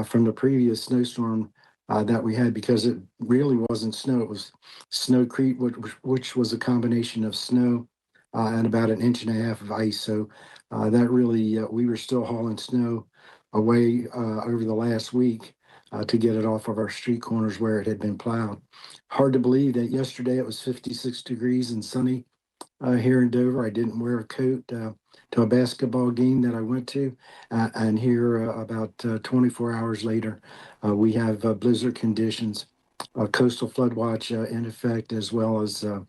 from the previous snowstorm that we had, because it really wasn't snow. It was snowcrete, which was a combination of snow and about an inch and a half of ice. So that really, we were still hauling snow away over the last week to get it off of our street corners where it had been plowed. Hard to believe that yesterday it was 56 degrees and sunny here in Dover. I didn't wear a coat to a basketball game that I went to. And here, about 24 hours later, we have blizzard conditions, coastal flood watch in effect, as well as a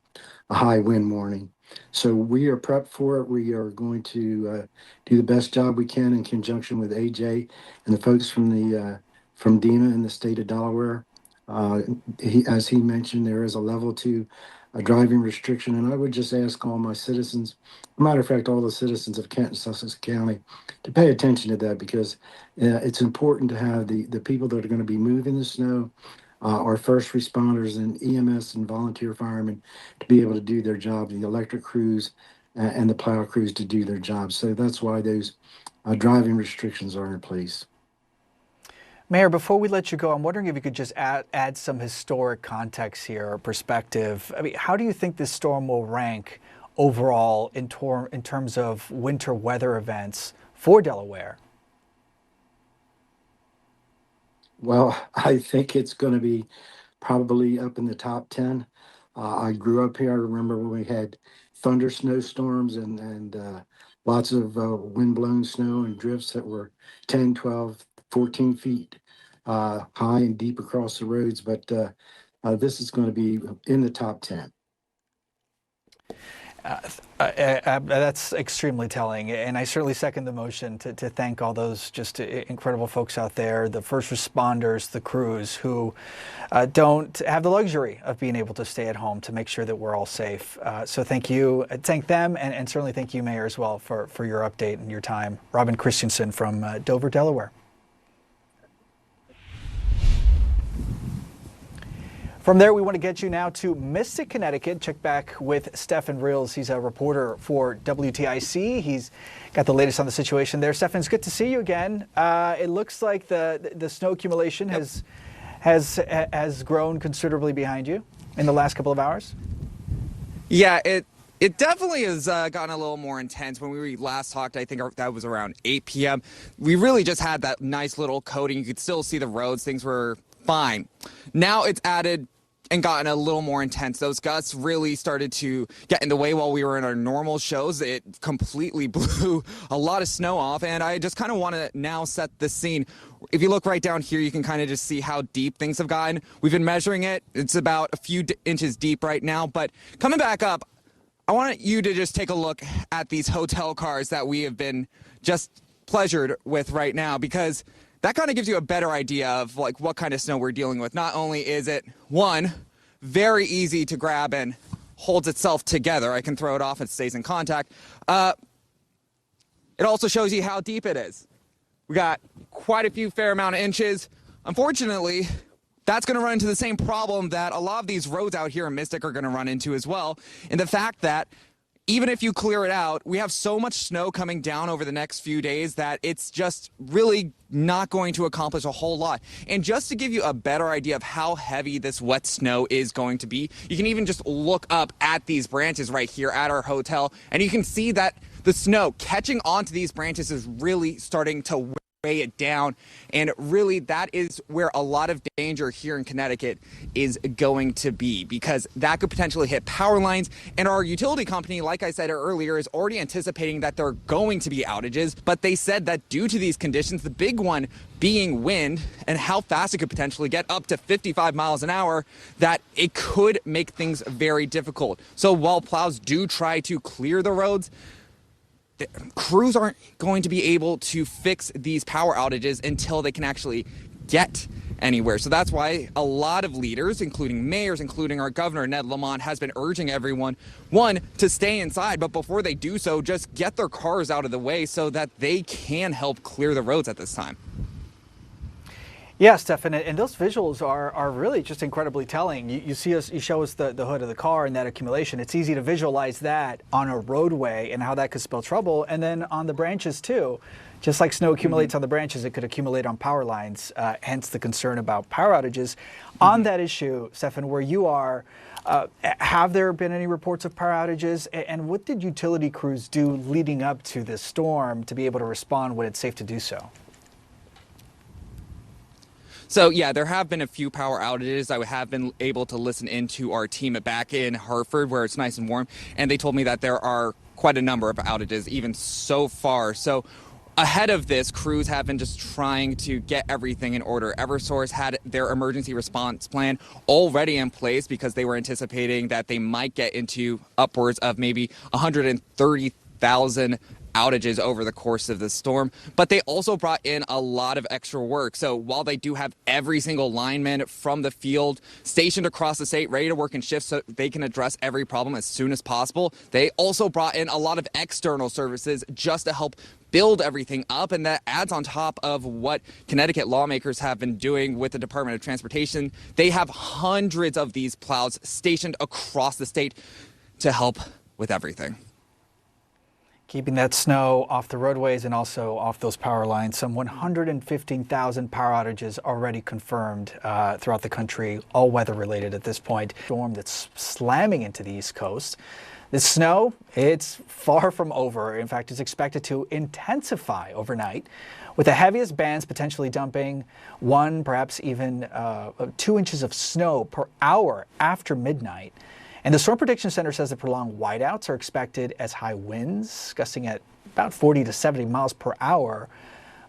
high wind warning. So we are prepped for it. We are going to do the best job we can in conjunction with AJ and the folks from DEMA in the state of Delaware. As he mentioned, there is a level 2 driving restriction, and I would just ask all my citizens, matter of fact, all the citizens of Kent and Sussex County, to pay attention to that, because it's important to have the people that are going to be moving the snow, our first responders and EMS and volunteer firemen, to be able to do their job, the electric crews and the plow crews to do their jobs. So that's why those driving restrictions are in place. Mayor, before we let you go, I'm wondering if you could just add some historic context here or perspective. I mean, how do you think this storm will rank overall in terms of winter weather events for Delaware? Well, I think it's going to be probably up in the top 10. I grew up here. I remember when we had thunder snowstorms and lots of wind-blown snow and drifts that were 10, 12, 14 feet high and deep across the roads. But this is going to be in the top 10. That's extremely telling, and I certainly second the motion to thank all those just incredible folks out there, the first responders, the crews who don't have the luxury of being able to stay at home to make sure that we're all safe. So thank you, thank them, and certainly thank you, Mayor, as well for your update and your time. Robin Christensen from Dover, Delaware. From there, we want to get you now to Mystic, Connecticut. Check back with Stefan Reels. He's a reporter for WTIC. He's got the latest on the situation there. Stefan, it's good to see you again. It looks like the snow accumulation has grown considerably behind you in the last couple of hours. Yeah, it definitely has gotten a little more intense. When we last talked, I think that was around 8 p.m. We really just had that nice little coating. You could still see the roads. Things were fine. Now it's added and gotten a little more intense. Those gusts really started to get in the way while we were in our normal shows. It completely blew a lot of snow off, and I just kind of want to now set the scene. If you look right down here, you can kind of just see how deep things have gotten. We've been measuring it. It's about a few inches deep right now, but coming back up, I want you to just take a look at these hotel cars that we have been just pleasured with right now, because that kind of gives you a better idea of like what kind of snow we're dealing with. Not only is it, one, very easy to grab and holds itself together. I can throw it off, it stays in contact. It also shows you how deep it is. We got quite a fair amount of inches. Unfortunately, that's going to run into the same problem that a lot of these roads out here in Mystic are going to run into as well, in the fact that even if you clear it out, we have so much snow coming down over the next few days that it's just really not going to accomplish a whole lot. And just to give you a better idea of how heavy this wet snow is going to be, you can even just look up at these branches right here at our hotel, and you can see that the snow catching onto these branches is really starting to weigh it down, and really that is where a lot of danger here in Connecticut is going to be, because that could potentially hit power lines. And our utility company, like I said earlier, is already anticipating that there are going to be outages, but they said that due to these conditions, the big one being wind and how fast it could potentially get up to 55 miles an hour, that it could make things very difficult. So while plows do try to clear the roads, the crews aren't going to be able to fix these power outages until they can actually get anywhere. So that's why a lot of leaders, including mayors, including our governor, Ned Lamont, has been urging everyone, one, to stay inside, but before they do so, just get their cars out of the way so that they can help clear the roads at this time. Yeah, Stefan, and those visuals are really just incredibly telling. You see us, you show us the hood of the car and that accumulation. It's easy to visualize that on a roadway and how that could spell trouble, and then on the branches too. Just like snow accumulates on the branches, it could accumulate on power lines, hence the concern about power outages. On that issue, Stefan, where you are, have there been any reports of power outages? And what did utility crews do leading up to this storm to be able to respond when it's safe to do so? So yeah, there have been a few power outages. I have been able to listen into our team back in Hartford where it's nice and warm, and they told me that there are quite a number of outages even so far. So ahead of this, crews have been just trying to get everything in order. Eversource had their emergency response plan already in place because they were anticipating that they might get into upwards of maybe 130,000 outages over the course of the storm, but they also brought in a lot of extra work. So while they do have every single lineman from the field stationed across the state ready to work in shifts so they can address every problem as soon as possible, they also brought in a lot of external services just to help build everything up, and that adds on top of what Connecticut lawmakers have been doing with the Department of Transportation. They have hundreds of these plows stationed across the state to help with everything. Keeping that snow off the roadways and also off those power lines. Some 115,000 power outages already confirmed throughout the country, all weather related at this point. Storm that's slamming into the East Coast. The snow, it's far from over. In fact, it's expected to intensify overnight, with the heaviest bands potentially dumping 1, perhaps even 2 inches of snow per hour after midnight. And the Storm Prediction Center says that prolonged whiteouts are expected as high winds, gusting at about 40 to 70 miles per hour,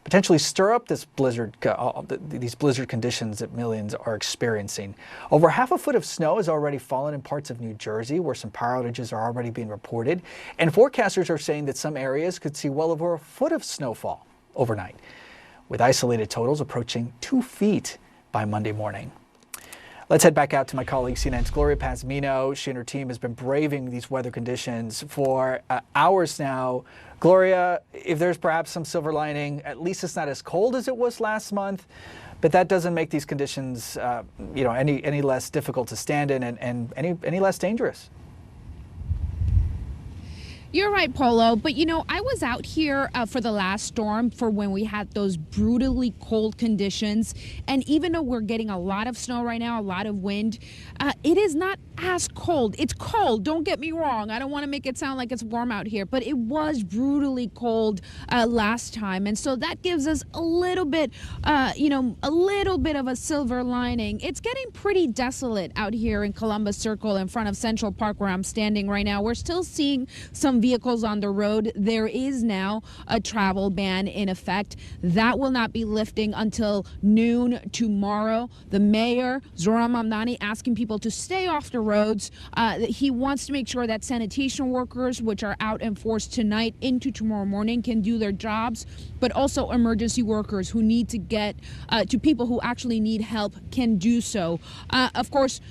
potentially stir up this blizzard, these blizzard conditions that millions are experiencing. Over half a foot of snow has already fallen in parts of New Jersey, where some power outages are already being reported. And forecasters are saying that some areas could see well over a foot of snowfall overnight, with isolated totals approaching 2 feet by Monday morning. Let's head back out to my colleague CNN's Gloria Pazmino. She and her team has been braving these weather conditions for hours now. Gloria, if there's perhaps some silver lining, at least it's not as cold as it was last month, but that doesn't make these conditions any less difficult to stand in and any less dangerous. You're right, Polo. But, I was out here for the last storm for when we had those brutally cold conditions. And even though we're getting a lot of snow right now, a lot of wind, it is not as cold. It's cold. Don't get me wrong. I don't want to make it sound like it's warm out here, but it was brutally cold last time. And so that gives us a little bit, a little bit of a silver lining. It's getting pretty desolate out here in Columbus Circle in front of Central Park where I'm standing right now. We're still seeing some vehicles on the road. There is now a travel ban in effect. That will not be lifting until noon tomorrow. The mayor, Zohran Mamdani, asking people to stay off the roads. He wants to make sure that sanitation workers, which are out in force tonight into tomorrow morning, can do their jobs, but also emergency workers who need to get to people who actually need help can do so. Of course,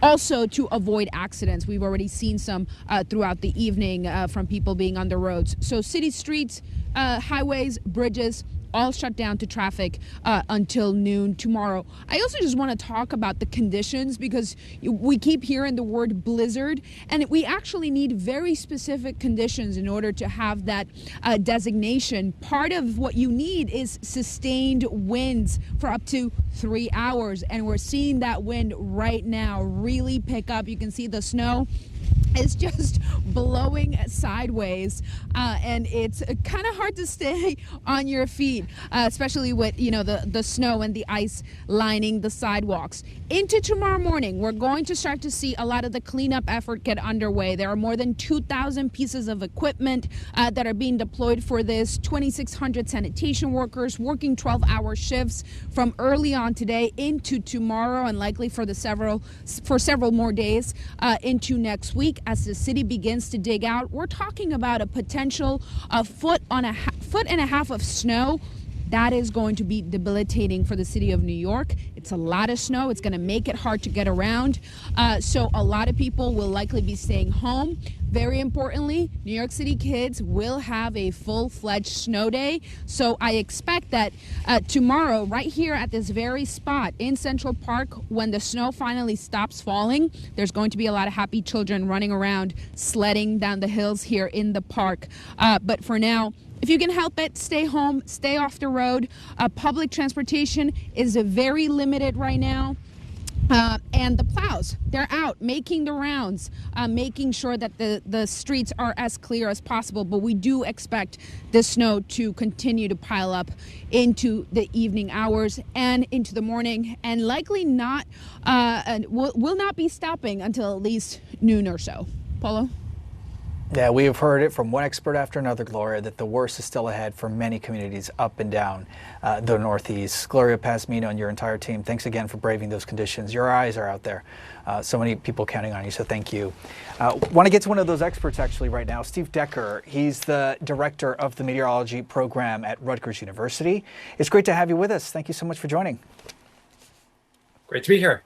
also to avoid accidents. We've already seen some throughout the evening from people being on the roads. So city streets, highways, bridges, all shut down to traffic until noon tomorrow. I also just want to talk about the conditions because we keep hearing the word blizzard, and we actually need very specific conditions in order to have that designation. Part of what you need is sustained winds for up to 3 hours, and we're seeing that wind right now really pick up. You can see the snow is just blowing sideways, and it's kind of hard to stay on your feet, especially with the snow and the ice lining the sidewalks. Into tomorrow morning, we're going to start to see a lot of the cleanup effort get underway. There are more than 2,000 pieces of equipment that are being deployed for this. 2,600 sanitation workers working 12-hour shifts from early on today into tomorrow, and likely for several more days into next week as the city begins to dig out. We're talking about a potential foot and a half of snow that is going to be debilitating for the city of New York. It's a lot of snow. It's going to make it hard to get around. So a lot of people will likely be staying home. Very importantly, New York City kids will have a full-fledged snow day. So I expect that tomorrow, right here at this very spot in Central Park, when the snow finally stops falling, there's going to be a lot of happy children running around, sledding down the hills here in the park. But for now, if you can help it, stay home, stay off the road. Public transportation is very limited right now. And the plows, they're out making the rounds, making sure that the streets are as clear as possible. But we do expect the snow to continue to pile up into the evening hours and into the morning, and likely not will not be stopping until at least noon or so. Paulo? Yeah, we have heard it from one expert after another, Gloria, that the worst is still ahead for many communities up and down the Northeast. Gloria Pasmino and your entire team, thanks again for braving those conditions. Your eyes are out there. So many people counting on you, so thank you. Want to get to one of those experts actually right now, Steve Decker. He's the director of the meteorology program at Rutgers University. It's great to have you with us. Thank you so much for joining. Great to be here.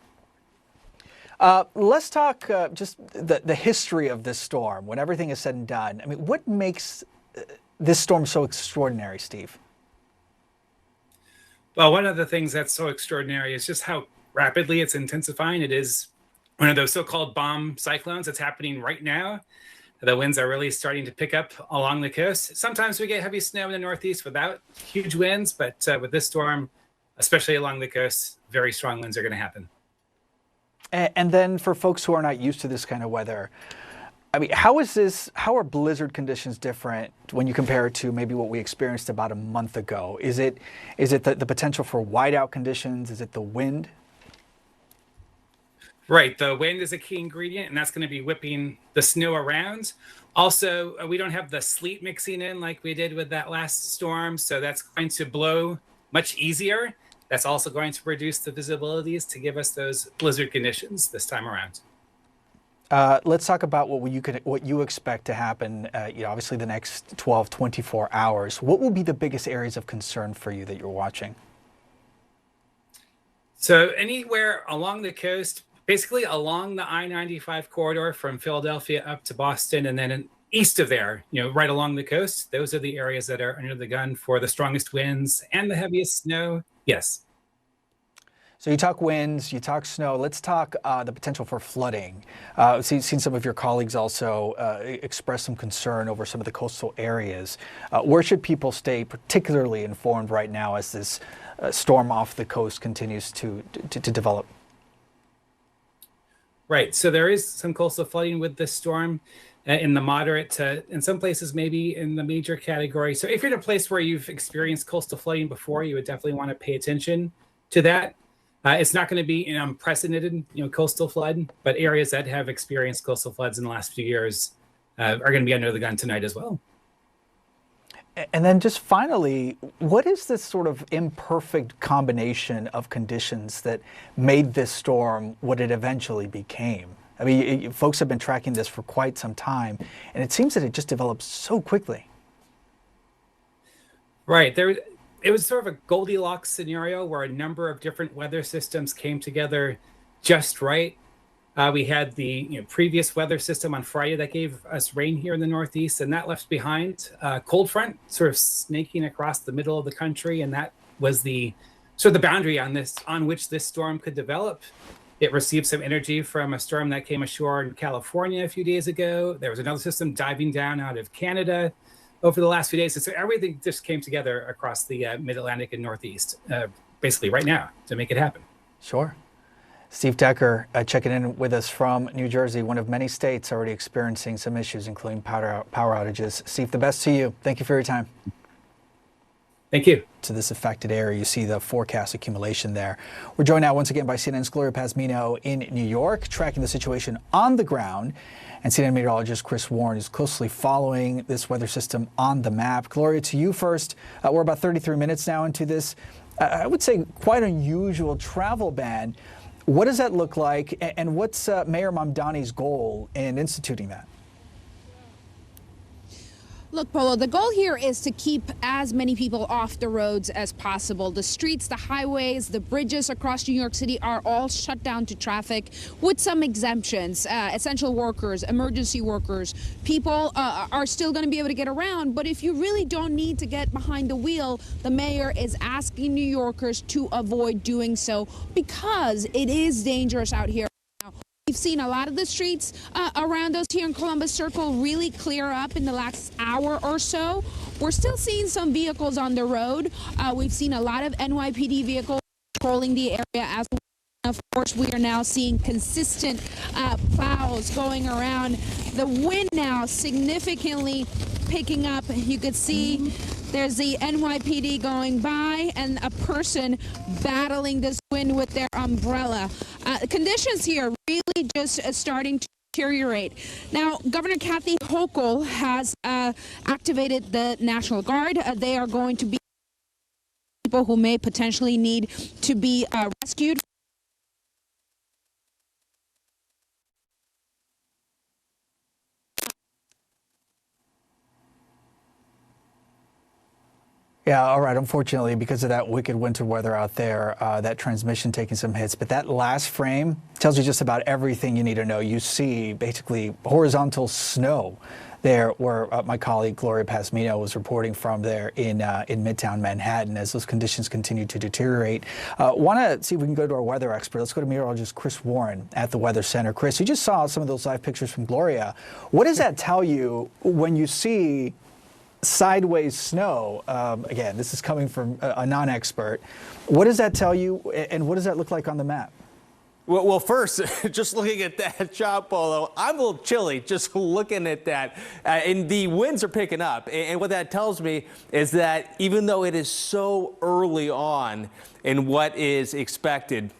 Let's talk just the history of this storm. When everything is said and done, I mean, what makes this storm so extraordinary, Steve? Well, one of the things that's so extraordinary is just how rapidly it's intensifying. It is one of those so-called bomb cyclones that's happening right now. The winds are really starting to pick up along the coast. Sometimes we get heavy snow in the Northeast without huge winds, but with this storm, especially along the coast, very strong winds are going to happen. And then for folks who are not used to this kind of weather, I mean, how are blizzard conditions different when you compare it to maybe what we experienced about a month ago? Is it the potential for whiteout conditions? Is it the wind? Right. The wind is a key ingredient, and that's going to be whipping the snow around. Also, we don't have the sleet mixing in like we did with that last storm, so that's going to blow much easier. That's also going to reduce the visibilities to give us those blizzard conditions this time around. Let's talk about what you expect to happen, obviously the next 12, 24 hours. What will be the biggest areas of concern for you that you're watching? So anywhere along the coast, basically along the I-95 corridor from Philadelphia up to Boston, and then east of there, right along the coast, those are the areas that are under the gun for the strongest winds and the heaviest snow. Yes. So you talk winds, you talk snow. Let's talk the potential for flooding. Seen some of your colleagues also express some concern over some of the coastal areas. Where should people stay particularly informed right now as this storm off the coast continues to develop? Right. So there is some coastal flooding with this storm in the moderate to, in some places, maybe in the major category. So if you're in a place where you've experienced coastal flooding before, you would definitely want to pay attention to that. It's not going to be an unprecedented, coastal flood, but areas that have experienced coastal floods in the last few years are going to be under the gun tonight as well. And then just finally, what is this sort of imperfect combination of conditions that made this storm what it eventually became? I mean, folks have been tracking this for quite some time, and it seems that it just develops so quickly. Right. It was sort of a Goldilocks scenario where a number of different weather systems came together just right. We had the previous weather system on Friday that gave us rain here in the Northeast, and that left behind a cold front sort of snaking across the middle of the country, and that was the boundary on which this storm could develop. It received some energy from a storm that came ashore in California a few days ago. There was another system diving down out of Canada over the last few days. And so everything just came together across the mid-Atlantic and Northeast, basically right now, to make it happen. Sure. Steve Decker checking in with us from New Jersey, one of many states already experiencing some issues, including power outages. Steve, the best to you. Thank you for your time. Thank you. To this affected area, you see the forecast accumulation there. We're joined now once again by CNN's Gloria Pasmino in New York, tracking the situation on the ground. And CNN meteorologist Chris Warren is closely following this weather system on the map. Gloria, to you first. We're about 33 minutes now into this, I would say, quite unusual travel ban. What does that look like, and what's Mayor Mamdani's goal in instituting that? Look, Polo, the goal here is to keep as many people off the roads as possible. The streets, the highways, the bridges across New York City are all shut down to traffic with some exemptions. Essential workers, emergency workers, people are still going to be able to get around. But if you really don't need to get behind the wheel, the mayor is asking New Yorkers to avoid doing so because it is dangerous out here. We've seen a lot of the streets around us here in Columbus Circle really clear up in the last hour or so. We're still seeing some vehicles on the road. We've seen a lot of NYPD vehicles patrolling the area as well. Of course, we are now seeing consistent plows going around. The wind now significantly picking up. You could see there's the NYPD going by and a person battling this wind with their umbrella. Conditions here really just starting to deteriorate. Now, Governor Kathy Hochul has activated the National Guard. They are going to be people who may potentially need to be rescued. Yeah, all right. Unfortunately, because of that wicked winter weather out there, that transmission taking some hits. But that last frame tells you just about everything you need to know. You see basically horizontal snow there where my colleague Gloria Pasmino was reporting from there in Midtown Manhattan as those conditions continue to deteriorate. Want to see if we can go to our weather expert. Let's go to meteorologist Chris Warren at the Weather Center. Chris, you just saw some of those live pictures from Gloria. What does that tell you when you see sideways snow? Again, this is coming from a non-expert. What does that tell you, and what does that look like on the map? Well, first, just looking at that shot, Polo, I'm a little chilly just looking at that. And the winds are picking up. And what that tells me is that even though it is so early on in what is expected,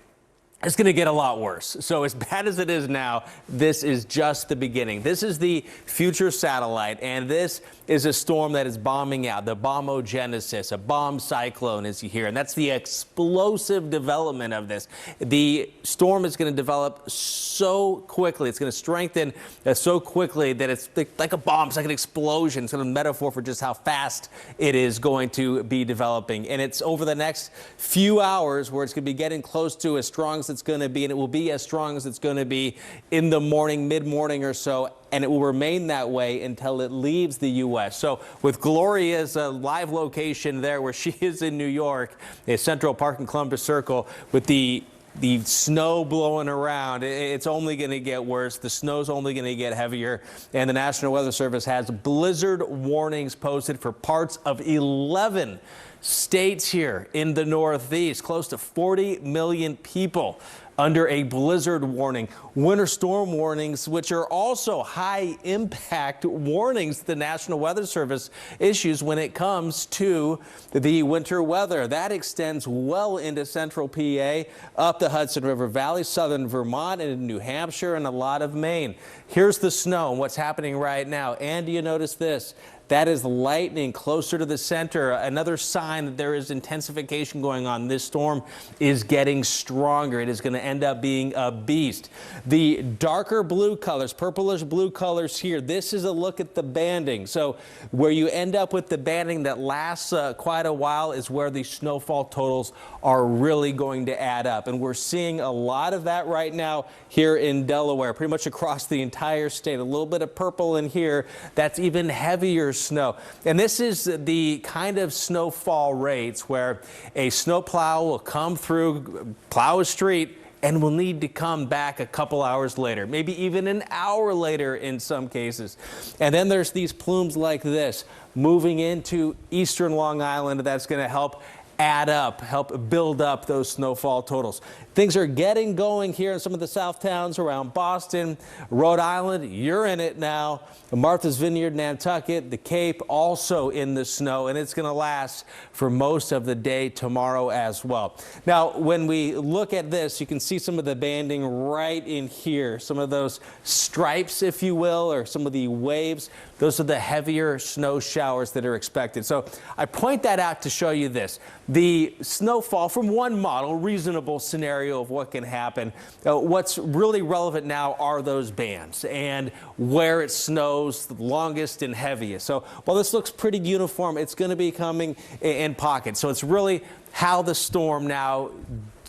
it's going to get a lot worse. So as bad as it is now, this is just the beginning. This is the future satellite, and this is a storm that is bombing out, the bombogenesis, a bomb cyclone, as you hear. And that's the explosive development of this. The storm is going to develop so quickly. It's going to strengthen so quickly that it's like a bomb. It's like an explosion. It's a metaphor for just how fast it is going to be developing. And it's over the next few hours where it's going to be getting close to as strong as it's going to be, and it will be as strong as it's going to be in the morning, mid-morning or so, and it will remain that way until it leaves the U.S. So with Gloria's live location there where she is in New York, a Central Park in Columbus Circle, with the snow blowing around, it's only going to get worse. The snow's only going to get heavier. And the National Weather Service has blizzard warnings posted for parts of 11 states here in the Northeast. Close to 40 million people under a blizzard warning. Winter storm warnings, which are also high impact warnings the National Weather Service issues when it comes to the winter weather. That extends well into central PA, up the Hudson River Valley, southern Vermont, and New Hampshire, and a lot of Maine. Here's the snow and what's happening right now. And do you notice this? That is lightning closer to the center. Another sign that there is intensification going on. This storm is getting stronger. It is going to end up being a beast. The darker blue colors, purplish blue colors here, this is a look at the banding. So where you end up with the banding that lasts quite a while is where the snowfall totals are really going to add up. And we're seeing a lot of that right now here in Delaware, pretty much across the entire state. A little bit of purple in here. That's even heavier snow. And this is the kind of snowfall rates where a snowplow will come through, plow a street, and will need to come back a couple hours later, maybe even an hour later in some cases. And then there's these plumes like this moving into eastern Long Island. That's going to help add up, help build up those snowfall totals. Things are getting going here in some of the south towns around Boston, Rhode Island. You're in it now. Martha's Vineyard, Nantucket, the Cape, also in the snow, and it's going to last for most of the day tomorrow as well. Now, when we look at this, you can see some of the banding right in here, some of those stripes, if you will, or some of the waves. Those are the heavier snow showers that are expected. So I point that out to show you this. the snowfall from one model, reasonable scenario of what can happen. What's really relevant now are those bands and where it snows the longest and heaviest. So while this looks pretty uniform, it's going to be coming in pockets. So it's really how the storm now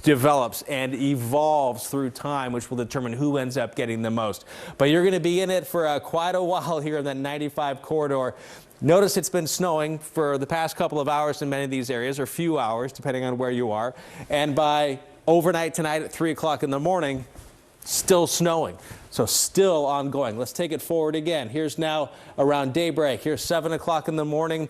develops and evolves through time, which will determine who ends up getting the most. But you're going to be in it for quite a while here in that 95 corridor. Notice it's been snowing for the past couple of hours in many of these areas, or few hours, depending on where you are. And by overnight tonight at 3 o'clock in the morning, still snowing. So still ongoing. Let's take it forward again. Here's now around daybreak. Here's 7 o'clock in the morning.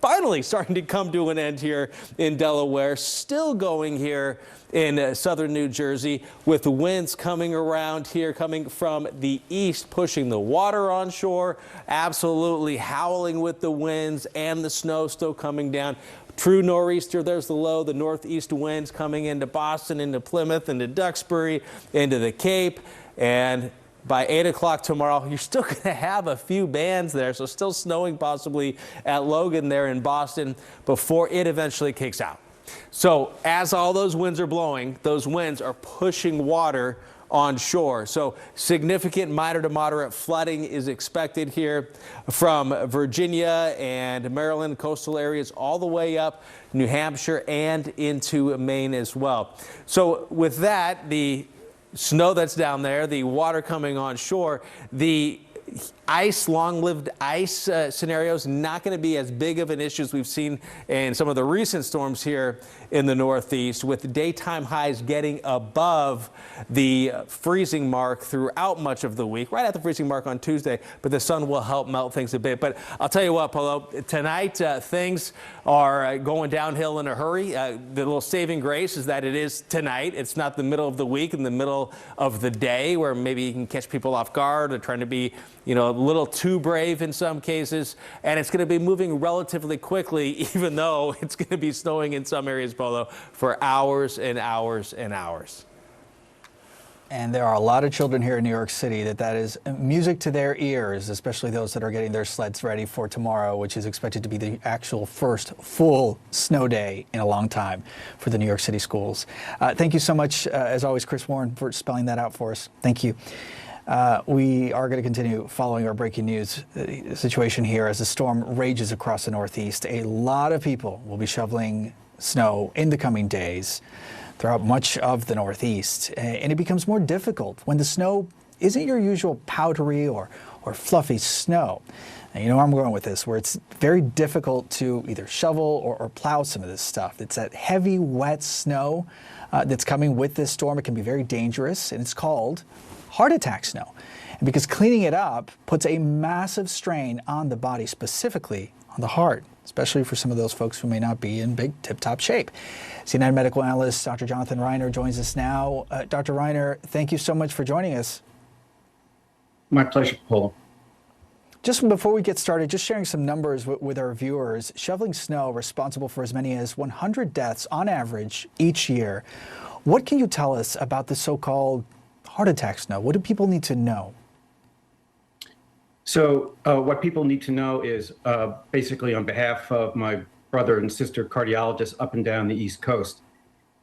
Finally starting to come to an end here in Delaware, still going here in southern New Jersey, with the winds coming around here, coming from the east, pushing the water on shore, absolutely howling with the winds, and the snow still coming down. True nor'easter, there's the low, the northeast winds coming into Boston, into Plymouth, into Duxbury, into the Cape, and by 8 o'clock tomorrow, you're still going to have a few bands there, so still snowing possibly at Logan there in Boston before it eventually kicks out. So as all those winds are blowing, those winds are pushing water on shore. So significant minor to moderate flooding is expected here from Virginia and Maryland coastal areas all the way up New Hampshire and into Maine as well. So with that, the snow that's down there, the water coming on shore, the ice, long-lived ice scenarios, not going to be as big of an issue as we've seen in some of the recent storms here in the Northeast, with daytime highs getting above the freezing mark throughout much of the week, right at the freezing mark on Tuesday, but the sun will help melt things a bit. But I'll tell you what, Polo, tonight things are going downhill in a hurry. The little saving grace is that it is tonight. It's not the middle of the week and the middle of the day where maybe you can catch people off guard or trying to be, you know, a little too brave in some cases. And it's going to be moving relatively quickly, even though it's going to be snowing in some areas, Polo, for hours and hours and hours. And there are a lot of children here in New York City that is music to their ears, especially those that are getting their sleds ready for tomorrow, which is expected to be the actual first full snow day in a long time for the New York City schools. Thank you so much, as always, Chris Warren, for spelling that out for us. Thank you. We are going to continue following our breaking news situation here as the storm rages across the Northeast. A lot of people will be shoveling snow in the coming days throughout much of the Northeast, and it becomes more difficult when the snow isn't your usual powdery or fluffy snow. Now, you know where I'm going with this, where it's very difficult to either shovel or plow some of this stuff. It's that heavy, wet snow that's coming with this storm. It can be very dangerous, and it's called heart attack snow. And because cleaning it up puts a massive strain on the body, specifically on the heart, especially for some of those folks who may not be in big tip-top shape. CNN medical analyst Dr. Jonathan Reiner joins us now. Dr. Reiner, thank you so much for joining us. My pleasure, Paul. Just before we get started, just sharing some numbers with our viewers. Shoveling snow responsible for as many as 100 deaths on average each year. What can you tell us about the so-called heart attack snow? What do people need to know? So what people need to know is basically on behalf of my brother and sister cardiologists up and down the East Coast,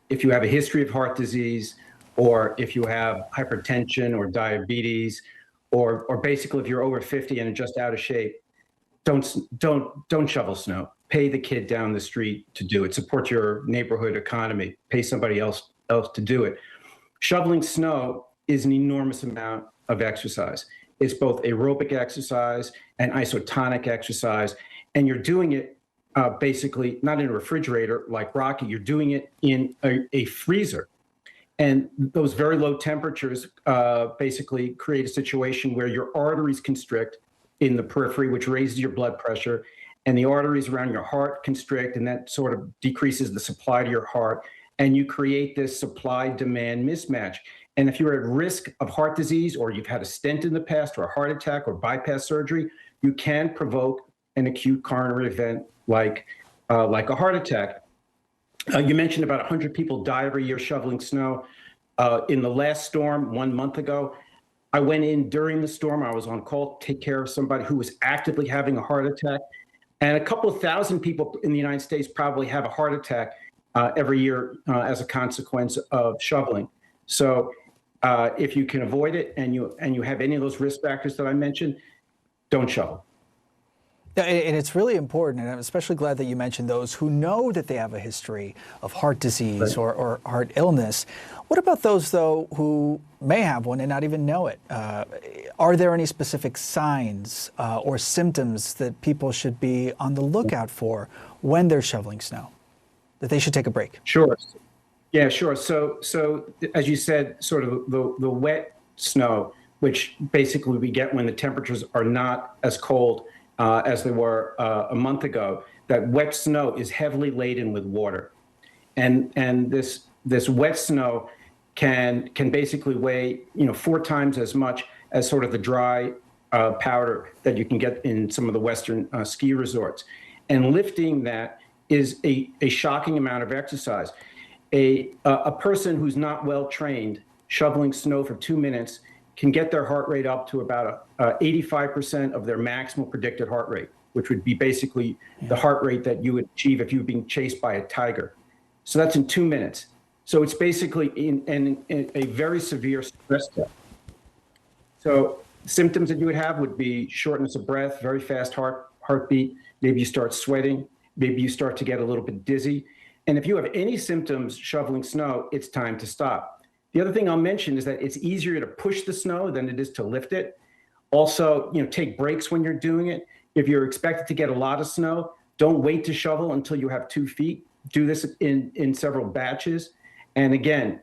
if you have a history of heart disease, or if you have hypertension or diabetes, or basically if you're over 50 and just out of shape, don't shovel snow. Pay the kid down the street to do it. Support your neighborhood economy. Pay somebody else to do it. Shoveling snow is an enormous amount of exercise. It's both aerobic exercise and isotonic exercise. And you're doing it basically not in a refrigerator like Rocky, you're doing it in a freezer. And those very low temperatures basically create a situation where your arteries constrict in the periphery, which raises your blood pressure, and the arteries around your heart constrict, and that sort of decreases the supply to your heart. And you create this supply-demand mismatch. And if you're at risk of heart disease, or you've had a stent in the past, or a heart attack, or bypass surgery, you can provoke an acute coronary event like a heart attack. You mentioned about 100 people die every year shoveling snow. In the last storm 1 month ago, I went in during the storm. I was on call to take care of somebody who was actively having a heart attack. And a couple of thousand people in the United States probably have a heart attack every year as a consequence of shoveling. So if you can avoid it and you have any of those risk factors that I mentioned, don't shovel. And it's really important, and I'm especially glad that you mentioned those who know that they have a history of heart disease or heart illness. What about those, though, who may have one and not even know it? Are there any specific signs or symptoms that people should be on the lookout for when they're shoveling snow, that they should take a break? Sure. Yeah, sure. So as you said, sort of the wet snow, which basically we get when the temperatures are not as cold as they were a month ago, that wet snow is heavily laden with water. And this wet snow can basically weigh 4 times as much as sort of the dry powder that you can get in some of the Western ski resorts. And lifting that is a shocking amount of exercise. A person who's not well trained shoveling snow for 2 minutes can get their heart rate up to about 85% of their maximal predicted heart rate, which would be basically the heart rate that you would achieve if you were being chased by a tiger. So that's in 2 minutes. So it's basically in a very severe stress test. So symptoms that you would have would be shortness of breath, very fast heartbeat. Maybe you start sweating. Maybe you start to get a little bit dizzy. And if you have any symptoms shoveling snow, it's time to stop. The other thing I'll mention is that it's easier to push the snow than it is to lift it. Also, take breaks when you're doing it. If you're expected to get a lot of snow, don't wait to shovel until you have 2 feet. Do this in several batches. And again,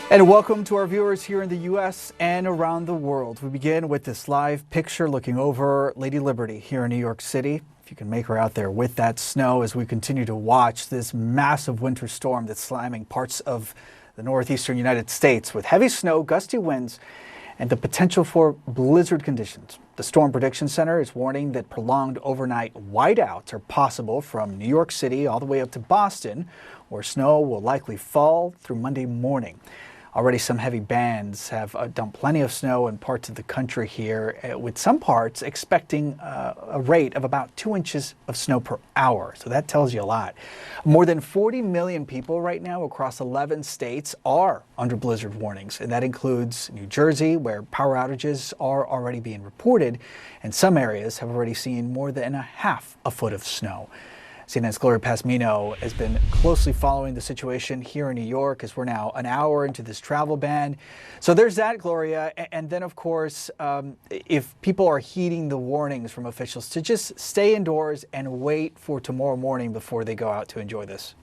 and welcome to our viewers here in the U.S. and around the world. We begin with this live picture looking over Lady Liberty here in New York City. If you can make her out there with that snow as we continue to watch this massive winter storm that's slamming parts of the northeastern United States with heavy snow, gusty winds, and the potential for blizzard conditions. The Storm Prediction Center is warning that prolonged overnight whiteouts are possible from New York City all the way up to Boston, where snow will likely fall through Monday morning. Already some heavy bands have dumped plenty of snow in parts of the country here, with some parts expecting a rate of about 2 inches of snow per hour. So that tells you a lot. More than 40 million people right now across 11 states are under blizzard warnings, and that includes New Jersey, where power outages are already being reported, and some areas have already seen more than a half a foot of snow. CNN's Gloria Pasmino has been closely following the situation here in New York as we're now an hour into this travel ban. So there's that, Gloria. And then, of course, if people are heeding the warnings from officials to just stay indoors and wait for tomorrow morning before they go out to enjoy this.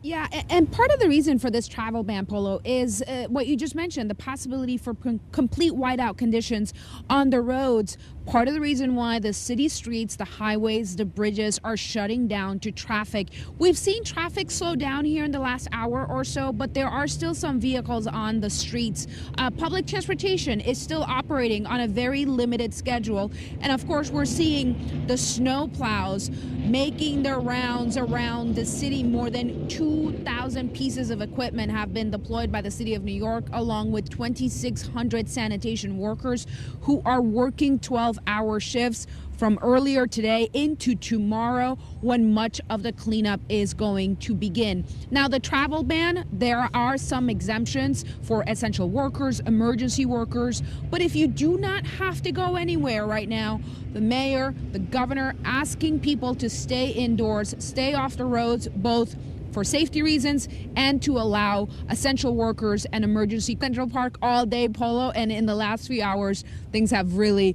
Yeah, and part of the reason for this travel ban, Polo, is what you just mentioned, the possibility for complete whiteout conditions on the roads. Part of the reason why the city streets, the highways, the bridges are shutting down to traffic. We've seen traffic slow down here in the last hour or so, but there are still some vehicles on the streets. Public transportation is still operating on a very limited schedule. And of course, we're seeing the snow plows making their rounds around the city. More than 2,000 pieces of equipment have been deployed by the city of New York, along with 2,600 sanitation workers who are working 12-hour shifts from earlier today into tomorrow, when much of the cleanup is going to begin. Now, the travel ban, there are some exemptions for essential workers, emergency workers, but if you do not have to go anywhere right now, the mayor, the governor, asking people to stay indoors, stay off the roads, both for safety reasons and to allow essential workers and emergency. Central Park all day, Polo, and in the last few hours, things have really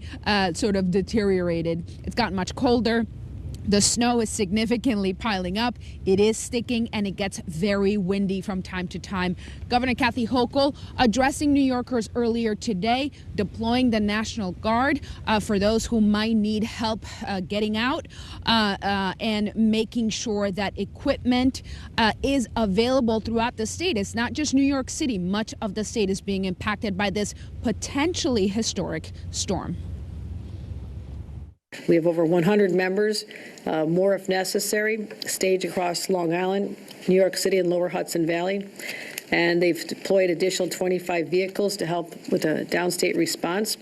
sort of deteriorated. It's gotten much colder. The snow is significantly piling up. It is sticking, and it gets very windy from time to time. Governor Kathy Hochul addressing New Yorkers earlier today, deploying the National Guard for those who might need help getting out and making sure that equipment is available throughout the state. It's not just New York City. Much of the state is being impacted by this potentially historic storm. We have over 100 members, more if necessary, staged across Long Island, New York City, and Lower Hudson Valley. And they've deployed additional 25 vehicles to help with a downstate response.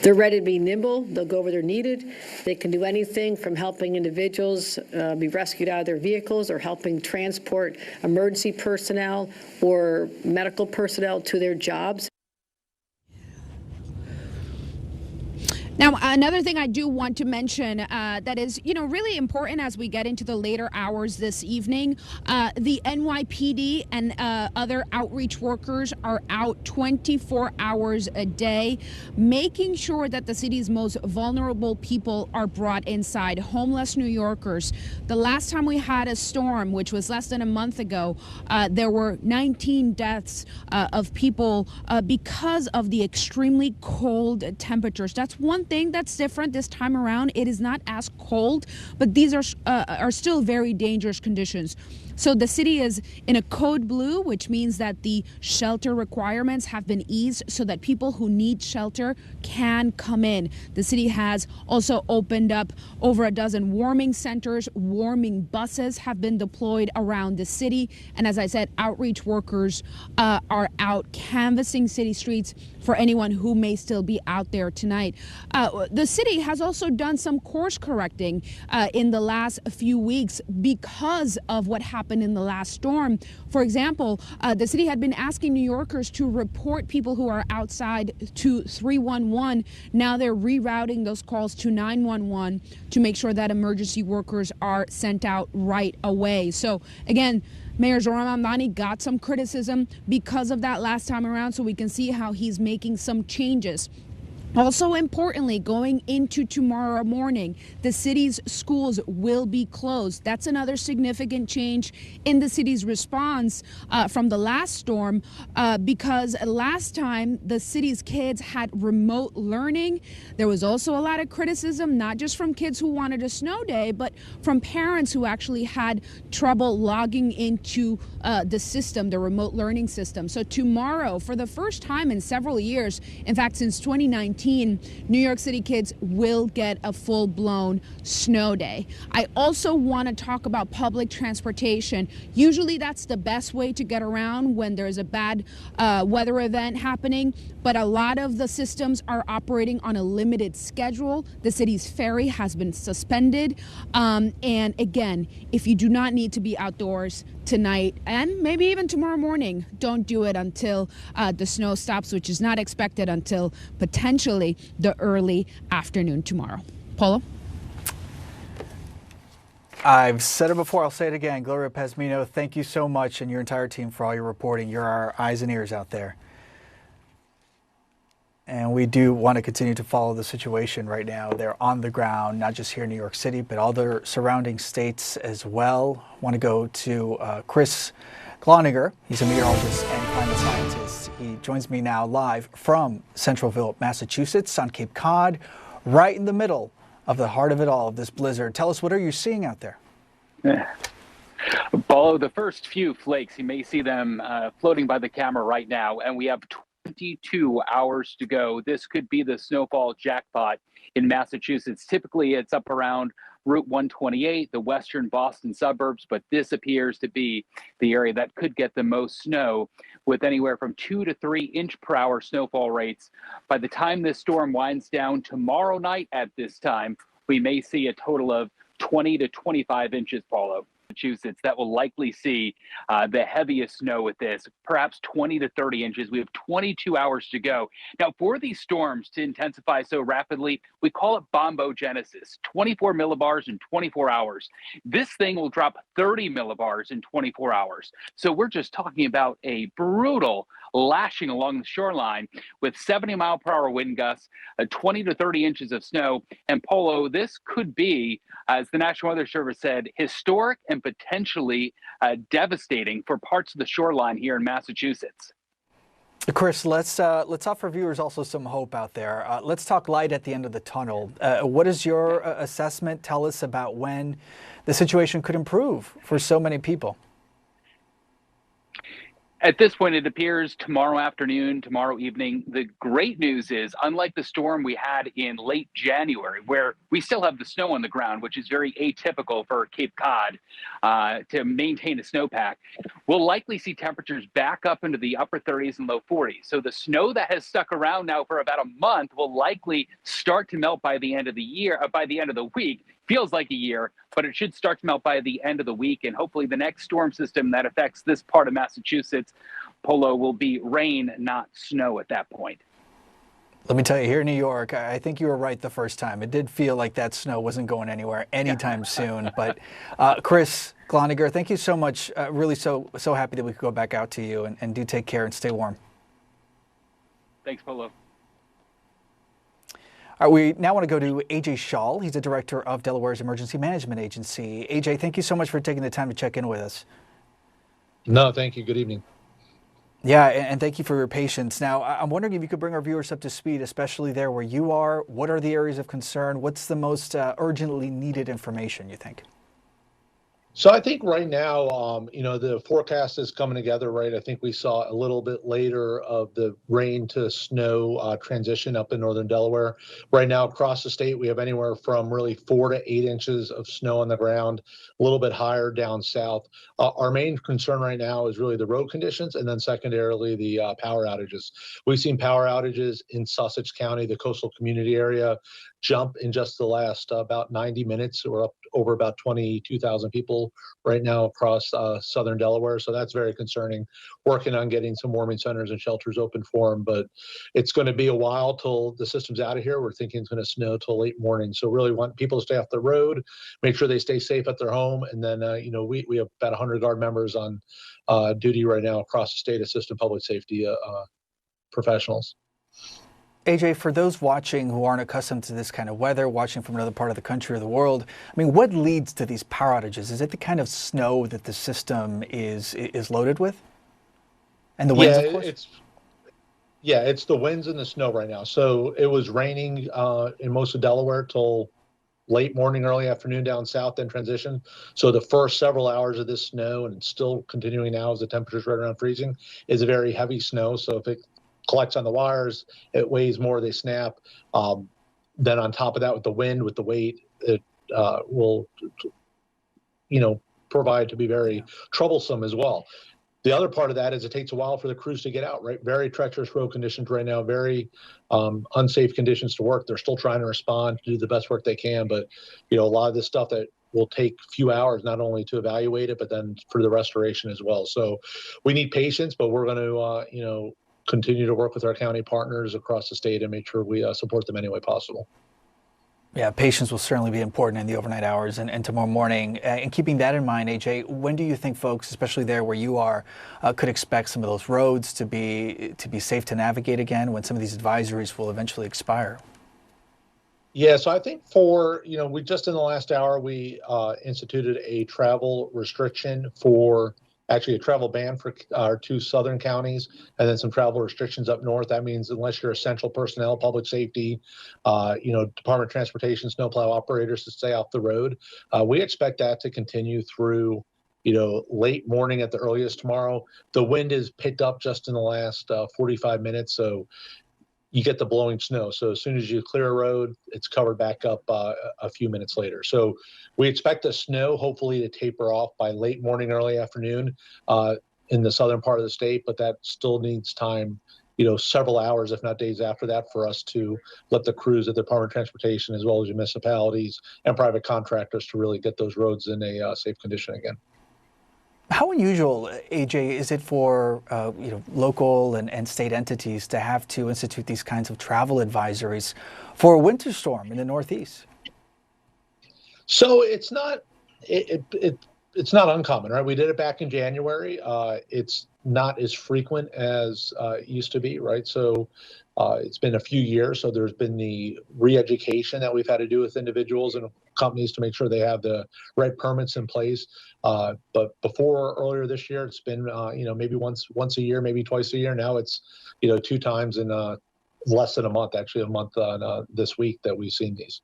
They're ready to be nimble. They'll go where they're needed. They can do anything from helping individuals be rescued out of their vehicles or helping transport emergency personnel or medical personnel to their jobs. Now, another thing I do want to mention that is, really important as we get into the later hours this evening, the NYPD and other outreach workers are out 24 hours a day, making sure that the city's most vulnerable people are brought inside, homeless New Yorkers. The last time we had a storm, which was less than a month ago, there were 19 deaths of people because of the extremely cold temperatures. That's one thing that's different this time around. It is not as cold, but these are still very dangerous conditions. So the city is in a code blue, which means that the shelter requirements have been eased so that people who need shelter can come in. The city has also opened up over a dozen warming centers. Warming buses have been deployed around the city. And as I said, outreach workers are out canvassing city streets for anyone who may still be out there tonight. The city has also done some course correcting in the last few weeks because of what happened in the last storm. For example, the city had been asking New Yorkers to report people who are outside to 311. Now they're rerouting those calls to 911 to make sure that emergency workers are sent out right away. So again, Mayor Zohran Mamdani got some criticism because of that last time around, so we can see how he's making some changes. Also importantly, going into tomorrow morning, the city's schools will be closed. That's another significant change in the city's response from the last storm because last time the city's kids had remote learning. There was also a lot of criticism, not just from kids who wanted a snow day, but from parents who actually had trouble logging into the system, the remote learning system. So tomorrow, for the first time in several years, in fact, since 2019, New York City kids will get a full-blown snow day. I also want to talk about public transportation. Usually that's the best way to get around when there's a bad weather event happening, but a lot of the systems are operating on a limited schedule. The city's ferry has been suspended. And again, if you do not need to be outdoors tonight and maybe even tomorrow morning, don't do it until the snow stops, which is not expected until potentially the early afternoon tomorrow. Polo? I've said it before, I'll say it again. Gloria Pezmino, thank you so much, and your entire team for all your reporting. You're our eyes and ears out there. And we do want to continue to follow the situation right now. They're on the ground, not just here in New York City, but other surrounding states as well. I want to go to Chris Cloninger. He's a meteorologist and climate scientist. He joins me now live from Centralville, Massachusetts on Cape Cod, right in the middle of the heart of it all, of this blizzard. Tell us, what are you seeing out there? Follow the first few flakes. You may see them floating by the camera right now, and we have 22 hours to go. This could be the snowfall jackpot in Massachusetts. Typically, it's up around Route 128, the western Boston suburbs, but this appears to be the area that could get the most snow, with anywhere from 2 to 3 inch per hour snowfall rates. By the time this storm winds down tomorrow night at this time, we may see a total of 20 to 25 inches, Paulo. Massachusetts, that will likely see the heaviest snow with this, perhaps 20 to 30 inches. We have 22 hours to go. Now, for these storms to intensify so rapidly, we call it bombogenesis, 24 millibars in 24 hours. This thing will drop 30 millibars in 24 hours. So we're just talking about a brutal lashing along the shoreline with 70-mile-per-hour wind gusts, 20 to 30 inches of snow. And Polo, this could be, as the National Weather Service said, historic and potentially devastating for parts of the shoreline here in Massachusetts. Chris, let's offer viewers also some hope out there. Let's talk light at the end of the tunnel. What is your assessment? Tell us about when the situation could improve for so many people. At this point, it appears tomorrow afternoon, tomorrow evening. The great news is, unlike the storm we had in late January, where we still have the snow on the ground, which is very atypical for Cape Cod to maintain a snowpack, we'll likely see temperatures back up into the upper 30s and low 40s. So the snow that has stuck around now for about a month will likely start to melt by the end of the year, by the end of the week. Feels like a year, but it should start to melt by the end of the week. And hopefully the next storm system that affects this part of Massachusetts, Polo, will be rain, not snow at that point. Let me tell you, here in New York, I think you were right the first time. It did feel like that snow wasn't going anywhere anytime soon. But Chris Gloniger, thank you so much. Really so happy that we could go back out to you, and do take care and stay warm. Thanks, Polo. All right, we now want to go to AJ Schall. He's the director of Delaware's Emergency Management Agency. AJ, thank you so much for taking the time to check in with us. No, thank you. Good evening. Yeah, and thank you for your patience. Now, I'm wondering if you could bring our viewers up to speed, especially there where you are. What are the areas of concern? What's the most urgently needed information, you think? So I think right now, the forecast is coming together, right? I think we saw a little bit later of the rain to snow transition up in northern Delaware. Right now across the state, we have anywhere from really 4 to 8 inches of snow on the ground, a little bit higher down south. Our main concern right now is really the road conditions, and then secondarily the power outages. We've seen power outages in Sussex County, the coastal community area, jump in just the last about 90 minutes. We're up over about 22,000 people right now across southern Delaware. So that's very concerning. Working on getting some warming centers and shelters open for them, but it's going to be a while till the system's out of here. We're thinking it's going to snow till late morning. So really want people to stay off the road, make sure they stay safe at their home. And then, we have about 100 Guard members on duty right now across the state, assistant public safety professionals. AJ, for those watching who aren't accustomed to this kind of weather, watching from another part of the country or the world, I mean, what leads to these power outages? Is it the kind of snow that the system is loaded with? And the winds, of course? It's the winds and the snow right now. So it was raining in most of Delaware till late morning, early afternoon down south, then transition. So the first several hours of this snow, and it's still continuing now as the temperature's right around freezing, is a very heavy snow. So if it collects on the wires, it weighs more, they snap. Then on top of that, with the wind, with the weight, it will, provide to be very troublesome as well. The other part of that is it takes a while for the crews to get out, right? Very treacherous road conditions right now, very unsafe conditions to work. They're still trying to respond, to do the best work they can. But, a lot of this stuff that will take a few hours, not only to evaluate it, but then for the restoration as well. So we need patience, but we're going to, continue to work with our county partners across the state and make sure we support them any way possible. Yeah, patience will certainly be important in the overnight hours and tomorrow morning. And keeping that in mind, AJ, when do you think folks, especially there where you are, could expect some of those roads to be safe to navigate again, when some of these advisories will eventually expire? Yeah, so I think we just in the last hour, we instituted a travel restriction actually a travel ban for our 2 southern counties, and then some travel restrictions up north. That means unless you're essential personnel, public safety, Department of Transportation, snowplow operators, to stay off the road. We expect that to continue through, late morning at the earliest tomorrow. The wind is picked up just in the last 45 minutes, so you get the blowing snow. So as soon as you clear a road, it's covered back up a few minutes later. So we expect the snow hopefully to taper off by late morning, early afternoon in the southern part of the state, but that still needs time, several hours, if not days after that, for us to let the crews at the Department of Transportation, as well as municipalities and private contractors, to really get those roads in a safe condition again. How unusual, AJ, is it for local and state entities to have to institute these kinds of travel advisories for a winter storm in the Northeast? So it's not it's not uncommon, right? We did it back in January. It's not as frequent as it used to be, right? So it's been a few years. So there's been the re-education that we've had to do with individuals and companies to make sure they have the right permits in place. But earlier this year, it's been maybe once a year, maybe twice a year. Now it's 2 times in less than a month, actually a month on this week, that we've seen these.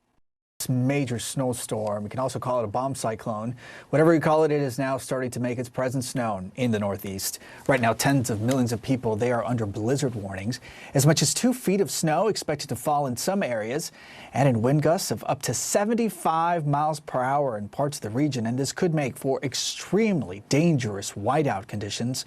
major snowstorm. We can also call it a bomb cyclone. Whatever you call it, it is now starting to make its presence known in the Northeast. Right now, tens of millions of people, they are under blizzard warnings. As much as 2 feet of snow expected to fall in some areas, and in wind gusts of up to 75 miles per hour in parts of the region. And this could make for extremely dangerous whiteout conditions.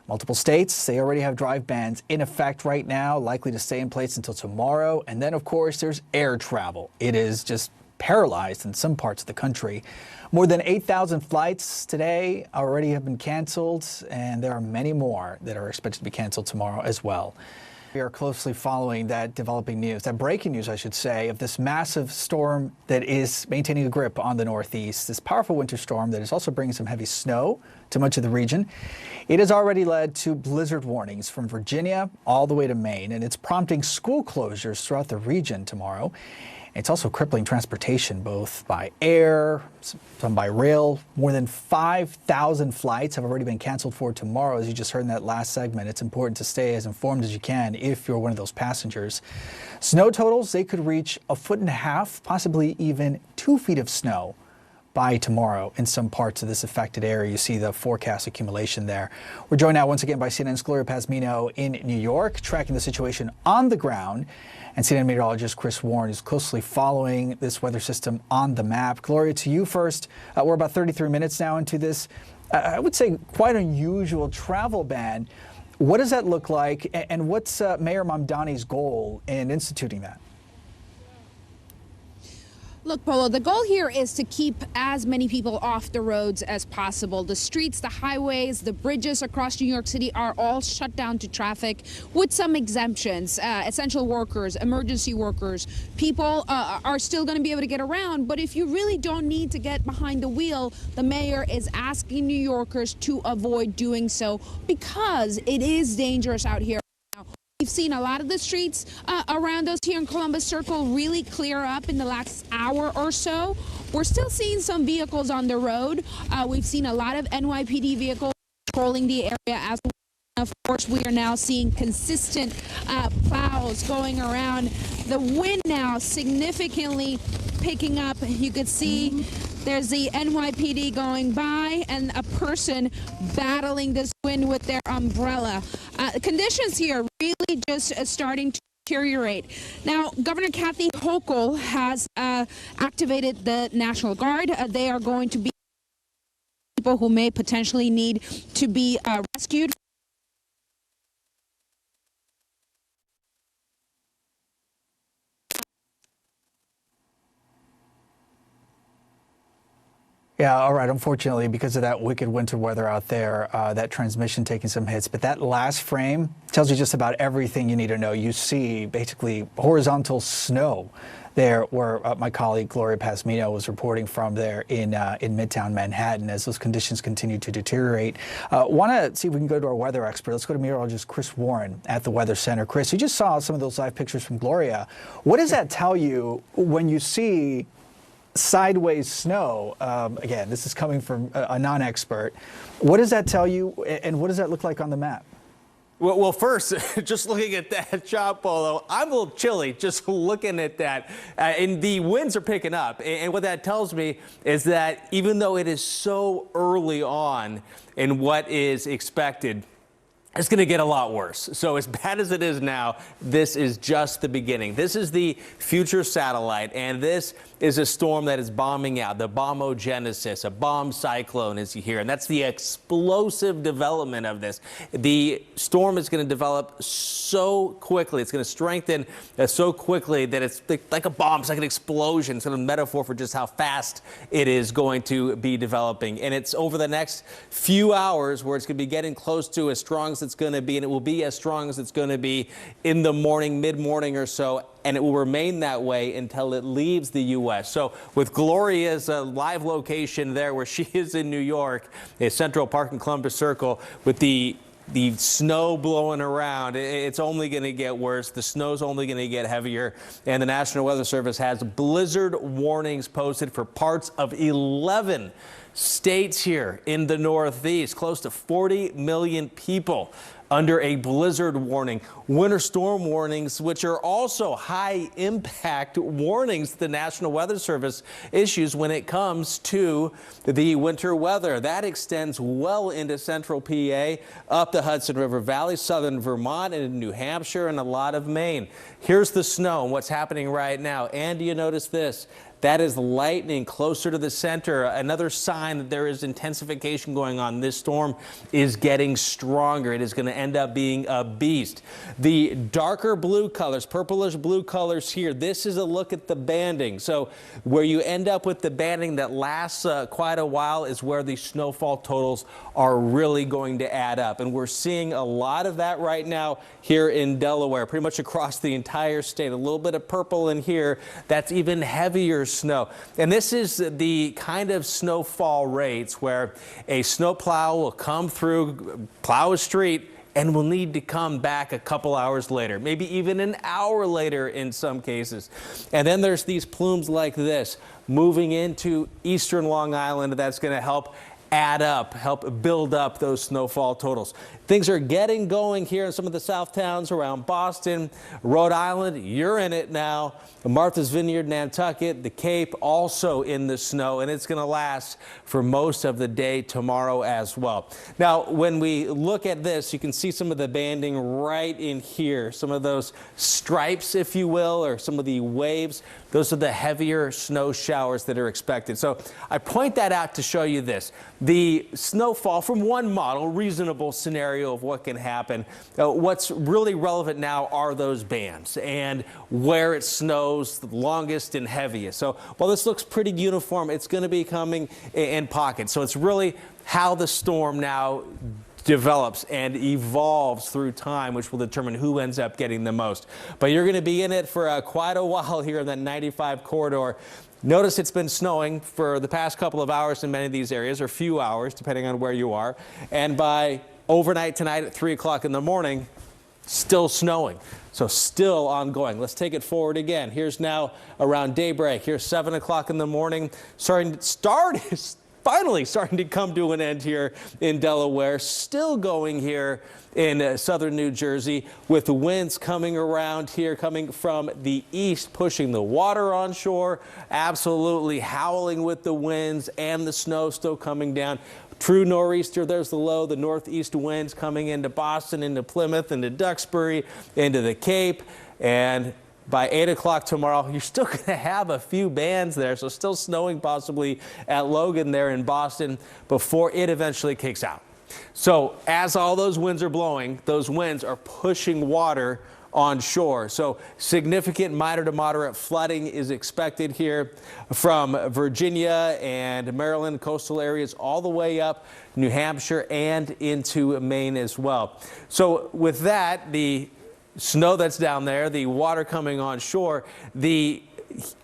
Multiple states, they already have drive bans in effect right now, likely to stay in place until tomorrow. And then, of course, there's air travel. It is just paralyzed in some parts of the country. More than 8,000 flights today already have been canceled, and there are many more that are expected to be canceled tomorrow as well. We are closely following that developing news, that breaking news, I should say, of this massive storm that is maintaining a grip on the Northeast, this powerful winter storm that is also bringing some heavy snow to much of the region. It has already led to blizzard warnings from Virginia all the way to Maine, and it's prompting school closures throughout the region tomorrow. It's also crippling transportation, both by air, some by rail. More than 5,000 flights have already been canceled for tomorrow. As you just heard in that last segment, it's important to stay as informed as you can if you're one of those passengers. Snow totals, they could reach 1.5 feet, possibly even 2 feet of snow by tomorrow in some parts of this affected area. You see the forecast accumulation there. We're joined now once again by CNN's Gloria Pazmino in New York, tracking the situation on the ground. And CNN meteorologist Chris Warren is closely following this weather system on the map. Gloria, to you first. We're about 33 minutes now into this, I would say, quite unusual travel ban. What does that look like, and what's Mayor Mamdani's goal in instituting that? Look, Polo, the goal here is to keep as many people off the roads as possible. The streets, the highways, the bridges across New York City are all shut down to traffic with some exemptions. Essential workers, emergency workers, people are still going to be able to get around. But if you really don't need to get behind the wheel, the mayor is asking New Yorkers to avoid doing so because it is dangerous out here. We've seen a lot of the streets around us here in Columbus Circle really clear up in the last hour or so. We're still seeing some vehicles on the road. We've seen a lot of NYPD vehicles patrolling the area as well. Of course, we are now seeing consistent plows going around. The wind now significantly picking up. You could see there's the NYPD going by and a person battling this wind with their umbrella. Conditions here really just starting to deteriorate. Now, Governor Kathy Hochul has activated the National Guard. They are going to be people who may potentially need to be rescued. Yeah, all right. Unfortunately, because of that wicked winter weather out there, that transmission taking some hits. But that last frame tells you just about everything you need to know. You see basically horizontal snow there where my colleague Gloria Pazmino was reporting from there in Midtown Manhattan as those conditions continue to deteriorate. Want to see if we can go to our weather expert. Let's go to meteorologist Chris Warren at the Weather Center. Chris, you just saw some of those live pictures from Gloria. What does that tell you when you see sideways snow? Again, this is coming from a non-expert. What does that tell you, and what does that look like on the map? Well, first, just looking at that shot, Polo, I'm a little chilly just looking at that. And the winds are picking up. And what that tells me is that even though it is so early on in what is expected, it's going to get a lot worse. So as bad as it is now, this is just the beginning. This is the future satellite, and this is a storm that is bombing out, the bombogenesis, a bomb cyclone, as you hear. And that's the explosive development of this. The storm is going to develop so quickly. It's going to strengthen so quickly that it's like a bomb. It's like an explosion. It's a metaphor for just how fast it is going to be developing. And it's over the next few hours where it's going to be getting close to as strong as it's going to be, and it will be as strong as it's going to be in the morning, mid-morning or so, and it will remain that way until it leaves the U.S. So with Gloria's live location there where she is in New York, a Central Park in Columbus Circle, with the snow blowing around, it's only going to get worse. The snow's only going to get heavier. And the National Weather Service has blizzard warnings posted for parts of 11 states here in the Northeast. Close to 40 million people under a blizzard warning. Winter storm warnings, which are also high impact warnings the National Weather Service issues when it comes to the winter weather. That extends well into central PA, up the Hudson River Valley, southern Vermont, and New Hampshire, and a lot of Maine. Here's the snow and what's happening right now. And do you notice this? That is lightning closer to the center. Another sign that there is intensification going on. This storm is getting stronger. It is going to end up being a beast. The darker blue colors, purplish blue colors here, this is a look at the banding. So where you end up with the banding that lasts quite a while is where the snowfall totals are really going to add up. And we're seeing a lot of that right now here in Delaware, pretty much across the entire state. A little bit of purple in here. That's even heavier snow. And this is the kind of snowfall rates where a snowplow will come through, plow a street, and will need to come back a couple hours later, maybe even an hour later in some cases. And then there's these plumes like this moving into eastern Long Island. That's going to help add up, help build up those snowfall totals. Things are getting going here in some of the south towns around Boston, Rhode Island. You're in it now. Martha's Vineyard, Nantucket, the Cape also in the snow, and it's going to last for most of the day tomorrow as well. Now, when we look at this, you can see some of the banding right in here, some of those stripes, if you will, or some of the waves. Those are the heavier snow showers that are expected. So I point that out to show you this. The snowfall from one model, reasonable scenario of what can happen. What's really relevant now are those bands and where it snows the longest and heaviest. So while this looks pretty uniform, it's going to be coming in pockets. So it's really how the storm now develops and evolves through time, which will determine who ends up getting the most. But you're going to be in it for quite a while here in that 95 corridor. Notice it's been snowing for the past couple of hours in many of these areas, or few hours, depending on where you are. And by overnight tonight at 3 o'clock in the morning, still snowing. So still ongoing. Let's take it forward again. Here's now around daybreak. Here's 7 o'clock in the morning. Finally starting to come to an end here in Delaware. Still going here in southern New Jersey with the winds coming around here, coming from the east, pushing the water on shore, absolutely howling with the winds and the snow still coming down. True nor'easter, there's the low, the northeast winds coming into Boston, into Plymouth, into Duxbury, into the Cape, and by 8 o'clock tomorrow, you're still going to have a few bands there, so still snowing possibly at Logan there in Boston before it eventually kicks out. So as all those winds are blowing, those winds are pushing water on shore. So significant minor to moderate flooding is expected here from Virginia and Maryland coastal areas all the way up New Hampshire and into Maine as well. So with that, the snow that's down there, the water coming on shore, the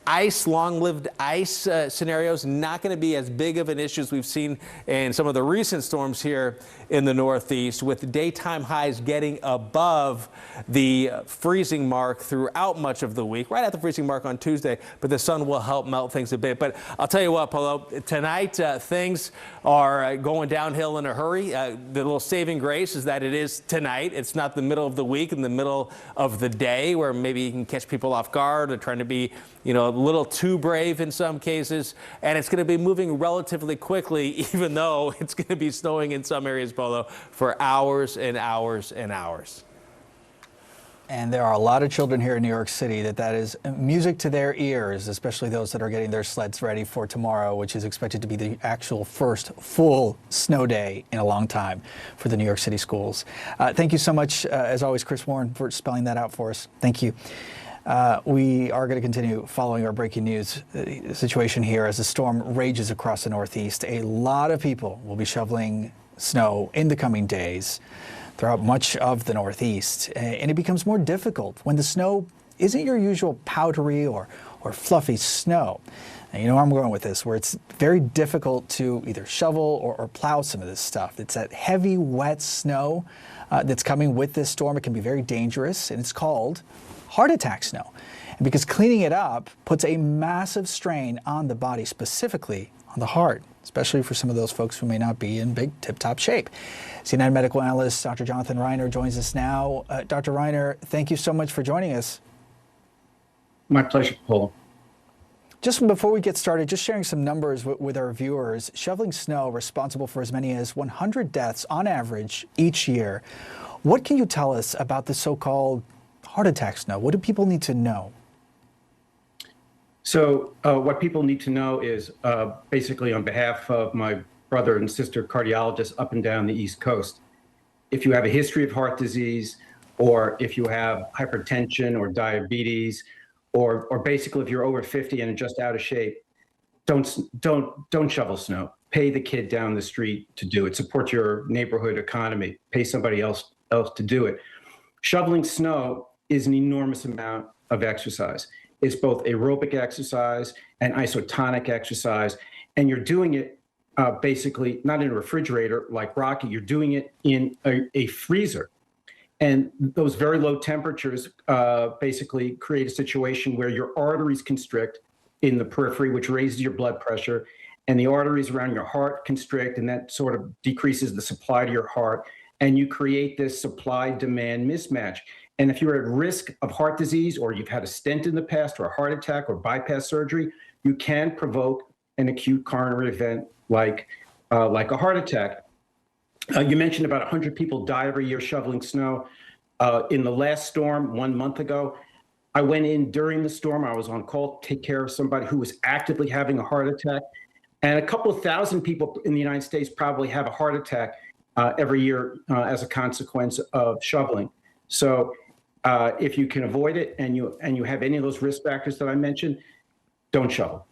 ice, long-lived ice scenarios, not going to be as big of an issue as we've seen in some of the recent storms here in the Northeast, with daytime highs getting above the freezing mark throughout much of the week, right at the freezing mark on Tuesday, but the sun will help melt things a bit. But I'll tell you what, Polo, tonight things are going downhill in a hurry. The little saving grace is that it is tonight. It's not the middle of the week and the middle of the day where maybe you can catch people off guard or trying to be, you know, a little too brave in some cases. And it's going to be moving relatively quickly, even though it's going to be snowing in some areas, Polo, for hours and hours and hours. And there are a lot of children here in New York City that is music to their ears, especially those that are getting their sleds ready for tomorrow, which is expected to be the actual first full snow day in a long time for the New York City schools. Thank you so much, as always, Chris Warren, for spelling that out for us. Thank you. We are going to continue following our breaking news situation here as the storm rages across the Northeast. A lot of people will be shoveling snow in the coming days throughout much of the Northeast, and it becomes more difficult when the snow isn't your usual powdery or fluffy snow. And you know where I'm going with this, where it's very difficult to either shovel or plow some of this stuff. It's that heavy, wet snow that's coming with this storm. It can be very dangerous, and it's called heart attack snow. And because cleaning it up puts a massive strain on the body, specifically on the heart. especially for some of those folks who may not be in big tip-top shape. CNN medical analyst Dr. Jonathan Reiner joins us now. Dr. Reiner, thank you so much for joining us. My pleasure, Paul. Just before we get started, just sharing some numbers with our viewers. Shoveling snow responsible for as many as 100 deaths on average each year. What can you tell us about the so-called heart attack snow? What do people need to know? So what people need to know is basically on behalf of my brother and sister cardiologists up and down the East Coast, if you have a history of heart disease, or if you have hypertension or diabetes, or basically if you're over 50 and just out of shape, don't shovel snow. Pay the kid down the street to do it. Support your neighborhood economy. Pay somebody else to do it. Shoveling snow is an enormous amount of exercise. It's both aerobic exercise and isotonic exercise, and you're doing it basically not in a refrigerator like Rocky. You're doing it in a freezer. And those very low temperatures basically create a situation where your arteries constrict in the periphery, which raises your blood pressure, and the arteries around your heart constrict, and that sort of decreases the supply to your heart, and you create this supply-demand mismatch. And if you're at risk of heart disease, or you've had a stent in the past, or a heart attack, or bypass surgery, you can provoke an acute coronary event like a heart attack. You mentioned about 100 people die every year shoveling snow. In the last storm 1 month ago, I went in during the storm. I was on call to take care of somebody who was actively having a heart attack. And a couple of thousand people in the United States probably have a heart attack every year as a consequence of shoveling. So if you can avoid it and you have any of those risk factors that I mentioned, don't shovel.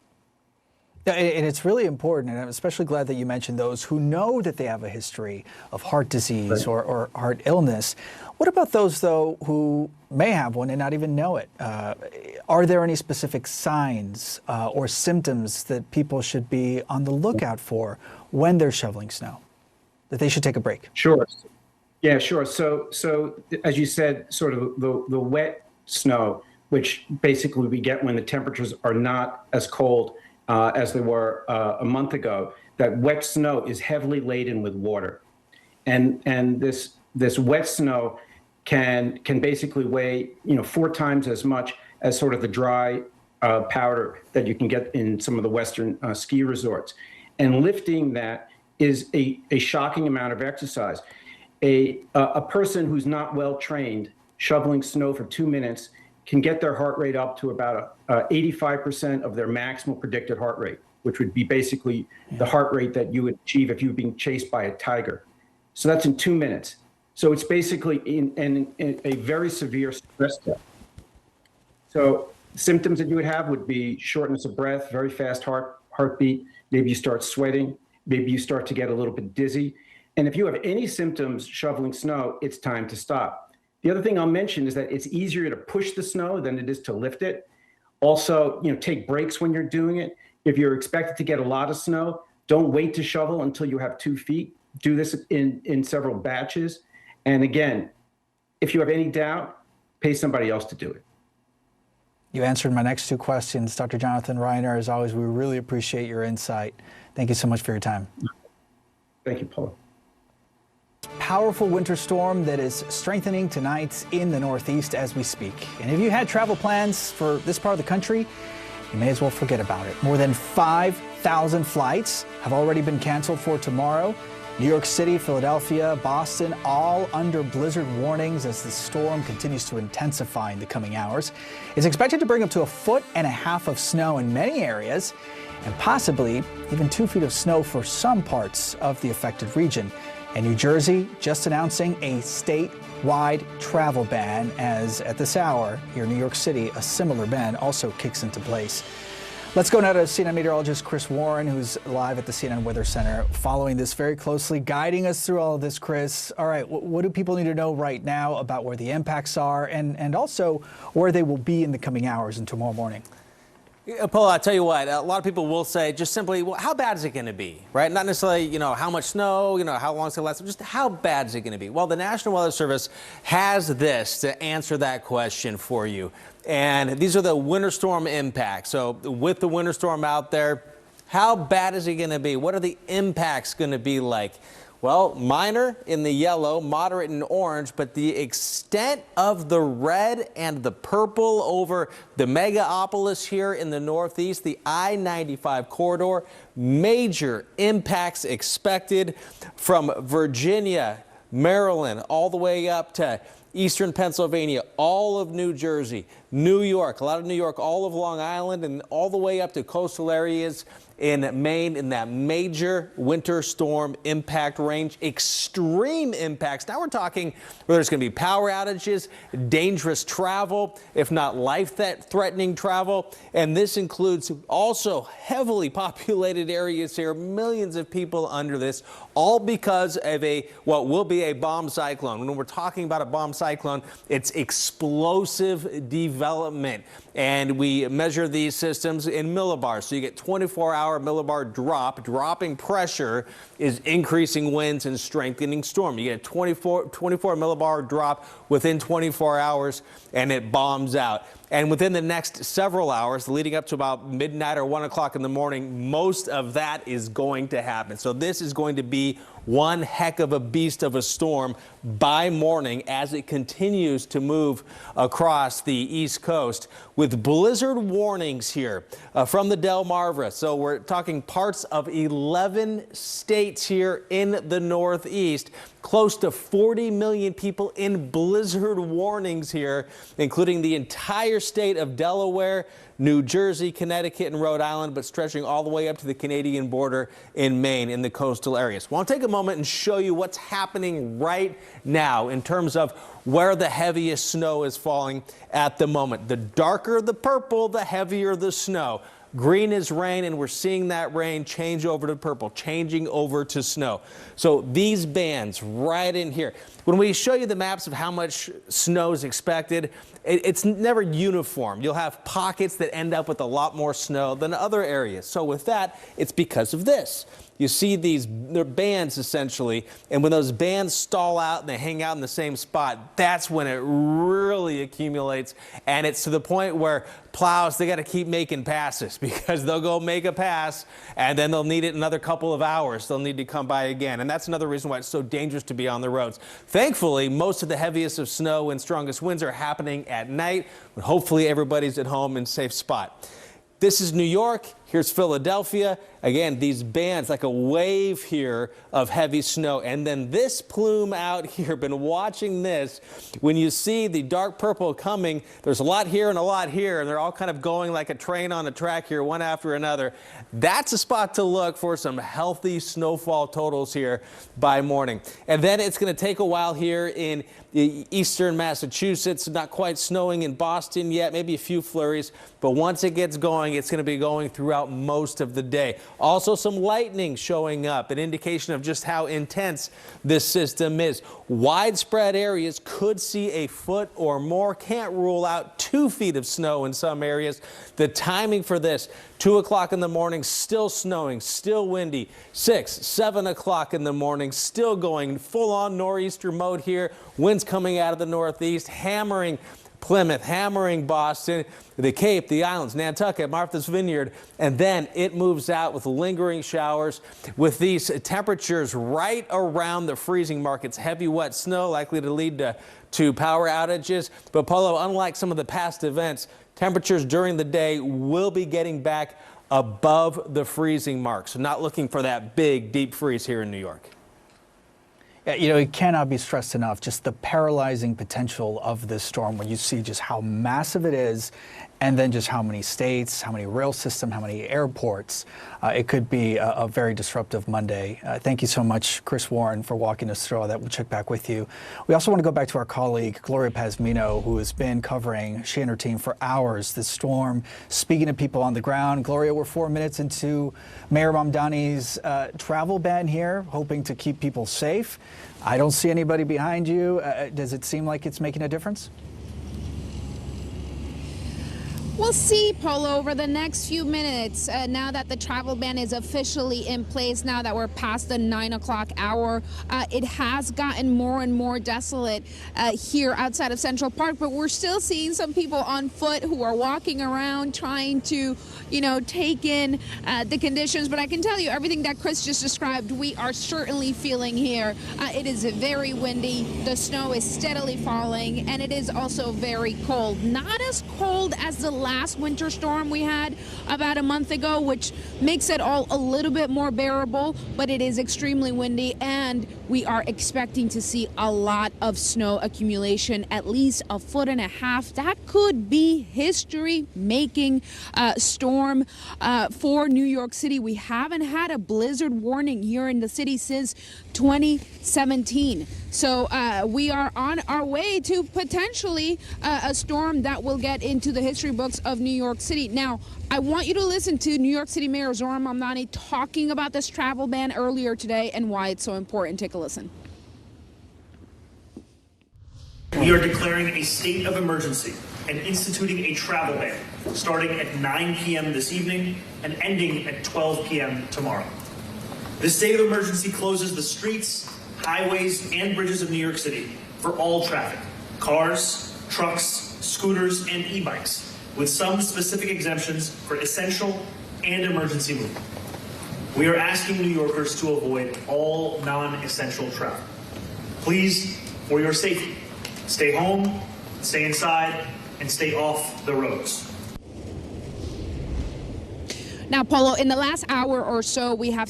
And it's really important, and I'm especially glad that you mentioned those who know that they have a history of heart disease or heart illness. What about those, though, who may have one and not even know it? Are there any specific signs or symptoms that people should be on the lookout for when they're shoveling snow, that they should take a break? Sure. Yeah, sure. So as you said, sort of the wet snow, which basically we get when the temperatures are not as cold as they were a month ago, that wet snow is heavily laden with water. And this wet snow can basically weigh 4 times as much as sort of the dry powder that you can get in some of the Western ski resorts. And lifting that is a shocking amount of exercise. A person who's not well trained shoveling snow for 2 minutes can get their heart rate up to about 85% of their maximal predicted heart rate, which would be basically the heart rate that you would achieve if you were being chased by a tiger. So that's in 2 minutes. So it's basically in a very severe stress test. So symptoms that you would have would be shortness of breath, very fast heartbeat. Maybe you start sweating. Maybe you start to get a little bit dizzy. And if you have any symptoms shoveling snow, it's time to stop. The other thing I'll mention is that it's easier to push the snow than it is to lift it. Also, take breaks when you're doing it. If you're expected to get a lot of snow, don't wait to shovel until you have 2 feet. Do this in several batches. And again, if you have any doubt, pay somebody else to do it. You answered my next 2 questions. Dr. Jonathan Reiner, as always, we really appreciate your insight. Thank you so much for your time. Thank you, Paul. Powerful winter storm that is strengthening tonight in the Northeast as we speak. And if you had travel plans for this part of the country, you may as well forget about it. More than 5,000 flights have already been canceled for tomorrow. New York City, Philadelphia, Boston, all under blizzard warnings as the storm continues to intensify in the coming hours. It's expected to bring up to 1.5 feet of snow in many areas, and possibly even 2 feet of snow for some parts of the affected region. And New Jersey just announcing a statewide travel ban, as at this hour here in New York City, a similar ban also kicks into place. Let's go now to CNN meteorologist Chris Warren, who's live at the CNN Weather Center, following this very closely, guiding us through all of this. Chris, all right, what do people need to know right now about where the impacts are and also where they will be in the coming hours and tomorrow morning? Paul, I'll tell you what, a lot of people will say just simply, well, how bad is it going to be, right? Not necessarily, how much snow, how long it's going to last, just how bad is it going to be? Well, the National Weather Service has this to answer that question for you. And these are the winter storm impacts. So with the winter storm out there, How bad is it going to be? What are the impacts going to be like? Well, minor in the yellow, moderate in orange, but the extent of the red and the purple over the megapolis here in the northeast, the I-95 corridor, major impacts expected from Virginia, Maryland, all the way up to eastern Pennsylvania, all of New Jersey, New York, a lot of New York, all of Long Island, and all the way up to coastal areas in Maine in that major winter storm impact range. Extreme impacts. Now we're talking where there's going to be power outages, dangerous travel, if not life-threatening travel. And this includes also heavily populated areas here, millions of people under this, all because of what will be a bomb cyclone. When we're talking about a bomb cyclone, it's explosive development. And we measure these systems in millibars. So you get 24-hour millibar drop. Dropping pressure is increasing winds and strengthening storm. You get a 24 millibar drop within 24 hours, and it bombs out. And within the next several hours, leading up to about midnight or 1 o'clock in the morning, most of that is going to happen. So this is going to be one heck of a beast of a storm by morning as it continues to move across the East Coast with blizzard warnings here from the Delmarva. So we're talking parts of 11 states here in the Northeast. Close to 40 million people in blizzard warnings here, including the entire state of Delaware, New Jersey, Connecticut, and Rhode Island, but stretching all the way up to the Canadian border in Maine in the coastal areas. I want to take a moment and show you what's happening right now in terms of where the heaviest snow is falling at the moment. The darker the purple, the heavier the snow. Green is rain, and we're seeing that rain change over to purple, changing over to snow. So these bands right in here, when we show you the maps of how much snow is expected, it's never uniform. You'll have pockets that end up with a lot more snow than other areas. So with that, it's because of this. You see they're bands essentially, and when those bands stall out and they hang out in the same spot, that's when it really accumulates, and it's to the point where plows, they got to keep making passes because they'll go make a pass and then they'll need it another couple of hours. They'll need to come by again, and that's another reason why it's so dangerous to be on the roads. Thankfully, most of the heaviest of snow and strongest winds are happening at night when hopefully everybody's at home in a safe spot. This is New York. Here's Philadelphia. Again, these bands, like a wave here of heavy snow. And then this plume out here, been watching this. When you see the dark purple coming, there's a lot here and a lot here, and they're all kind of going like a train on a track here, one after another. That's a spot to look for some healthy snowfall totals here by morning. And then it's going to take a while here in eastern Massachusetts. Not quite snowing in Boston yet, maybe a few flurries. But once it gets going, it's going to be going throughout most of the day. Also some lightning showing up, an indication of just how intense this system is. Widespread areas could see a foot or more. Can't rule out 2 feet of snow in some areas. The timing for this, 2 o'clock in the morning, still snowing, still windy. 6, 7 o'clock in the morning, still going full-on nor'easter mode here. Winds coming out of the northeast, hammering Plymouth, hammering Boston, the Cape, the Islands, Nantucket, Martha's Vineyard, and then it moves out with lingering showers with these temperatures right around the freezing mark. It's heavy, wet snow likely to lead to power outages. But Polo, unlike some of the past events, temperatures during the day will be getting back above the freezing mark. So not looking for that big, deep freeze here in New York. You know, it cannot be stressed enough, just the paralyzing potential of this storm when you see just how massive it is, and then just how many states, how many rail systems, how many airports. It could be a very disruptive Monday. Thank you so much, Chris Warren, for walking us through all that. We'll check back with you. We also want to go back to our colleague, Gloria Pazmino, who has been covering, she and her team, for hours, this storm, speaking to people on the ground. Gloria, we're 4 minutes into Mayor Mamdani's travel ban here, hoping to keep people safe. I don't see anybody behind you. Does it seem like it's making a difference? We'll see, Polo, over the next few minutes, now that the travel ban is officially in place, now that we're past the 9 o'clock hour. It has gotten more and more desolate here outside of Central Park, but we're still seeing some people on foot who are walking around trying to, take in the conditions. But I can tell you everything that Chris just described, we are certainly feeling here. It is very windy, the snow is steadily falling, and it is also very cold. Not as cold as the last winter storm we had about a month ago, which makes it all a little bit more bearable, but it is extremely windy, and we are expecting to see a lot of snow accumulation, at least 1.5 feet. That could be history-making storm for New York City. We haven't had a blizzard warning here in the city since 2017. So we are on our way to potentially a storm that will get into the history books of New York City. Now, I want you to listen to New York City Mayor Zohran Mamdani talking about this travel ban earlier today and why it's so important. Take a listen. We are declaring a state of emergency and instituting a travel ban starting at 9 p.m. this evening and ending at 12 p.m. tomorrow. This state of emergency closes the streets, highways, and bridges of New York City for all traffic, cars, trucks, scooters, and e-bikes, with some specific exemptions for essential and emergency movement. We are asking New Yorkers to avoid all non-essential travel. Please, for your safety, stay home, stay inside, and stay off the roads. Now, Paulo, in the last hour or so, we have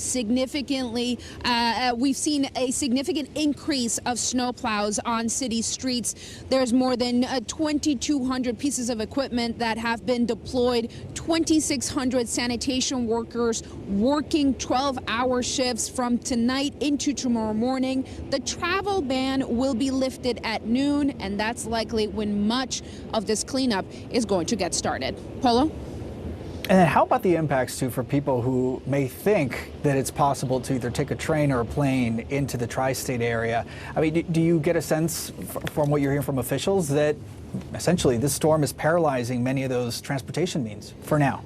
we've seen a significant increase of snowplows on city streets. There's more than 2,200 pieces of equipment that have been deployed, 2,600 sanitation workers working 12-hour shifts from tonight into tomorrow morning. The travel ban will be lifted at noon, and that's likely when much of this cleanup is going to get started. Paulo? And then how about the impacts, too, for people who may think that it's possible to either take a train or a plane into the tri-state area? I mean, do you get a sense from what you're hearing from officials that essentially this storm is paralyzing many of those transportation means for now?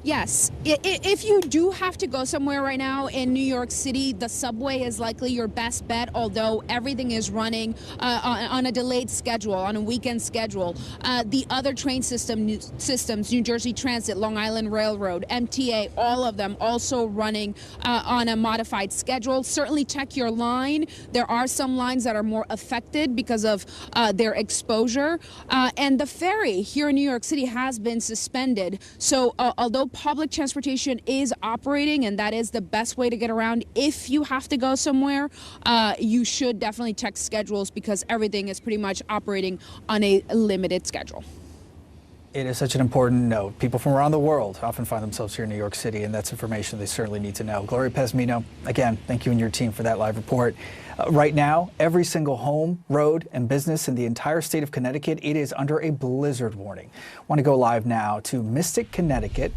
Yes. If you do have to go somewhere right now in New York City, the subway is likely your best bet, although everything is running on a delayed schedule, on a weekend schedule. The other train systems, New Jersey Transit, Long Island Railroad, MTA, all of them also running on a modified schedule. Certainly check your line. There are some lines that are more affected because of their exposure. And the ferry here in New York City has been suspended. So although public transportation is operating, and that is the best way to get around, if you have to go somewhere, you should definitely check schedules because everything is pretty much operating on a limited schedule. It is such an important note. People from around the world often find themselves here in New York City, and that's information they certainly need to know. Gloria Pezmino, again, thank you and your team for that live report. Right now, every single home, road, and business in the entire state of Connecticut, it is under a blizzard warning. I want to go live now to Mystic, Connecticut.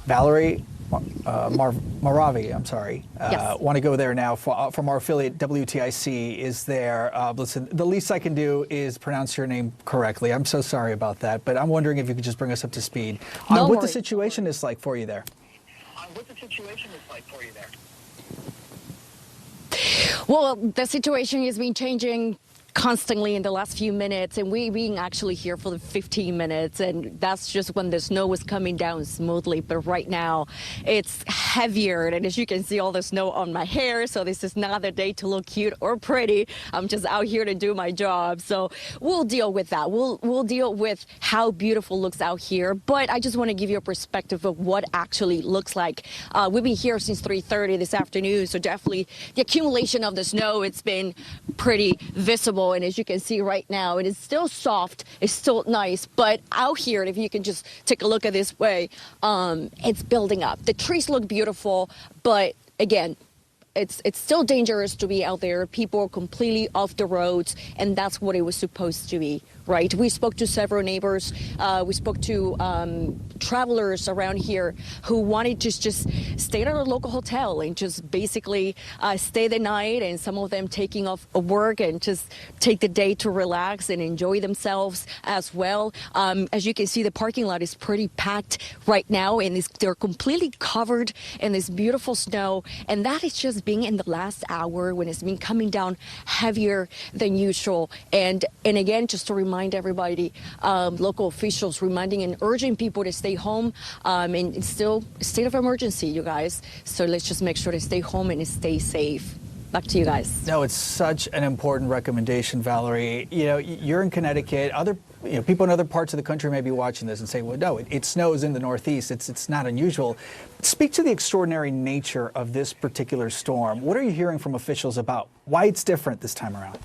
Valerie Maravi, I'm sorry. Yes. Want to go there now from our affiliate WTIC is there. Listen, the least I can do is pronounce your name correctly. I'm so sorry about that, but I'm wondering if you could just bring us up to speed on what the situation is like for you there. Well, the situation has been changing constantly in the last few minutes, and we've been actually here for the 15 minutes, and that's just when the snow was coming down smoothly. But right now it's heavier, and as you can see, all the snow on my hair, so this is not the day to look cute or pretty. I'm just out here to do my job, so we'll deal with that. We'll deal with how beautiful looks out here, but I just want to give you a perspective of what actually looks like. We've been here since 3:30 this afternoon, so definitely the accumulation of the snow, it's been pretty visible. And as you can see right now, it is still soft, it's still nice, but out here, if you can just take a look at this way, it's building up. The trees look beautiful, but again, it's still dangerous to be out there. People are completely off the roads, and that's what it was supposed to be right? We spoke to several neighbors. We spoke to travelers around here who wanted to just stay at a local hotel and just basically stay the night, and some of them taking off work and just take the day to relax and enjoy themselves as well. As you can see, the parking lot is pretty packed right now, and they're completely covered in this beautiful snow, and that is just being in the last hour when it's been coming down heavier than usual. And again, just to remind everybody, local officials reminding and urging people to stay home, and it's still a state of emergency, you guys. So let's just make sure to stay home and stay safe. Back to you guys. No, it's such an important recommendation, Valerie. You know, you're in Connecticut. Other people in other parts of the country may be watching this and say, well, no, it snows in the Northeast. It's not unusual. Speak to the extraordinary nature of this particular storm. What are you hearing from officials about why it's different this time around?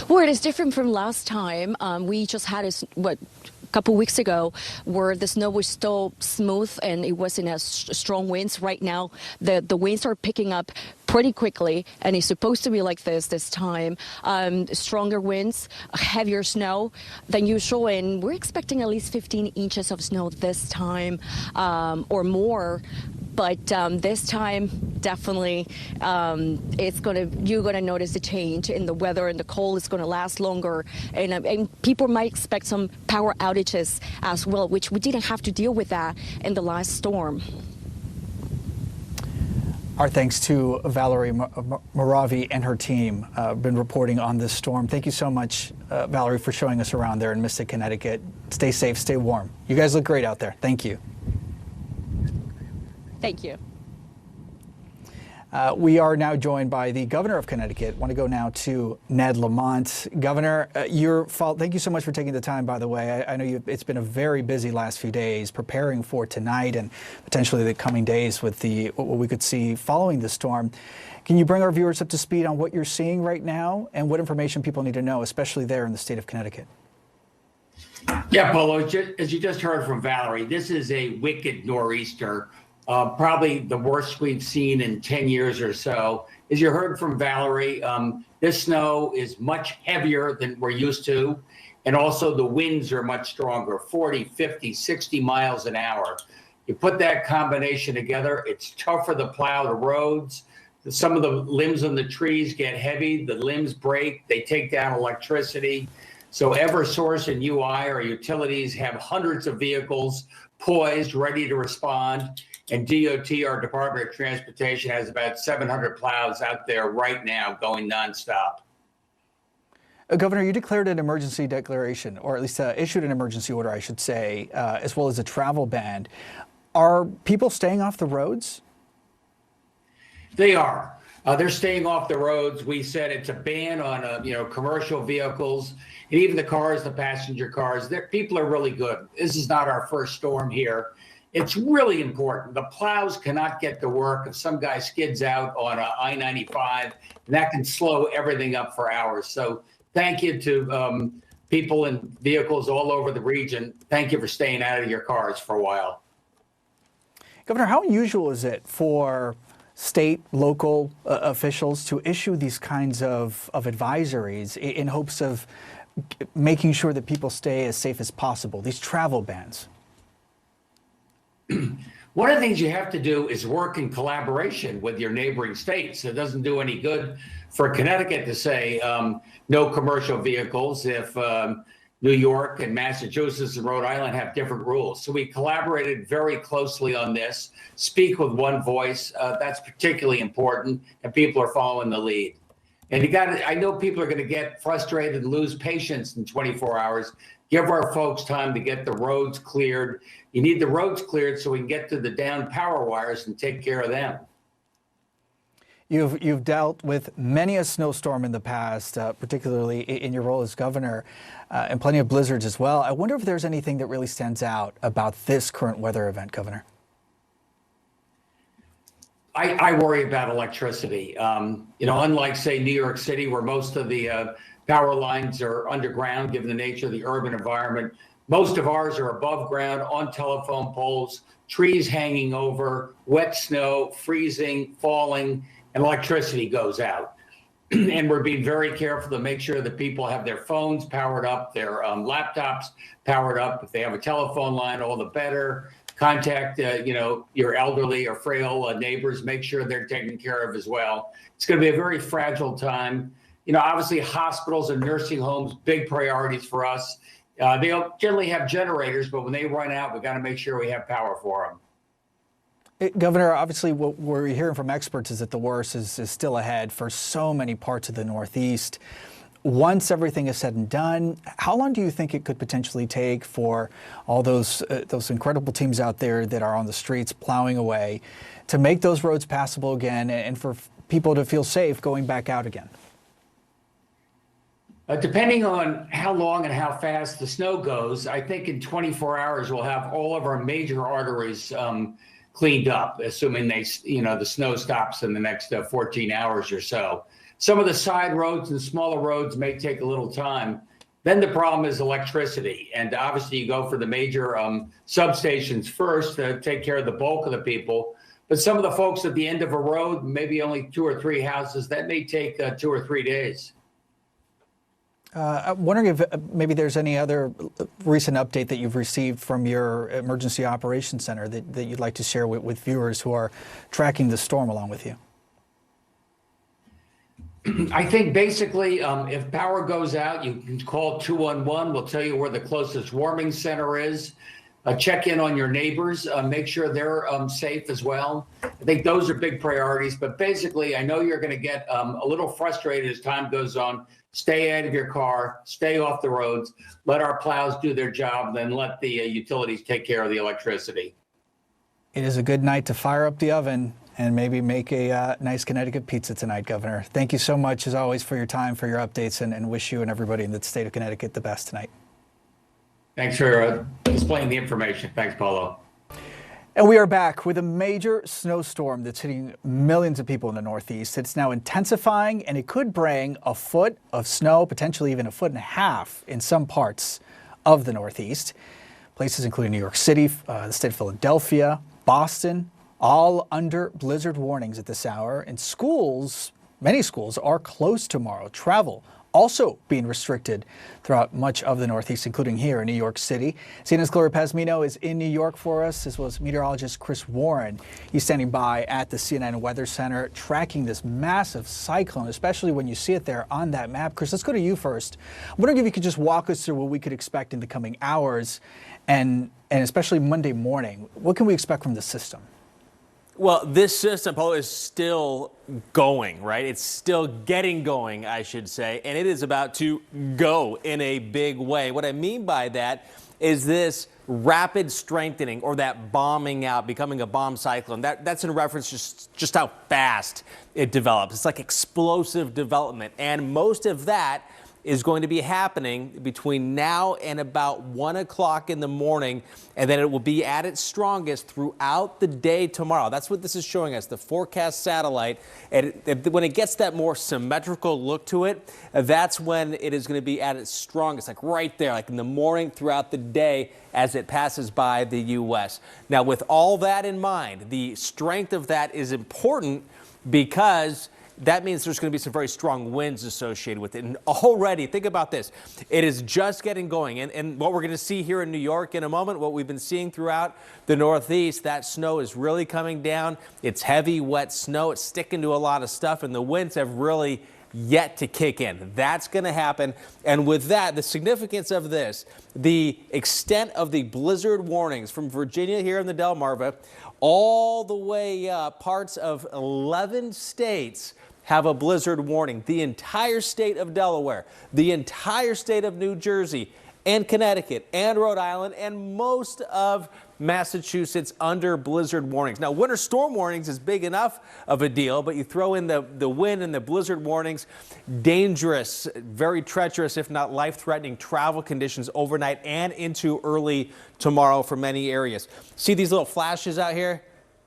Well, it is different from last time. We just had a couple weeks ago where the snow was still smooth and it wasn't as strong winds. Right now, the winds are picking up pretty quickly, and it's supposed to be like this time. Stronger winds, heavier snow than usual, and we're expecting at least 15 inches of snow this time or more. But this time, definitely, you're gonna notice the change in the weather, and the cold is gonna last longer, and people might expect some power outages as well, which we didn't have to deal with that in the last storm. Our thanks to Valerie Moravi and her team been reporting on this storm. Thank you so much, Valerie, for showing us around there in Mystic, Connecticut. Stay safe, stay warm. You guys look great out there. Thank you. Thank you. We are now joined by the governor of Connecticut. Want to go now to Ned Lamont. Governor, thank you so much for taking the time, by the way. I know it's been a very busy last few days preparing for tonight and potentially the coming days with what we could see following the storm. Can you bring our viewers up to speed on what you're seeing right now and what information people need to know, especially there in the state of Connecticut? Yeah, Polo, as you just heard from Valerie, this is a wicked nor'easter. Probably the worst we've seen in 10 years or so. As you heard from Valerie, this snow is much heavier than we're used to. And also the winds are much stronger, 40, 50, 60 miles an hour. You put that combination together, it's tougher to plow the roads. Some of the limbs on the trees get heavy, the limbs break, they take down electricity. So Eversource and UI, our utilities, have hundreds of vehicles poised, ready to respond. And DOT, our Department of Transportation, has about 700 plows out there right now going nonstop. Governor, you declared an emergency declaration, or at least issued an emergency order, I should say, as well as a travel ban. Are people staying off the roads? They are. They're staying off the roads. We said it's a ban on, commercial vehicles, and even the cars, the passenger cars. People are really good. This is not our first storm here. It's really important. The plows cannot get to work if some guy skids out on I-95, and that can slow everything up for hours. So thank you to people in vehicles all over the region. Thank you for staying out of your cars for a while. Governor, how unusual is it for state, local officials to issue these kinds of advisories in hopes of making sure that people stay as safe as possible, these travel bans? One of the things you have to do is work in collaboration with your neighboring states. It doesn't do any good for Connecticut to say no commercial vehicles if New York and Massachusetts and Rhode Island have different rules. So we collaborated very closely on this, speak with one voice. That's particularly important, and people are following the lead. And I know people are going to get frustrated and lose patience in 24 hours. Give our folks time to get the roads cleared. You need the roads cleared so we can get to the downed power wires and take care of them. You've dealt with many a snowstorm in the past, particularly in your role as governor, and plenty of blizzards as well. I wonder if there's anything that really stands out about this current weather event, Governor. I worry about electricity. Unlike, say, New York City, where most of the power lines are underground, given the nature of the urban environment, most of ours are above ground, on telephone poles, trees hanging over, wet snow, freezing, falling, and electricity goes out. And we're being very careful to make sure that people have their phones powered up, their laptops powered up. If they have a telephone line, all the better. Contact, your elderly or frail neighbors. Make sure they're taken care of as well. It's going to be a very fragile time. Obviously, hospitals and nursing homes, big priorities for us. They generally have generators, but when they run out, we got to make sure we have power for them. Governor, obviously what we're hearing from experts is that the worst is still ahead for so many parts of the Northeast. Once everything is said and done, how long do you think it could potentially take for all those incredible teams out there that are on the streets plowing away to make those roads passable again and for people to feel safe going back out again? Depending on how long and how fast the snow goes, I think in 24 hours we'll have all of our major arteries cleaned up, assuming the snow stops in the next 14 hours or so. Some of the side roads and smaller roads may take a little time. Then the problem is electricity. And obviously you go for the major substations first to take care of the bulk of the people. But some of the folks at the end of a road, maybe only 2 or 3 houses, that may take 2 or 3 days. I'm wondering if maybe there's any other recent update that you've received from your emergency operations center that you'd like to share with viewers who are tracking the storm along with you. I think basically if power goes out, you can call 211. We'll tell you where the closest warming center is. Check in on your neighbors, make sure they're safe as well. I think those are big priorities. But basically, I know you're going to get a little frustrated as time goes on. Stay out of your car, stay off the roads, let our plows do their job, then let the utilities take care of the electricity. It is a good night to fire up the oven and maybe make a nice Connecticut pizza tonight, Governor. Thank you so much, as always, for your time, for your updates, and wish you and everybody in the state of Connecticut the best tonight. Thanks for displaying the information. Thanks, Paulo. And we are back with a major snowstorm that's hitting millions of people in the Northeast. It's now intensifying, and it could bring a foot of snow, potentially even a foot and a half in some parts of the Northeast. Places including New York City, the state of Philadelphia, Boston, all under blizzard warnings at this hour. And schools, many schools, are closed tomorrow. Travel also being restricted throughout much of the Northeast, including here in New York City. CNN's Gloria Pazmino is in New York for us, as well as meteorologist Chris Warren. He's standing by at the CNN Weather Center, tracking this massive cyclone, especially when you see it there on that map. Chris, let's go to you first. I'm wondering if you could just walk us through what we could expect in the coming hours, and especially Monday morning. What can we expect from the system? Well, this system, Paul, is still going, right? It's still getting going, I should say, and it is about to go in a big way. What I mean by that is this rapid strengthening, or that bombing out, becoming a bomb cyclone. That's in reference just how fast it develops. It's like explosive development, and most of that is going to be happening between now and about 1 o'clock in the morning, and then it will be at its strongest throughout the day tomorrow. That's what this is showing us, the forecast satellite. And when it gets that more symmetrical look to it, that's when it is going to be at its strongest, like right there, like in the morning throughout the day as it passes by the U.S. Now, with all that in mind, the strength of that is important because that means there's going to be some very strong winds associated with it. And already, think about this. It is just getting going. And what we're going to see here in New York in a moment, what we've been seeing throughout the Northeast, that snow is really coming down. It's heavy, wet snow. It's sticking to a lot of stuff. And the winds have really yet to kick in. That's going to happen. And with that, the significance of this, the extent of the blizzard warnings from Virginia here in the Delmarva, all the way up, parts of 11 states have a blizzard warning. The entire state of Delaware, the entire state of New Jersey, and Connecticut, and Rhode Island, and most of Massachusetts under blizzard warnings. Now, winter storm warnings is big enough of a deal, but you throw in the wind and the blizzard warnings, dangerous, very treacherous, if not life-threatening travel conditions overnight and into early tomorrow for many areas. See these little flashes out here?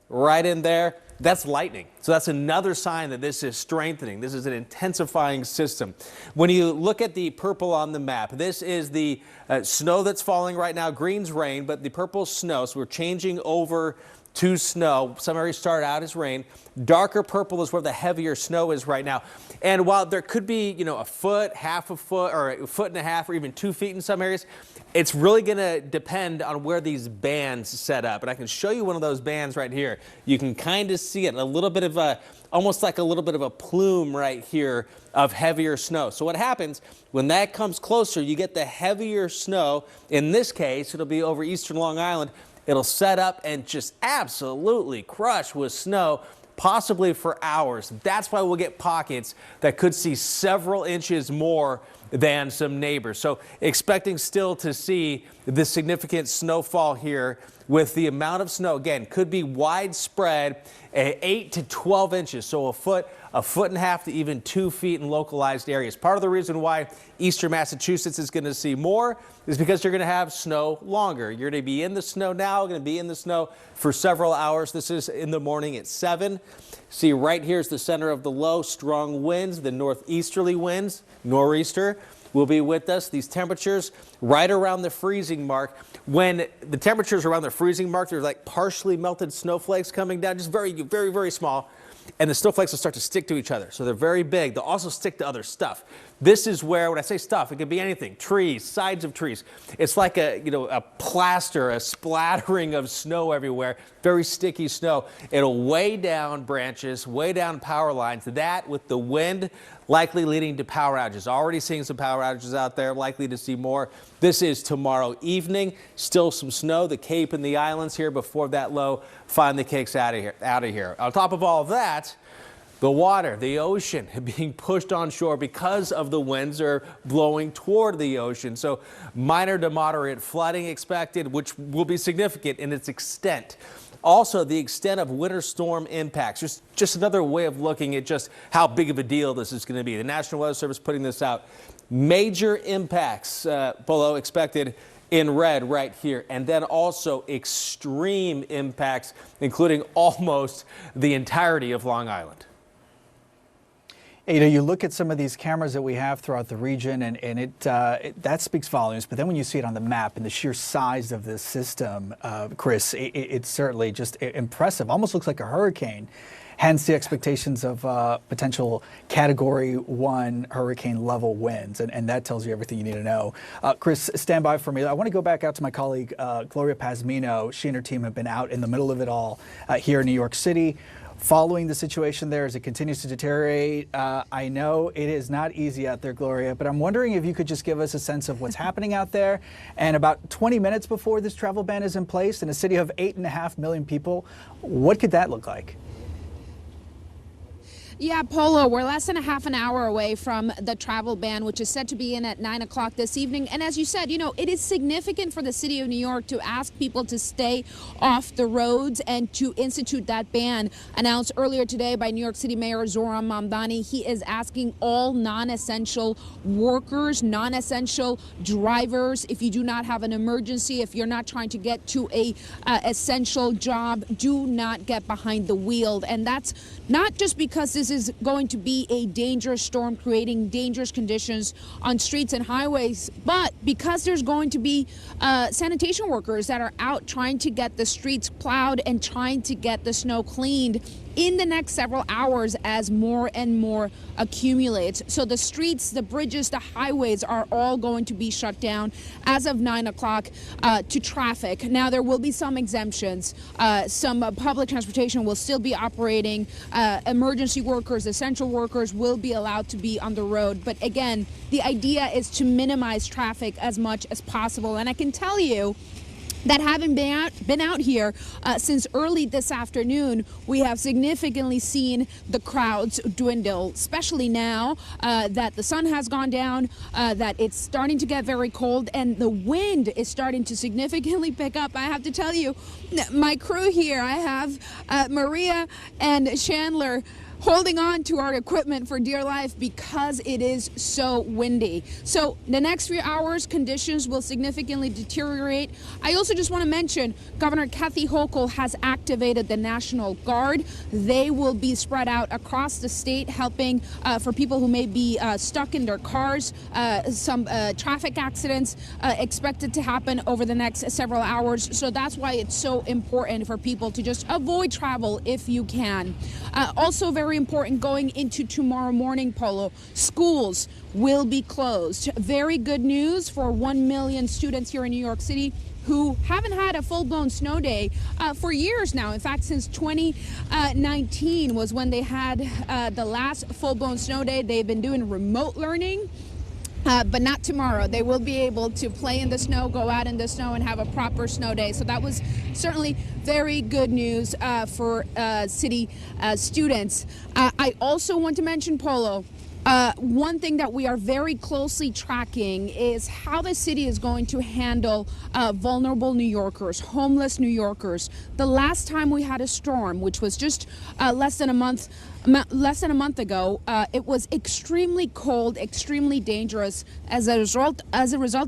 Right in there? That's lightning. So that's another sign that this is strengthening. This is an intensifying system. When you look at the purple on the map, this is the snow that's falling right now. Green's rain, but the purple snow. So we're changing over to snow. Some areas start out as rain. Darker purple is where the heavier snow is right now. And while there could be, a foot, half a foot, or a foot and a half, or even 2 feet in some areas, it's really going to depend on where these bands set up. And I can show you one of those bands right here. You can kind of see it, a little bit of almost like a little bit of a plume right here of heavier snow. So what happens when that comes closer, you get the heavier snow. In this case, it'll be over eastern Long Island. It'll set up and just absolutely crush with snow, possibly for hours. That's why we'll get pockets that could see several inches more than some neighbors. So expecting still to see the significant snowfall here with the amount of snow, again, could be widespread, 8 to 12 inches. So a foot and a half to even 2 feet in localized areas. Part of the reason why eastern Massachusetts is going to see more is because you're going to have snow longer. You're going to be in the snow now, going to be in the snow for several hours. This is in the morning at 7. See, right here is the center of the low. Strong winds, the northeasterly winds, nor'easter, will be with us. These temperatures right around the freezing mark. When the temperatures around the freezing mark, there's like partially melted snowflakes coming down, just very, very, very small. And the snowflakes will start to stick to each other. So they're very big. They'll also stick to other stuff. This is where, when I say stuff, it could be anything. Trees, sides of trees. It's like a plaster, a splattering of snow everywhere. Very sticky snow. It'll weigh down branches, weigh down power lines. That, with the wind, likely leading to power outages. Already seeing some power outages out there, likely to see more. This is tomorrow evening. Still some snow, the Cape and the islands here before that low finally kicks out of here. On top of all of that, the water, the ocean being pushed onshore because of the winds are blowing toward the ocean. So minor to moderate flooding expected, which will be significant in its extent. Also, the extent of winter storm impacts. Just another way of looking at just how big of a deal this is going to be. The National Weather Service putting this out. Major impacts, Polo, expected in red right here. And then also extreme impacts, including almost the entirety of Long Island. You look at some of these cameras that we have throughout the region, and that speaks volumes. But then when you see it on the map and the sheer size of this system, Chris, it's certainly just impressive. Almost looks like a hurricane. Hence the expectations of potential Category 1 hurricane level winds. And that tells you everything you need to know. Chris, stand by for me. I want to go back out to my colleague, Gloria Pazmino. She and her team have been out in the middle of it all here in New York City, following the situation there as it continues to deteriorate. I know it is not easy out there, Gloria, but I'm wondering if you could just give us a sense of what's happening out there. And about 20 minutes before this travel ban is in place in a city of 8.5 million people, what could that look like? Yeah, Polo, we're less than a half an hour away from the travel ban, which is set to be in at 9 o'clock this evening. And as you said, it is significant for the city of New York to ask people to stay off the roads and to institute that ban announced earlier today by New York City Mayor Zohran Mamdani. He is asking all non-essential workers, non-essential drivers, if you do not have an emergency, if you're not trying to get to a essential job, do not get behind the wheel. And that's not just because this is going to be a dangerous storm creating dangerous conditions on streets and highways, but because there's going to be sanitation workers that are out trying to get the streets plowed and trying to get the snow cleaned in the next several hours as more and more accumulates. So the streets, the bridges, the highways are all going to be shut down as of 9 o'clock to traffic. Now, there will be some exemptions. Some public transportation will still be operating. Emergency workers, essential workers will be allowed to be on the road. But again, the idea is to minimize traffic as much as possible. And I can tell you that having been out here since early this afternoon, we have significantly seen the crowds dwindle, especially now that the sun has gone down, that it's starting to get very cold, and the wind is starting to significantly pick up. I have to tell you, my crew here, I have Maria and Chandler. holding on to our equipment for dear life because it is so windy. So the next few hours, conditions will significantly deteriorate. I also just want to mention Governor Kathy Hochul has activated the National Guard. They will be spread out across the state, helping for people who may be stuck in their cars. Some traffic accidents expected to happen over the next several hours. So that's why it's so important for people to just avoid travel if you can. Also very important going into tomorrow morning, Polo, schools will be closed. Very good news for 1 million students here in New York City who haven't had a full-blown snow day for years now. In fact, since 2019 was when they had the last full-blown snow day. They've been doing remote learning. But not tomorrow. They will be able to play in the snow, go out in the snow, and have a proper snow day. So that was certainly very good news for city students. I also want to mention, Polo, one thing that we are very closely tracking is how the city is going to handle vulnerable New Yorkers, homeless New Yorkers. The last time we had a storm, which was just less than a month ago, it was extremely cold, extremely dangerous. As a result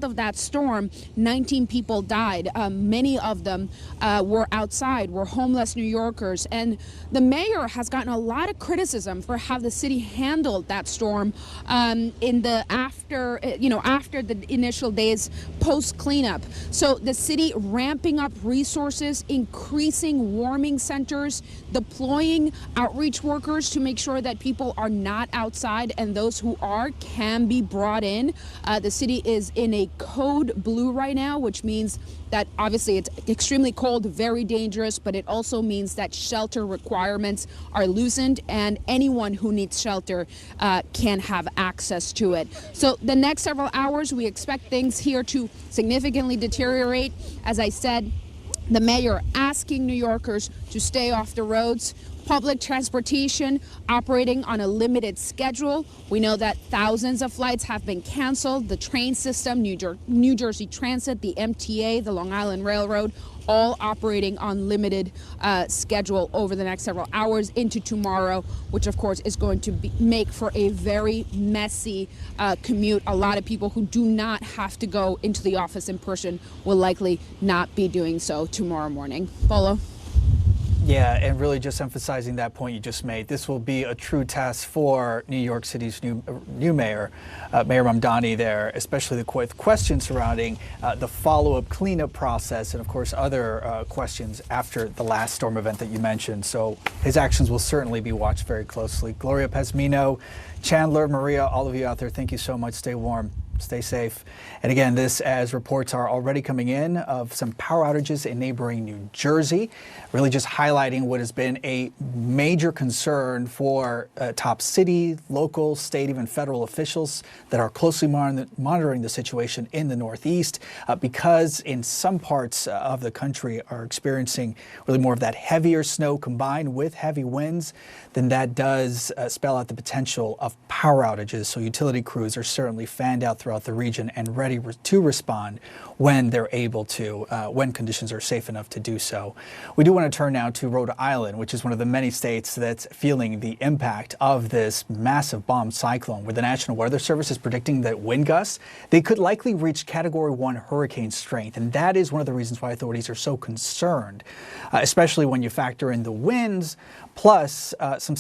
of that storm, 19 people died. Many of them were outside, were homeless New Yorkers. And the mayor has gotten a lot of criticism for how the city handled that storm after the initial days post cleanup. So the city ramping up resources, increasing warming centers, deploying outreach workers to make sure that people are not outside and those who are can be brought in. The city is in a code blue right now, which means that obviously it's extremely cold, very dangerous, but it also means that shelter requirements are loosened and anyone who needs shelter can have access to it. So the next several hours, we expect things here to significantly deteriorate. As I said, the mayor asking New Yorkers to stay off the roads. Public transportation operating on a limited schedule. We know that thousands of flights have been canceled. The train system, New Jersey Transit, the MTA, the Long Island Railroad, all operating on limited schedule over the next several hours into tomorrow, which of course is going to make for a very messy commute. A lot of people who do not have to go into the office in person will likely not be doing so tomorrow morning. Polo? Yeah, and really just emphasizing that point you just made. This will be a true test for New York City's new mayor, Mayor Mamdani there, especially the questions surrounding the follow-up cleanup process and, of course, other questions after the last storm event that you mentioned. So his actions will certainly be watched very closely. Gloria Pesmino, Chandler, Maria, all of you out there, thank you so much. Stay warm. Stay safe. And again, this as reports are already coming in of some power outages in neighboring New Jersey, really just highlighting what has been a major concern for top city, local, state, even federal officials that are closely monitoring the situation in the Northeast because in some parts of the country are experiencing really more of that heavier snow combined with heavy winds, then that does spell out the potential of power outages. So utility crews are certainly fanned out throughout the region and ready to respond when they're able to, when conditions are safe enough to do so. We do want to turn now to Rhode Island, which is one of the many states that's feeling the impact of this massive bomb cyclone, where the National Weather Service is predicting that wind gusts, they could likely reach Category 1 hurricane strength. And that is one of the reasons why authorities are so concerned, especially when you factor in the winds, plus some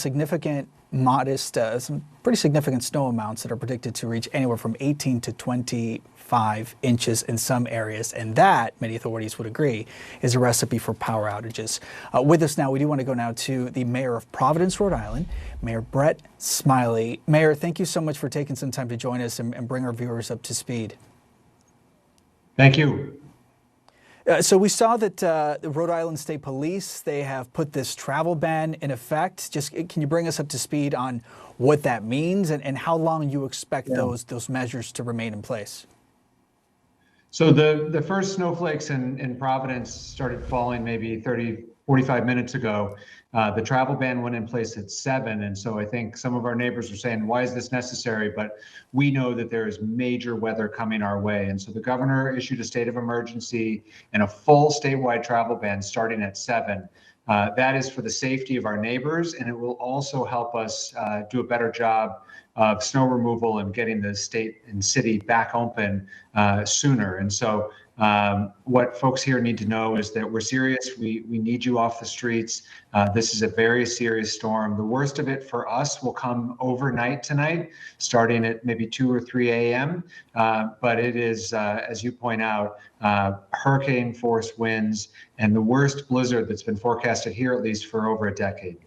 pretty significant snow amounts that are predicted to reach anywhere from 18 to 25 inches in some areas. And that, many authorities would agree, is a recipe for power outages. With us now, we do want to go now to the mayor of Providence, Rhode Island, Mayor Brett Smiley. Mayor, thank you so much for taking some time to join us and bring our viewers up to speed. Thank you. So we saw that the Rhode Island State Police, they have put this travel ban in effect. Just can you bring us up to speed on what that means and how long you expect those measures to remain in place? So the first snowflakes in Providence started falling maybe 45 minutes ago. The travel ban went in place at 7. And so I think some of our neighbors are saying, why is this necessary? But we know that there is major weather coming our way. And so the governor issued a state of emergency and a full statewide travel ban starting at 7. That is for the safety of our neighbors, and it will also help us do a better job of snow removal and getting the state and city back open sooner. And so what folks here need to know is that we're serious. We need you off the streets. This is a very serious storm. The worst of it for us will come overnight tonight, starting at maybe 2 or 3 a.m. But it is, as you point out, hurricane force winds and the worst blizzard that's been forecasted here, at least for over a decade.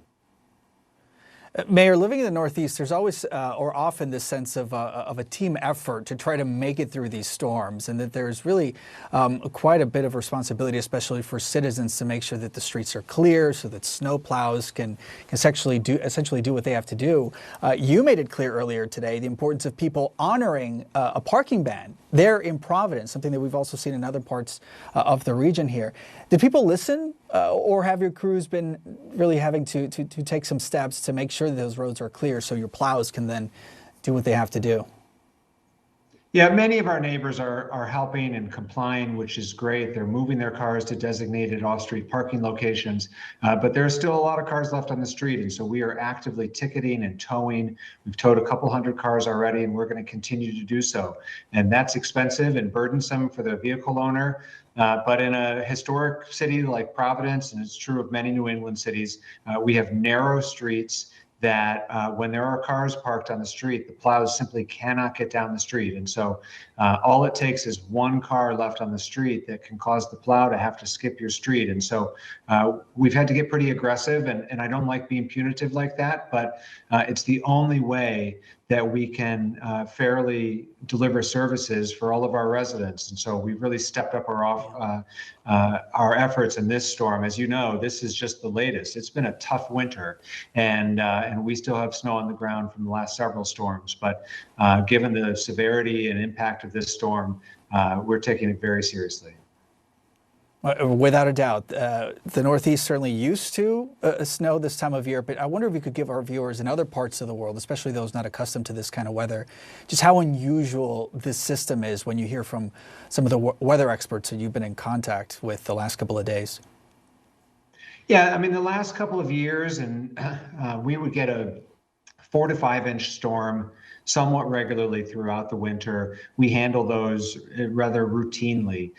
Mayor, living in the Northeast, there's always or often this sense of a team effort to try to make it through these storms, and that there's really quite a bit of responsibility, especially for citizens, to make sure that the streets are clear so that snow plows can essentially do what they have to do. You made it clear earlier today the importance of people honoring a parking ban there in Providence, something that we've also seen in other parts of the region here. Did people listen, or have your crews been really having to take some steps to make sure that those roads are clear so your plows can then do what they have to do? Yeah, many of our neighbors are helping and complying, which is great. They're moving their cars to designated off-street parking locations, but there's still a lot of cars left on the street, and so we are actively ticketing and towing. We've towed a couple hundred cars already, and we're going to continue to do so. And that's expensive and burdensome for the vehicle owner. But in a historic city like Providence, and it's true of many New England cities, we have narrow streets that when there are cars parked on the street, the plows simply cannot get down the street. And so all it takes is one car left on the street that can cause the plow to have to skip your street. And so we've had to get pretty aggressive, and I don't like being punitive like that, but it's the only way that we can fairly deliver services for all of our residents. And so we've really stepped up our efforts in this storm. As you know, this is just the latest. It's been a tough winter, and we still have snow on the ground from the last several storms. But given the severity and impact of this storm, we're taking it very seriously. Without a doubt, the Northeast certainly used to snow this time of year, but I wonder if you could give our viewers in other parts of the world, especially those not accustomed to this kind of weather, just how unusual this system is when you hear from some of the weather experts that you've been in contact with the last couple of days. Yeah, I mean, the last couple of years, and we would get a 4 to 5 inch storm somewhat regularly throughout the winter. We handle those rather routinely.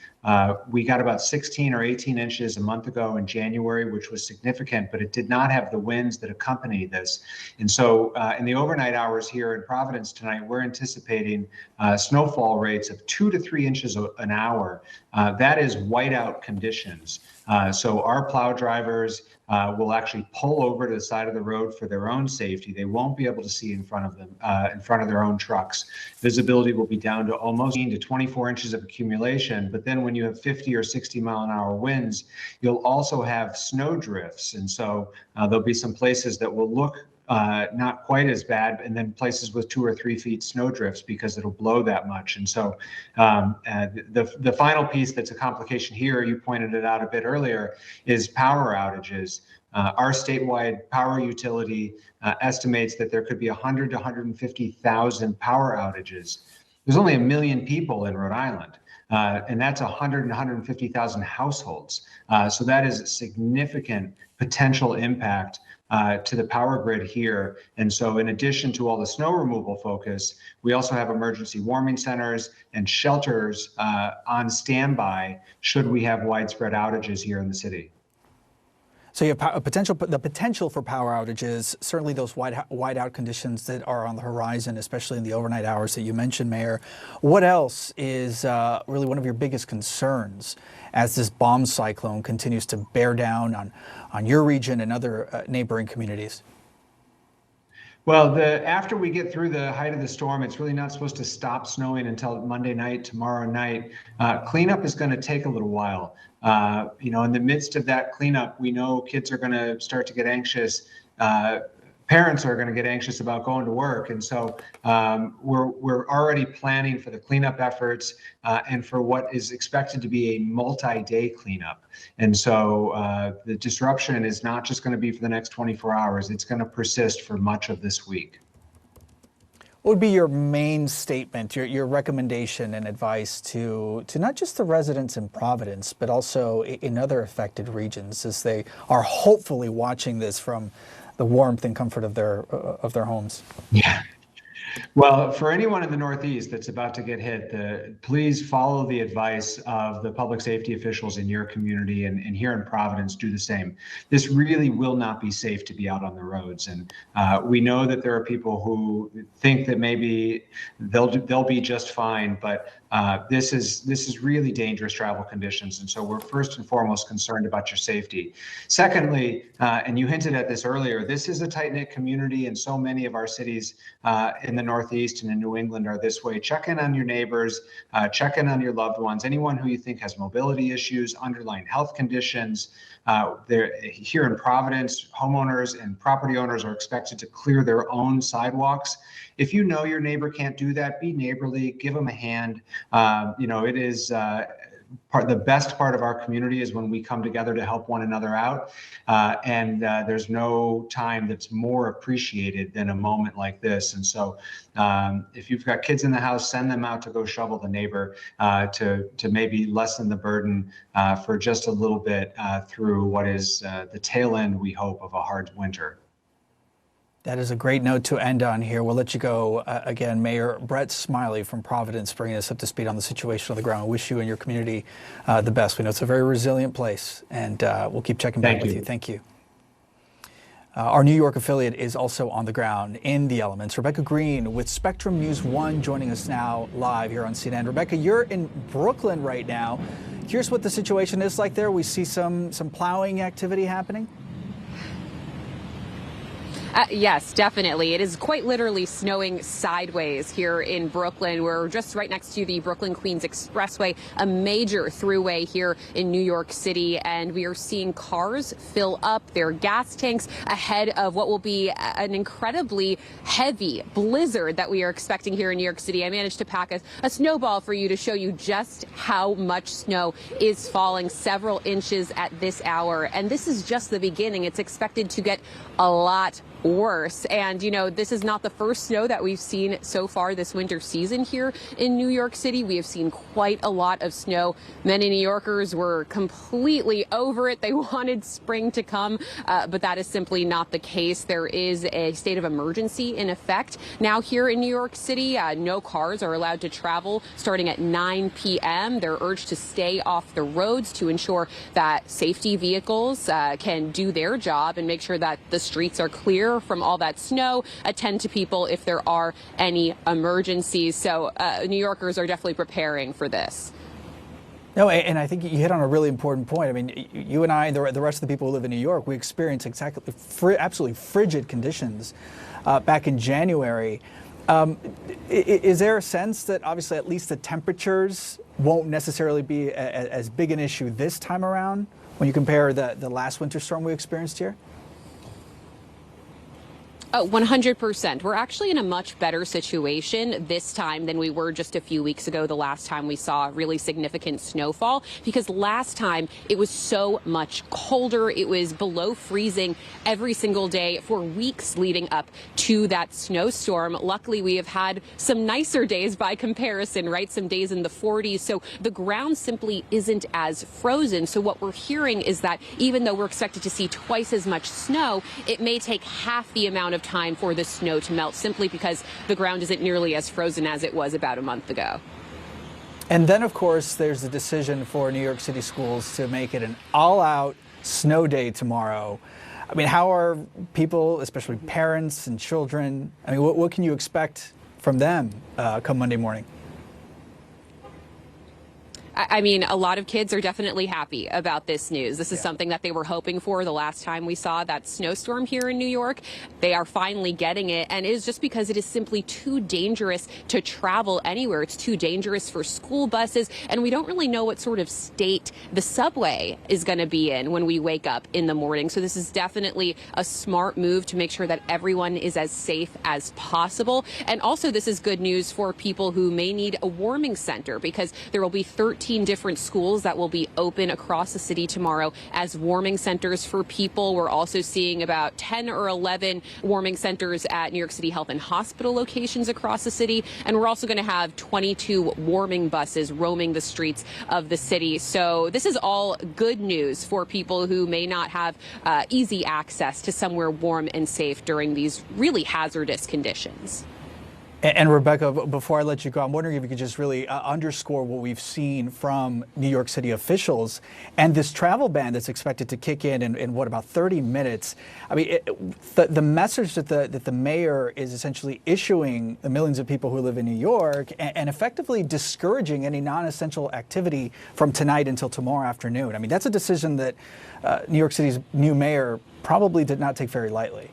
We got about 16 or 18 inches a month ago in January, which was significant, but it did not have the winds that accompany this. And so in the overnight hours here in Providence tonight, we're anticipating snowfall rates of 2 to 3 inches an hour. That is whiteout conditions. So our plow drivers will actually pull over to the side of the road for their own safety. They won't be able to see in front of them, in front of their own trucks. Visibility will be down to almost 18 to 24 inches of accumulation. But then when you have 50 or 60 mile an hour winds, you'll also have snow drifts. And so there'll be some places that will look not quite as bad, and then places with 2 or 3 feet snow drifts because it'll blow that much. And so the final piece that's a complication here, you pointed it out a bit earlier, is power outages. Our statewide power utility estimates that there could be 100 to 150,000 power outages. There's only 1 million people in Rhode Island. And that's 100 and 150,000 households. So that is a significant potential impact to the power grid here. And so in addition to all the snow removal focus, we also have emergency warming centers and shelters on standby should we have widespread outages here in the city. So you have the potential for power outages, certainly those whiteout conditions that are on the horizon, especially in the overnight hours that you mentioned, Mayor. What else is really one of your biggest concerns as this bomb cyclone continues to bear down on your region and other neighboring communities? Well, after we get through the height of the storm, it's really not supposed to stop snowing until Monday night, tomorrow night. Cleanup is going to take a little while. In the midst of that cleanup, we know kids are going to start to get anxious. Parents are going to get anxious about going to work. And so we're already planning for the cleanup efforts and for what is expected to be a multi-day cleanup. And so the disruption is not just going to be for the next 24 hours. It's going to persist for much of this week. What would be your main statement, your recommendation and advice to not just the residents in Providence, but also in other affected regions as they are hopefully watching this from the warmth and comfort of their homes? Yeah. Well, for anyone in the Northeast that's about to get hit, please follow the advice of the public safety officials in your community, and here in Providence, do the same. This really will not be safe to be out on the roads. And we know that there are people who think that maybe they'll be just fine, but this is really dangerous travel conditions. And so we're first and foremost concerned about your safety. Secondly, and you hinted at this earlier, this is a tight-knit community, and so many of our cities in the Northeast and in New England are this way. Check in on your neighbors, check in on your loved ones, anyone who you think has mobility issues, underlying health conditions. Here in Providence, homeowners and property owners are expected to clear their own sidewalks. If you know your neighbor can't do that, be neighborly, give them a hand. It is the best part of our community is when we come together to help one another out. And there's no time that's more appreciated than a moment like this. And so if you've got kids in the house, send them out to go shovel the neighbor to maybe lessen the burden for just a little bit through what is the tail end, we hope, of a hard winter. That is a great note to end on here. We'll let you go. Again, Mayor Brett Smiley from Providence bringing us up to speed on the situation on the ground. I wish you and your community the best. We know it's a very resilient place, and we'll keep checking back with you. Thank you. Our New York affiliate is also on the ground in the elements. Rebecca Green with Spectrum News 1 joining us now live here on CNN. Rebecca, you're in Brooklyn right now. Here's what the situation is like there. We see some plowing activity happening. Yes, definitely. It is quite literally snowing sideways here in Brooklyn. We're just right next to the Brooklyn-Queens Expressway, a major throughway here in New York City. And we are seeing cars fill up their gas tanks ahead of what will be an incredibly heavy blizzard that we are expecting here in New York City. I managed to pack a snowball for you to show you just how much snow is falling, several inches at this hour. And this is just the beginning. It's expected to get a lot worse. And, this is not the first snow that we've seen so far this winter season here in New York City. We have seen quite a lot of snow. Many New Yorkers were completely over it. They wanted spring to come, but that is simply not the case. There is a state of emergency in effect now here in New York City. No cars are allowed to travel starting at 9 p.m. They're urged to stay off the roads to ensure that safety vehicles can do their job and make sure that the streets are clear from all that snow, attend to people if there are any emergencies. So New Yorkers are definitely preparing for this. No, and I think you hit on a really important point. I mean, you and I, the rest of the people who live in New York, we experienced absolutely frigid conditions back in January. Is there a sense that obviously at least the temperatures won't necessarily be as big an issue this time around when you compare the last winter storm we experienced here? 100%. We're actually in a much better situation this time than we were just a few weeks ago, the last time we saw really significant snowfall, because last time it was so much colder. It was below freezing every single day for weeks leading up to that snowstorm. Luckily, we have had some nicer days by comparison, right? Some days in the 40s. So the ground simply isn't as frozen. So what we're hearing is that even though we're expected to see twice as much snow, it may take half the amount of time for the snow to melt simply because the ground isn't nearly as frozen as it was about a month ago. And then, of course, there's the decision for New York City schools to make it an all-out snow day tomorrow. I mean, how are people, especially parents and children, I mean, what can you expect from them come Monday morning? I mean, a lot of kids are definitely happy about this news. This is something that they were hoping for the last time we saw that snowstorm here in New York. They are finally getting it, and it is just because it is simply too dangerous to travel anywhere. It's too dangerous for school buses, and we don't really know what sort of state the subway is going to be in when we wake up in the morning. So this is definitely a smart move to make sure that everyone is as safe as possible. And also, this is good news for people who may need a warming center, because there will be 13 15 different schools that will be open across the city tomorrow as warming centers for people. We're also seeing about 10 or 11 warming centers at New York City Health and Hospital locations across the city. And we're also going to have 22 warming buses roaming the streets of the city. So this is all good news for people who may not have easy access to somewhere warm and safe during these really hazardous conditions. And Rebecca, before I let you go, I'm wondering if you could just really underscore what we've seen from New York City officials and this travel ban that's expected to kick in what, about 30 minutes. I mean, the message that the mayor is essentially issuing the millions of people who live in New York and effectively discouraging any non-essential activity from tonight until tomorrow afternoon. I mean, that's a decision that New York City's new mayor probably did not take very lightly.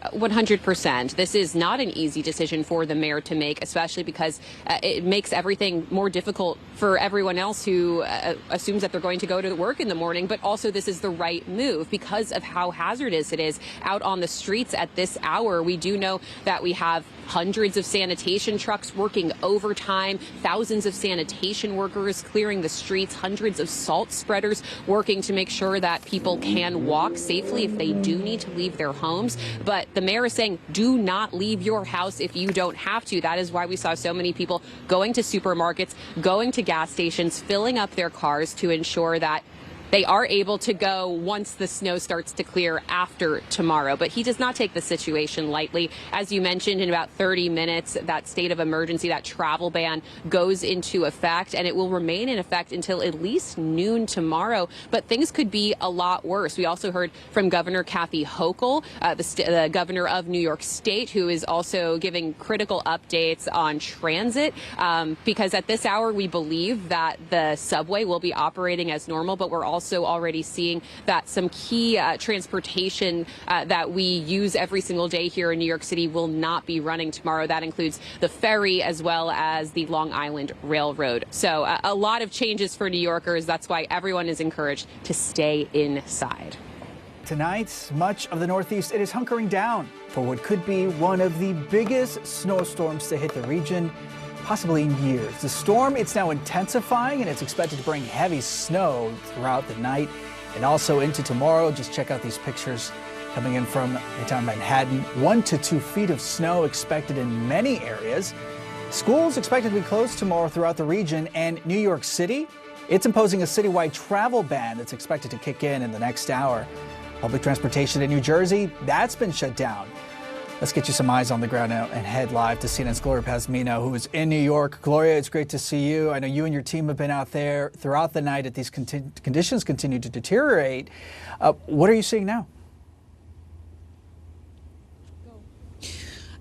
100%. This is not an easy decision for the mayor to make, especially because it makes everything more difficult for everyone else who assumes that they're going to go to work in the morning. But also, this is the right move because of how hazardous it is out on the streets at this hour. We do know that we have hundreds of sanitation trucks working overtime, thousands of sanitation workers clearing the streets, hundreds of salt spreaders working to make sure that people can walk safely if they do need to leave their homes. But the mayor is saying, do not leave your house if you don't have to. That is why we saw so many people going to supermarkets, going to gas stations, filling up their cars to ensure that they are able to go once the snow starts to clear after tomorrow. But he does not take the situation lightly. As you mentioned, in about 30 minutes, that state of emergency, that travel ban goes into effect, and it will remain in effect until at least noon tomorrow. But things could be a lot worse. We also heard from Governor Kathy Hochul, the governor of New York State, who is also giving critical updates on transit, because at this hour, we believe that the subway will be operating as normal, but we're also already seeing that some key transportation that we use every single day here in New York City will not be running tomorrow. That includes the ferry as well as the Long Island Railroad. So a lot of changes for New Yorkers. That's why everyone is encouraged to stay inside. Tonight, much of the Northeast, it is hunkering down for what could be one of the biggest snowstorms to hit the region, possibly in years. The storm, it's now intensifying, and it's expected to bring heavy snow throughout the night and also into tomorrow. Just check out these pictures coming in from Midtown Manhattan. 1 to 2 feet of snow expected in many areas. Schools expected to be closed tomorrow throughout the region, and New York City, it's imposing a citywide travel ban that's expected to kick in the next hour. Public transportation in New Jersey, that's been shut down. Let's get you some eyes on the ground now and head live to CNN's Gloria Pazmino, who is in New York. Gloria, it's great to see you. I know you and your team have been out there throughout the night as these conditions continue to deteriorate. What are you seeing now?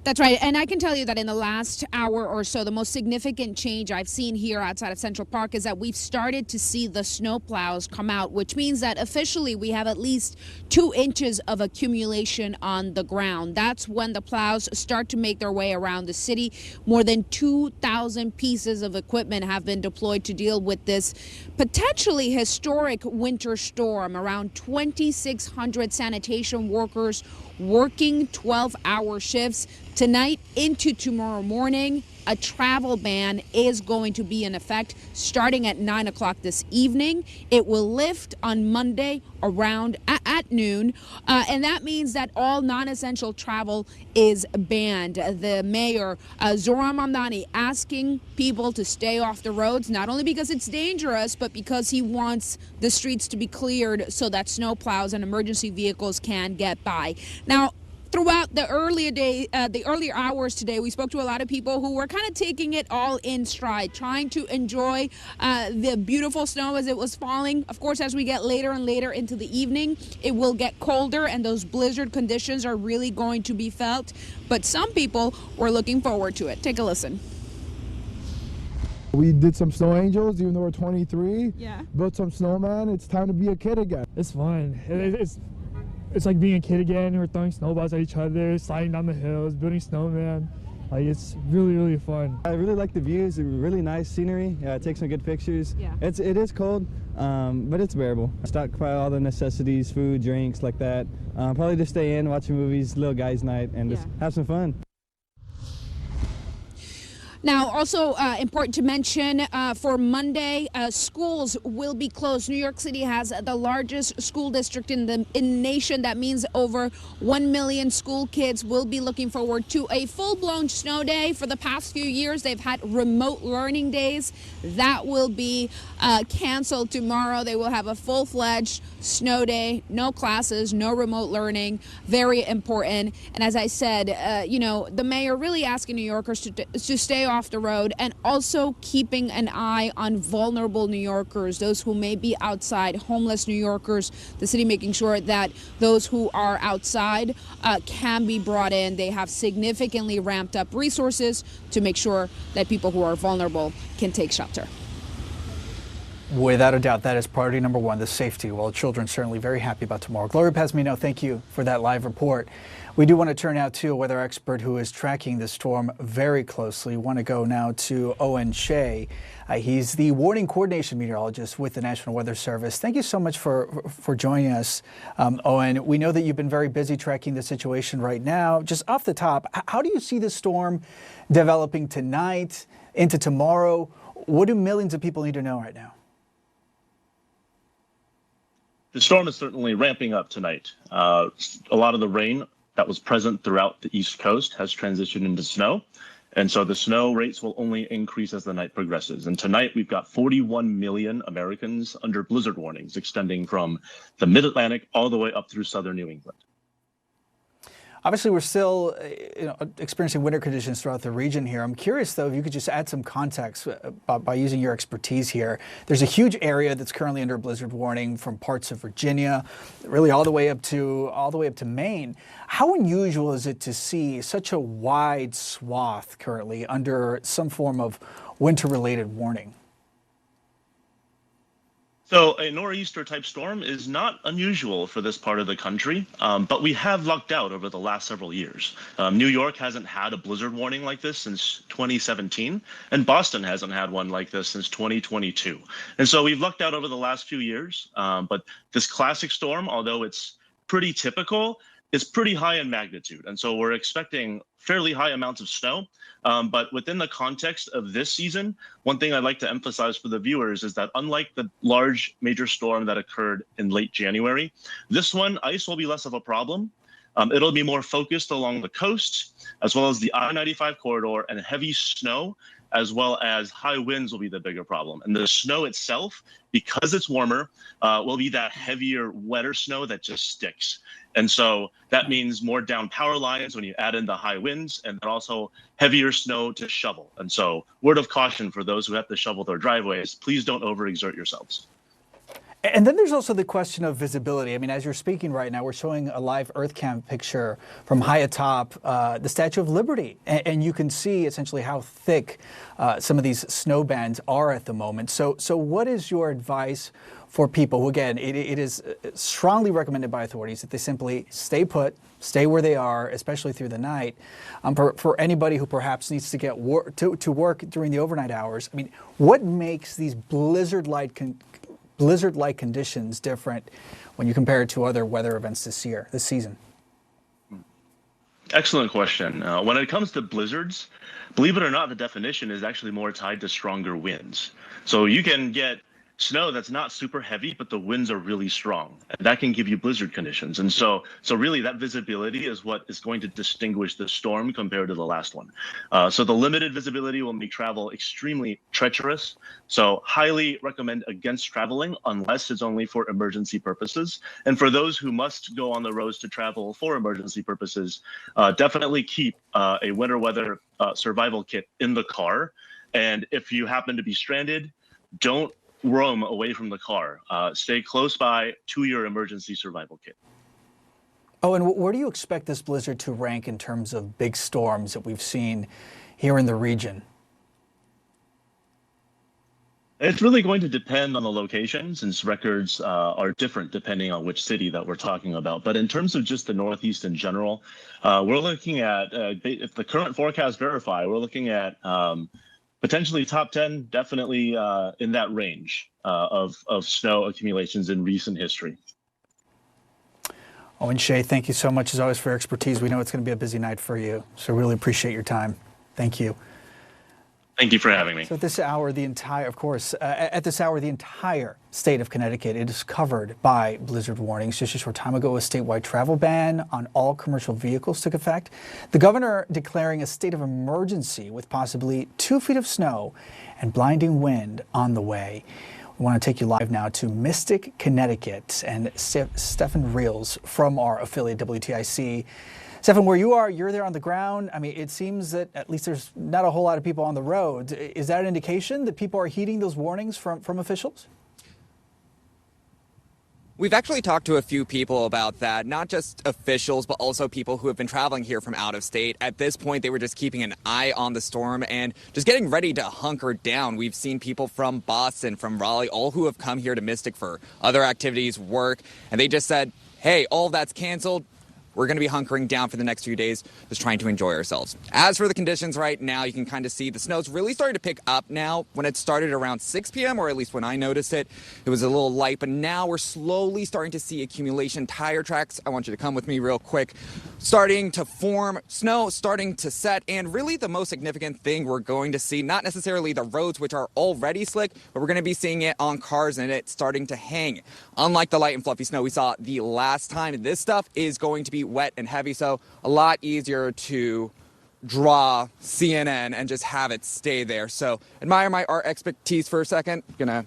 That's right. And I can tell you that in the last hour or so, the most significant change I've seen here outside of Central Park is that we've started to see the snow plows come out, which means that officially we have at least 2 inches of accumulation on the ground. That's when the plows start to make their way around the city. More than 2,000 pieces of equipment have been deployed to deal with this potentially historic winter storm. Around 2,600 sanitation workers working 12-hour shifts. Tonight into tomorrow morning, a travel ban is going to be in effect starting at 9 o'clock this evening. It will lift on Monday around at noon, and that means that all non-essential travel is banned. The mayor, Zohran Mamdani, asking people to stay off the roads, not only because it's dangerous, but because he wants the streets to be cleared so that snowplows and emergency vehicles can get by. Now, throughout the earlier hours today, we spoke to a lot of people who were kind of taking it all in stride, trying to enjoy the beautiful snow as it was falling. Of course, as we get later and later into the evening, it will get colder and those blizzard conditions are really going to be felt. But some people were looking forward to it. Take a listen. We did some snow angels, even though we're 23. Yeah. Built some snowman. It's time to be a kid again. It's fun. It's like being a kid again. We're throwing snowballs at each other, sliding down the hills, building snowman. Like, it's really, really fun. I really like the views. Really nice scenery. Take some good pictures. Yeah. It is cold, but it's bearable. Stockpile all the necessities, food, drinks, like that. Probably just stay in, watch movies, little guys' night, and just have some fun. Now, also important to mention for Monday, schools will be closed. New York City has the largest school district in the nation. That means over 1 million school kids will be looking forward to a full-blown snow day. For the past few years, they've had remote learning days. That will be canceled tomorrow. They will have a full-fledged snow day, no classes, no remote learning. Very important. And as I said, you know, the mayor really asking New Yorkers to stay off the road, and also keeping an eye on vulnerable New Yorkers, those who may be outside, homeless New Yorkers. The city making sure that those who are outside can be brought in. They have significantly ramped up resources to make sure that people who are vulnerable can take shelter. Without a doubt, that is priority number one, the safety. Well, children certainly very happy about tomorrow. Gloria Pazmino, thank you for that live report. We do want to turn now to a weather expert who is tracking the storm very closely. We want to go now to Owen Shea. He's the warning coordination meteorologist with the National Weather Service. Thank you so much for joining us, Owen. We know that you've been very busy tracking the situation right now. Just off the top, how do you see the storm developing tonight, into tomorrow? What do millions of people need to know right now? The storm is certainly ramping up tonight. A lot of the rain that was present throughout the East Coast has transitioned into snow. And so the snow rates will only increase as the night progresses. And tonight we've got 41 million Americans under blizzard warnings extending from the mid-Atlantic all the way up through southern New England. Obviously, we're still experiencing winter conditions throughout the region here. I'm curious, though, if you could just add some context by using your expertise here. There's a huge area that's currently under a blizzard warning from parts of Virginia, really all the way up to Maine. How unusual is it to see such a wide swath currently under some form of winter-related warning? So a nor'easter type storm is not unusual for this part of the country, but we have lucked out over the last several years. New York hasn't had a blizzard warning like this since 2017, and Boston hasn't had one like this since 2022. And so we've lucked out over the last few years, but this classic storm, although it's pretty typical, is pretty high in magnitude. And so we're expecting fairly high amounts of snow. But within the context of this season, one thing I'd like to emphasize for the viewers is that unlike the large major storm that occurred in late January, this one, ice will be less of a problem. It'll be more focused along the coast, as well as the I-95 corridor, and heavy snow, as well as high winds will be the bigger problem. And the snow itself, because it's warmer, will be that heavier, wetter snow that just sticks. And so that means more down power lines when you add in the high winds, and then also heavier snow to shovel. And so word of caution for those who have to shovel their driveways, please don't overexert yourselves. And then there's also the question of visibility. I mean, as you're speaking right now, we're showing a live EarthCam picture from high atop the Statue of Liberty. And you can see essentially how thick some of these snow bands are at the moment. So what is your advice for people who, again, it is strongly recommended by authorities that they simply stay put, stay where they are, especially through the night. For anybody who perhaps needs to get to work during the overnight hours, I mean, what makes these blizzard-like conditions different when you compare it to other weather events this season? Excellent question. When it comes to blizzards, believe it or not, the definition is actually more tied to stronger winds. So you can get snow that's not super heavy, but the winds are really strong, and that can give you blizzard conditions. And so really that visibility is what is going to distinguish the storm compared to the last one. So the limited visibility will make travel extremely treacherous. So highly recommend against traveling unless it's only for emergency purposes. And for those who must go on the roads to travel for emergency purposes, definitely keep a winter weather survival kit in the car. And if you happen to be stranded, don't roam away from the car. Stay close by to your emergency survival kit. Oh, and where do you expect this blizzard to rank in terms of big storms that we've seen here in the region? It's really going to depend on the location, since records are different depending on which city that we're talking about. But in terms of just the Northeast in general, we're looking at, if the current forecasts verify, we're looking at potentially top 10, definitely in that range of snow accumulations in recent history. Owen Shea, thank you so much as always for your expertise. We know it's going to be a busy night for you, so really appreciate your time. Thank you. Thank you for having me. So at this hour, the entire state of Connecticut is covered by blizzard warnings. Just a short time ago, a statewide travel ban on all commercial vehicles took effect. The governor declaring a state of emergency with possibly 2 feet of snow and blinding wind on the way. We want to take you live now to Mystic, Connecticut, and Stefan Reels from our affiliate WTIC. Stefan, where you are, you're there on the ground. I mean, it seems that at least there's not a whole lot of people on the road. Is that an indication that people are heeding those warnings from officials? We've actually talked to a few people about that, not just officials, but also people who have been traveling here from out of state. At this point, they were just keeping an eye on the storm and just getting ready to hunker down. We've seen people from Boston, from Raleigh, all who have come here to Mystic for other activities, work, and they just said, hey, all of that's canceled. We're going to be hunkering down for the next few days, just trying to enjoy ourselves. As for the conditions right now, you can kind of see the snow's really starting to pick up now. When it started around 6 p.m., or at least when I noticed it, it was a little light. But now we're slowly starting to see accumulation. Tire tracks, I want you to come with me real quick, starting to form, snow starting to set. And really the most significant thing we're going to see, not necessarily the roads, which are already slick, but we're going to be seeing it on cars and it starting to hang. Unlike the light and fluffy snow we saw the last time, this stuff is going to be wet and heavy, so a lot easier to draw CNN and just have it stay there. So admire my art expertise for a second. Gonna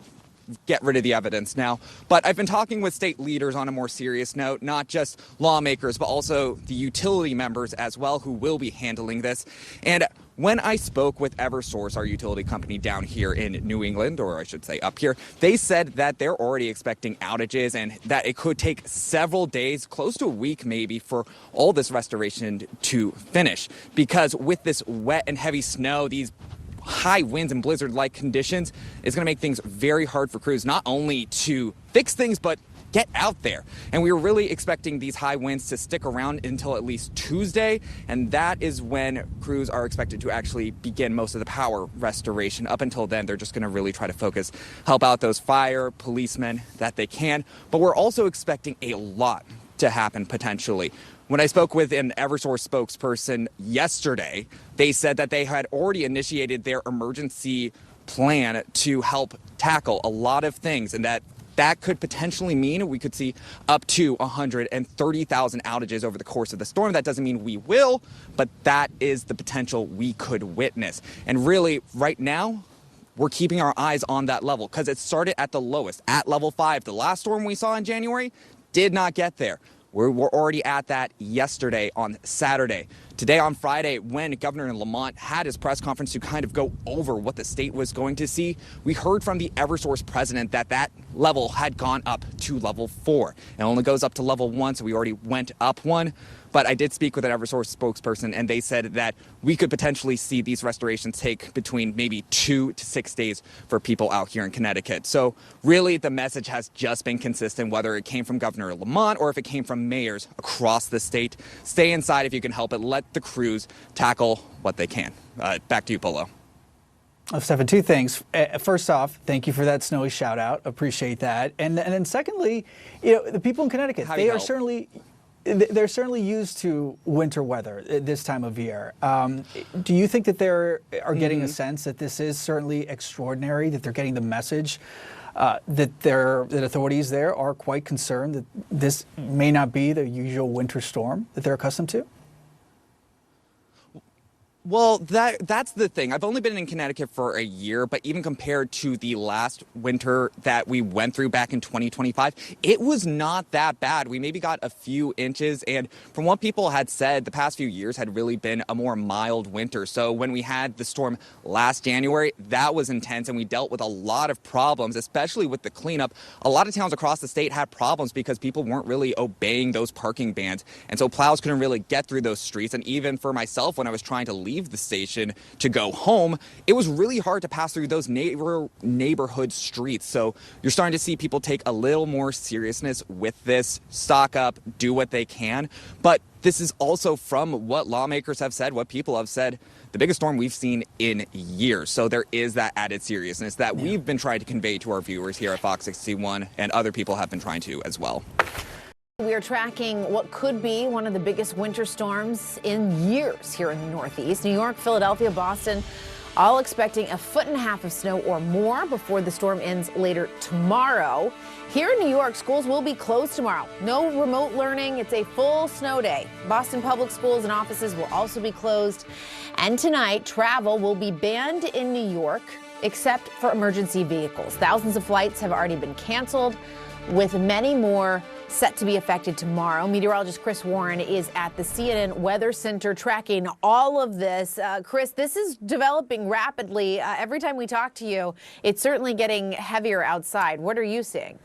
get rid of the evidence now. But I've been talking with state leaders on a more serious note, not just lawmakers, but also the utility members as well who will be handling this. And when I spoke with Eversource, our utility company down here in New England, or I should say up here, they said that they're already expecting outages and that it could take several days, close to a week maybe, for all this restoration to finish. Because with this wet and heavy snow, these high winds and blizzard-like conditions is going to make things very hard for crews, not only to fix things, but get out there. And we were really expecting these high winds to stick around until at least Tuesday, and that is when crews are expected to actually begin most of the power restoration. Up until then, they're just going to really try to focus, help out those fire, policemen that they can. But we're also expecting a lot to happen potentially. When I spoke with an Eversource spokesperson yesterday, they said that they had already initiated their emergency plan to help tackle a lot of things, and that could potentially mean we could see up to 130,000 outages over the course of the storm. That doesn't mean we will, but that is the potential we could witness. And really, right now, we're keeping our eyes on that level because it started at the lowest, at level 5. The last storm we saw in January did not get there. We're already at that yesterday on Saturday. Today on Friday, when Governor Lamont had his press conference to kind of go over what the state was going to see, we heard from the Eversource president that level had gone up to level 4. It only goes up to level 1, so we already went up 1. But I did speak with an Eversource spokesperson, and they said that we could potentially see these restorations take between maybe 2 to 6 days for people out here in Connecticut. So really, the message has just been consistent, whether it came from Governor Lamont or if it came from mayors across the state. Stay inside if you can help it. Let the crews tackle what they can. Back to you, Polo. Stefan, two things. First off, thank you for that snowy shout out. Appreciate that. And then secondly, the people in Connecticut, they're certainly used to winter weather this time of year. Do you think that they are getting a sense that this is certainly extraordinary, that they're getting the message that authorities there are quite concerned that this may not be the usual winter storm that they're accustomed to? Well, that's the thing. I've only been in Connecticut for a year, but even compared to the last winter that we went through back in 2025, it was not that bad. We maybe got a few inches, and from what people had said, the past few years had really been a more mild winter. So when we had the storm last January, that was intense, and we dealt with a lot of problems, especially with the cleanup. A lot of towns across the state had problems because people weren't really obeying those parking bans, and so plows couldn't really get through those streets. And even for myself, when I was trying to leave the station to go home, it was really hard to pass through those neighborhood streets. So you're starting to see people take a little more seriousness with this, stock up, do what they can. But this is also from what lawmakers have said, what people have said, the biggest storm we've seen in years. So there is that added seriousness that we've been trying to convey to our viewers here at Fox 61, and other people have been trying to as well. We are tracking what could be one of the biggest winter storms in years here in the Northeast. New York, Philadelphia, Boston, all expecting 1.5 feet of snow or more before the storm ends later tomorrow. Here in New York, schools will be closed tomorrow. No remote learning. It's a full snow day. Boston public schools and offices will also be closed. And tonight, travel will be banned in New York, except for emergency vehicles. Thousands of flights have already been canceled, with many more set to be affected tomorrow. Meteorologist Chris Warren is at the CNN Weather Center tracking all of this. Chris, this is developing rapidly. Every time we talk to you, it's certainly getting heavier outside. What are you seeing?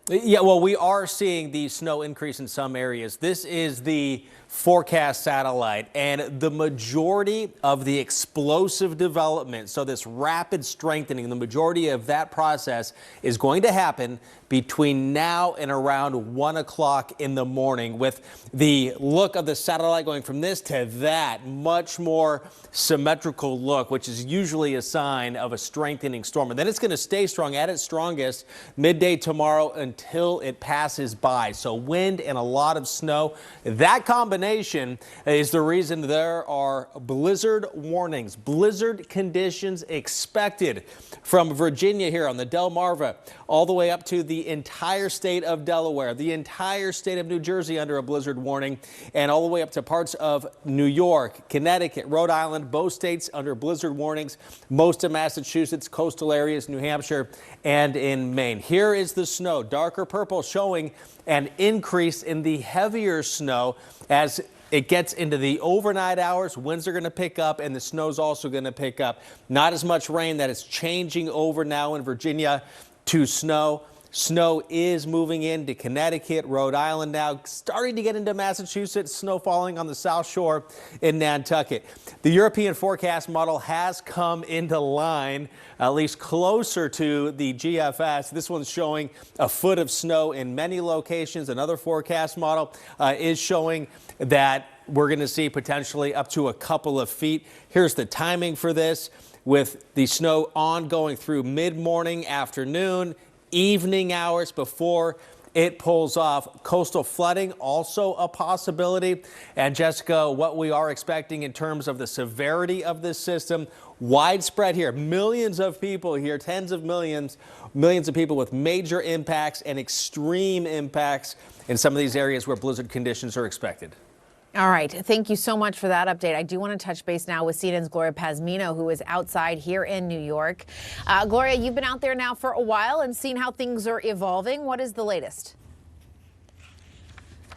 Yeah, well, we are seeing the snow increase in some areas. This is the forecast satellite, and the majority of the explosive development, so this rapid strengthening, the majority of that process is going to happen between now and around 1 o'clock in the morning, with the look of the satellite going from this to that, much more symmetrical look, which is usually a sign of a strengthening storm. And then it's going to stay strong at its strongest midday tomorrow until it passes by. So wind and a lot of snow. That combination is the reason there are blizzard warnings, blizzard conditions expected from Virginia here on the Delmarva all the way up to the entire state of Delaware, the entire state of New Jersey under a blizzard warning, and all the way up to parts of New York, Connecticut, Rhode Island, both states under blizzard warnings, most of Massachusetts, coastal areas, New Hampshire, and in Maine. Here is the snow, darker purple, showing an increase in the heavier snow as it gets into the overnight hours. Winds are going to pick up, and the snow's also going to pick up. Not as much rain. That is changing over now in Virginia to snow. Snow is moving into Connecticut, Rhode Island now, starting to get into Massachusetts, snow falling on the South Shore in Nantucket. The European forecast model has come into line, at least closer to the GFS. This one's showing a foot of snow in many locations. Another forecast model is showing that we're going to see potentially up to a couple of feet. Here's the timing for this, with the snow ongoing through mid-morning, afternoon, evening hours before it pulls off. Coastal flooding also a possibility. And Jessica, what we are expecting in terms of the severity of this system, widespread here, millions of people here, tens of millions of people with major impacts and extreme impacts in some of these areas where blizzard conditions are expected. All right. Thank you so much for that update. I do want to touch base now with CNN's Gloria Pazmino, who is outside here in New York. Gloria, you've been out there now for a while and seen how things are evolving. What is the latest?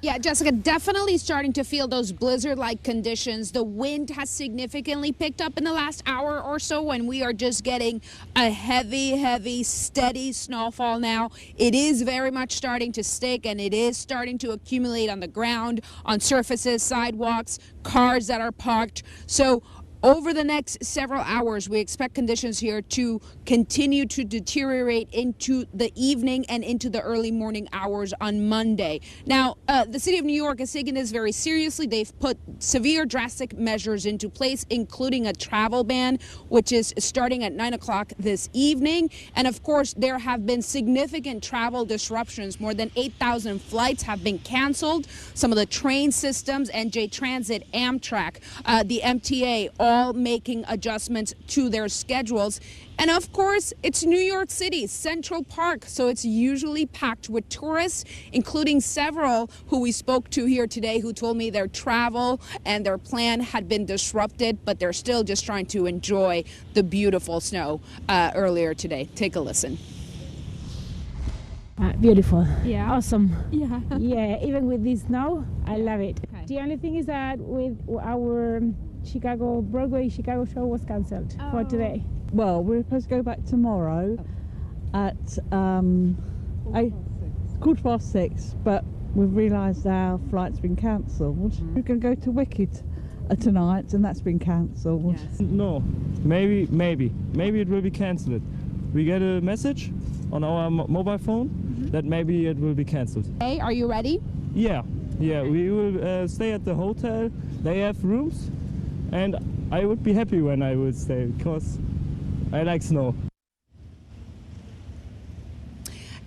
Yeah, Jessica, definitely starting to feel those blizzard-like conditions. The wind has significantly picked up in the last hour or so, and we are just getting a heavy, steady snowfall now. It is very much starting to stick, and it is starting to accumulate on the ground, on surfaces, sidewalks, cars that are parked. So over the next several hours, we expect conditions here to continue to deteriorate into the evening and into the early morning hours on Monday. Now, the city of New York is taking this very seriously. They've put severe, drastic measures into place, including a travel ban, which is starting at 9 o'clock this evening. And of course, there have been significant travel disruptions. More than 8,000 flights have been canceled. Some of the train systems, NJ Transit, Amtrak, the MTA, all making adjustments to their schedules. And of course, it's New York City, Central Park, so it's usually packed with tourists, including several who we spoke to here today who told me their travel and their plan had been disrupted, but they're still just trying to enjoy the beautiful snow earlier today. Take a listen. Beautiful. Yeah. Awesome. Yeah. Yeah, even with this snow, I love it. Okay. The only thing is that with our Broadway Chicago show was cancelled for today. Well, we're supposed to go back tomorrow at 6:15, but we've realised our flight's been cancelled. We're going to go to Wicked tonight, and that's been cancelled. Yes. No, maybe it will be cancelled. We get a message on our mobile phone that maybe it will be cancelled. Hey, are you ready? Yeah, we will stay at the hotel. They have rooms, and I would be happy when I would stay because I like snow.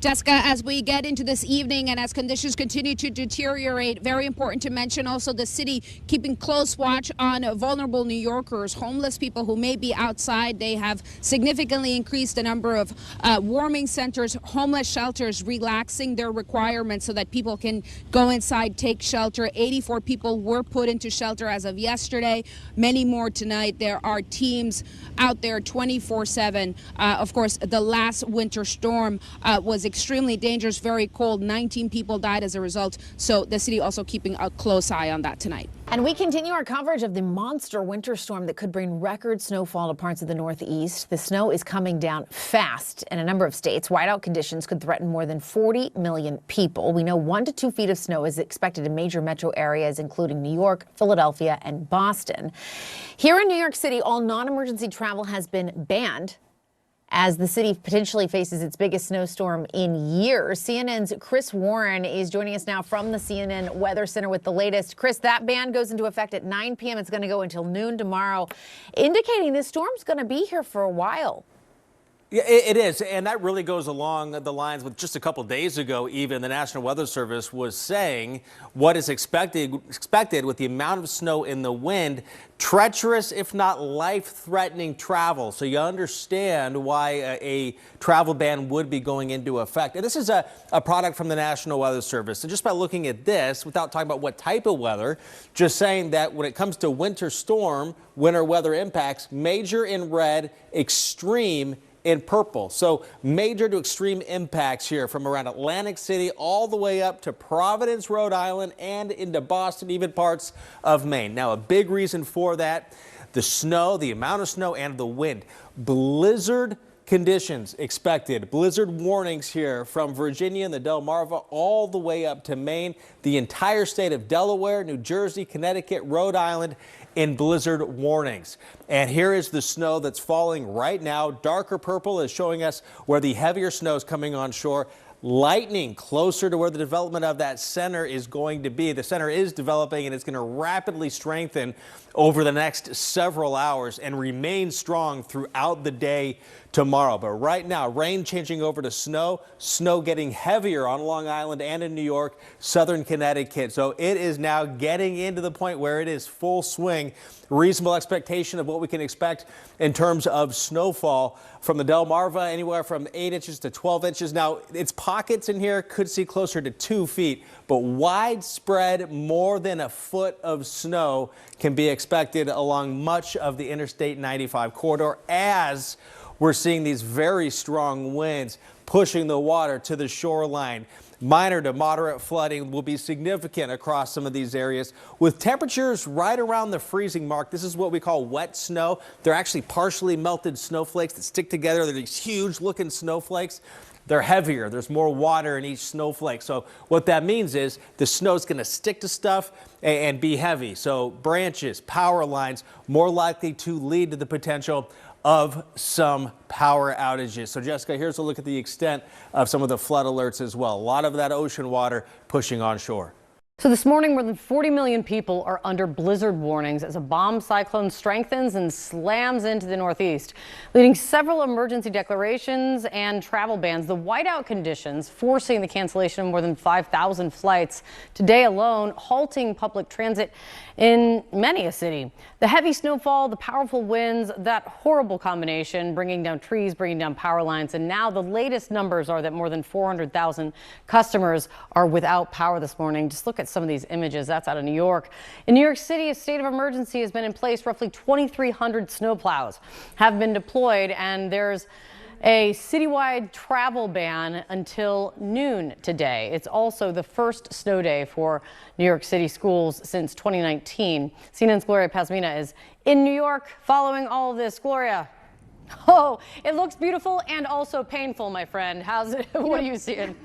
Jessica, as we get into this evening and as conditions continue to deteriorate, very important to mention also the city keeping close watch on vulnerable New Yorkers, homeless people who may be outside. They have significantly increased the number of warming centers, homeless shelters, relaxing their requirements so that people can go inside, take shelter. 84 people were put into shelter as of yesterday. Many more tonight. There are teams out there 24/7. Of course, the last winter storm was extremely dangerous, very cold. 19 people died as a result. So the city also keeping a close eye on that tonight. And we continue our coverage of the monster winter storm that could bring record snowfall to parts of the Northeast. The snow is coming down fast in a number of states. Whiteout conditions could threaten more than 40 million people. We know 1 to 2 feet of snow is expected in major metro areas, including New York, Philadelphia, and Boston. Here in New York City, all non-emergency travel has been banned as the city potentially faces its biggest snowstorm in years. CNN's Chris Warren is joining us now from the CNN Weather Center with the latest. Chris, that ban goes into effect at 9 p.m. It's going to go until noon tomorrow, indicating this storm's going to be here for a while. Yeah, it is, and that really goes along the lines with just a couple days ago. Even the National Weather Service was saying what is expected with the amount of snow in the wind, treacherous, if not life-threatening travel. So you understand why a travel ban would be going into effect. And this is a product from the National Weather Service. And just by looking at this, without talking about what type of weather, just saying that when it comes to winter storm, winter weather impacts, major in red, extreme in purple. So major to extreme impacts here from around Atlantic City all the way up to Providence, Rhode Island, and into Boston, even parts of Maine. Now, a big reason for that, the snow, the amount of snow and the wind. Blizzard conditions expected. Blizzard warnings here from Virginia and the Delmarva all the way up to Maine. The entire state of Delaware, New Jersey, Connecticut, Rhode Island in blizzard warnings. And here is the snow that's falling right now. Darker purple is showing us where the heavier snow is coming on shore. Lightning closer to where the development of that center is going to be. The center is developing and it's going to rapidly strengthen over the next several hours and remain strong throughout the day tomorrow. But right now, rain changing over to snow, snow getting heavier on Long Island and in New York, southern Connecticut. So it is now getting into the point where it is full swing. Reasonable expectation of what we can expect in terms of snowfall from the Delmarva, anywhere from 8 inches to 12 inches. Now, its pockets in here could see closer to 2 feet, but widespread, more than a foot of snow can be expected along much of the Interstate 95 corridor as we're seeing these very strong winds pushing the water to the shoreline. Minor to moderate flooding will be significant across some of these areas with temperatures right around the freezing mark. This is what we call wet snow. They're actually partially melted snowflakes that stick together. They're these huge looking snowflakes. They're heavier. There's more water in each snowflake. So what that means is the snow is going to stick to stuff and be heavy. So branches, power lines, more likely to lead to the potential of some power outages. So Jessica, here's a look at the extent of some of the flood alerts as well. A lot of that ocean water pushing onshore. So this morning, more than 40 million people are under blizzard warnings as a bomb cyclone strengthens and slams into the Northeast, leading several emergency declarations and travel bans. The whiteout conditions forcing the cancellation of more than 5,000 flights today alone, halting public transit in many a city. The heavy snowfall, the powerful winds, that horrible combination, bringing down trees, bringing down power lines. And now the latest numbers are that more than 400,000 customers are without power this morning. Just look at some of these images. That's out of New York. In New York City, a state of emergency has been in place. Roughly 2,300 snowplows have been deployed, and there's a citywide travel ban until noon today. It's also the first snow day for New York City schools since 2019. CNN's Gloria Pazmina is in New York following all of this. Gloria. Oh, it looks beautiful and also painful, my friend. How's it? What are you seeing?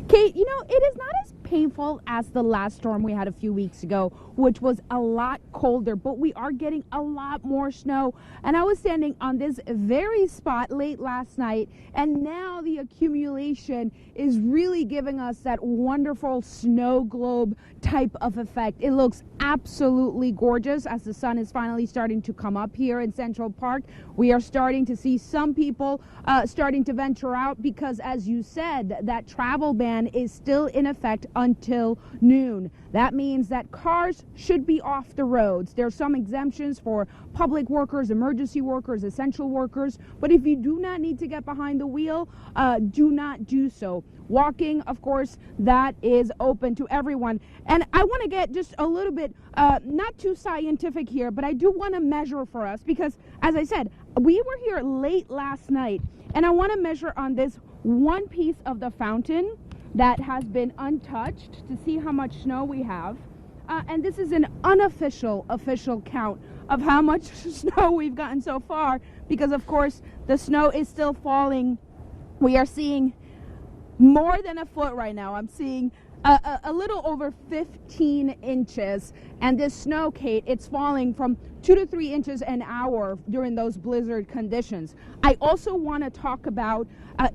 Kate, you know, it is not as painful as the last storm we had a few weeks ago, which was a lot colder, but we are getting a lot more snow. And I was standing on this very spot late last night, and now the accumulation is really giving us that wonderful snow globe type of effect. It looks absolutely gorgeous as the sun is finally starting to come up here in Central Park. We are starting to see some people starting to venture out because, as you said, that travel ban is still in effect until noon. That means that cars should be off the roads. There are some exemptions for public workers, emergency workers, essential workers, but if you do not need to get behind the wheel, do not do so. Walking, of course, that is open to everyone. And I want to get just a little bit, not too scientific here, but I do want to measure for us because, as I said, we were here late last night, and I want to measure on this one piece of the fountain that has been untouched to see how much snow we have. And this is an unofficial count of how much snow we've gotten so far because, of course, the snow is still falling. We are seeing more than a foot right now. I'm seeing a little over 15 inches. And this snow, Kate, it's falling from 2 to 3 inches an hour during those blizzard conditions. I also want to talk about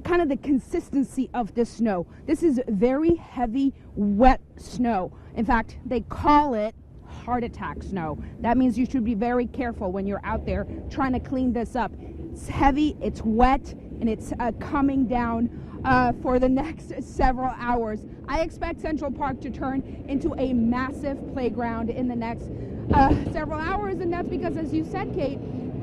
kind of the consistency of this snow. This is very heavy, wet snow. In fact, they call it heart attack snow. That means you should be very careful when you're out there trying to clean this up. It's heavy, it's wet, and it's coming down for the next several hours. I expect Central Park to turn into a massive playground in the next several hours, and that's because, as you said, Kate,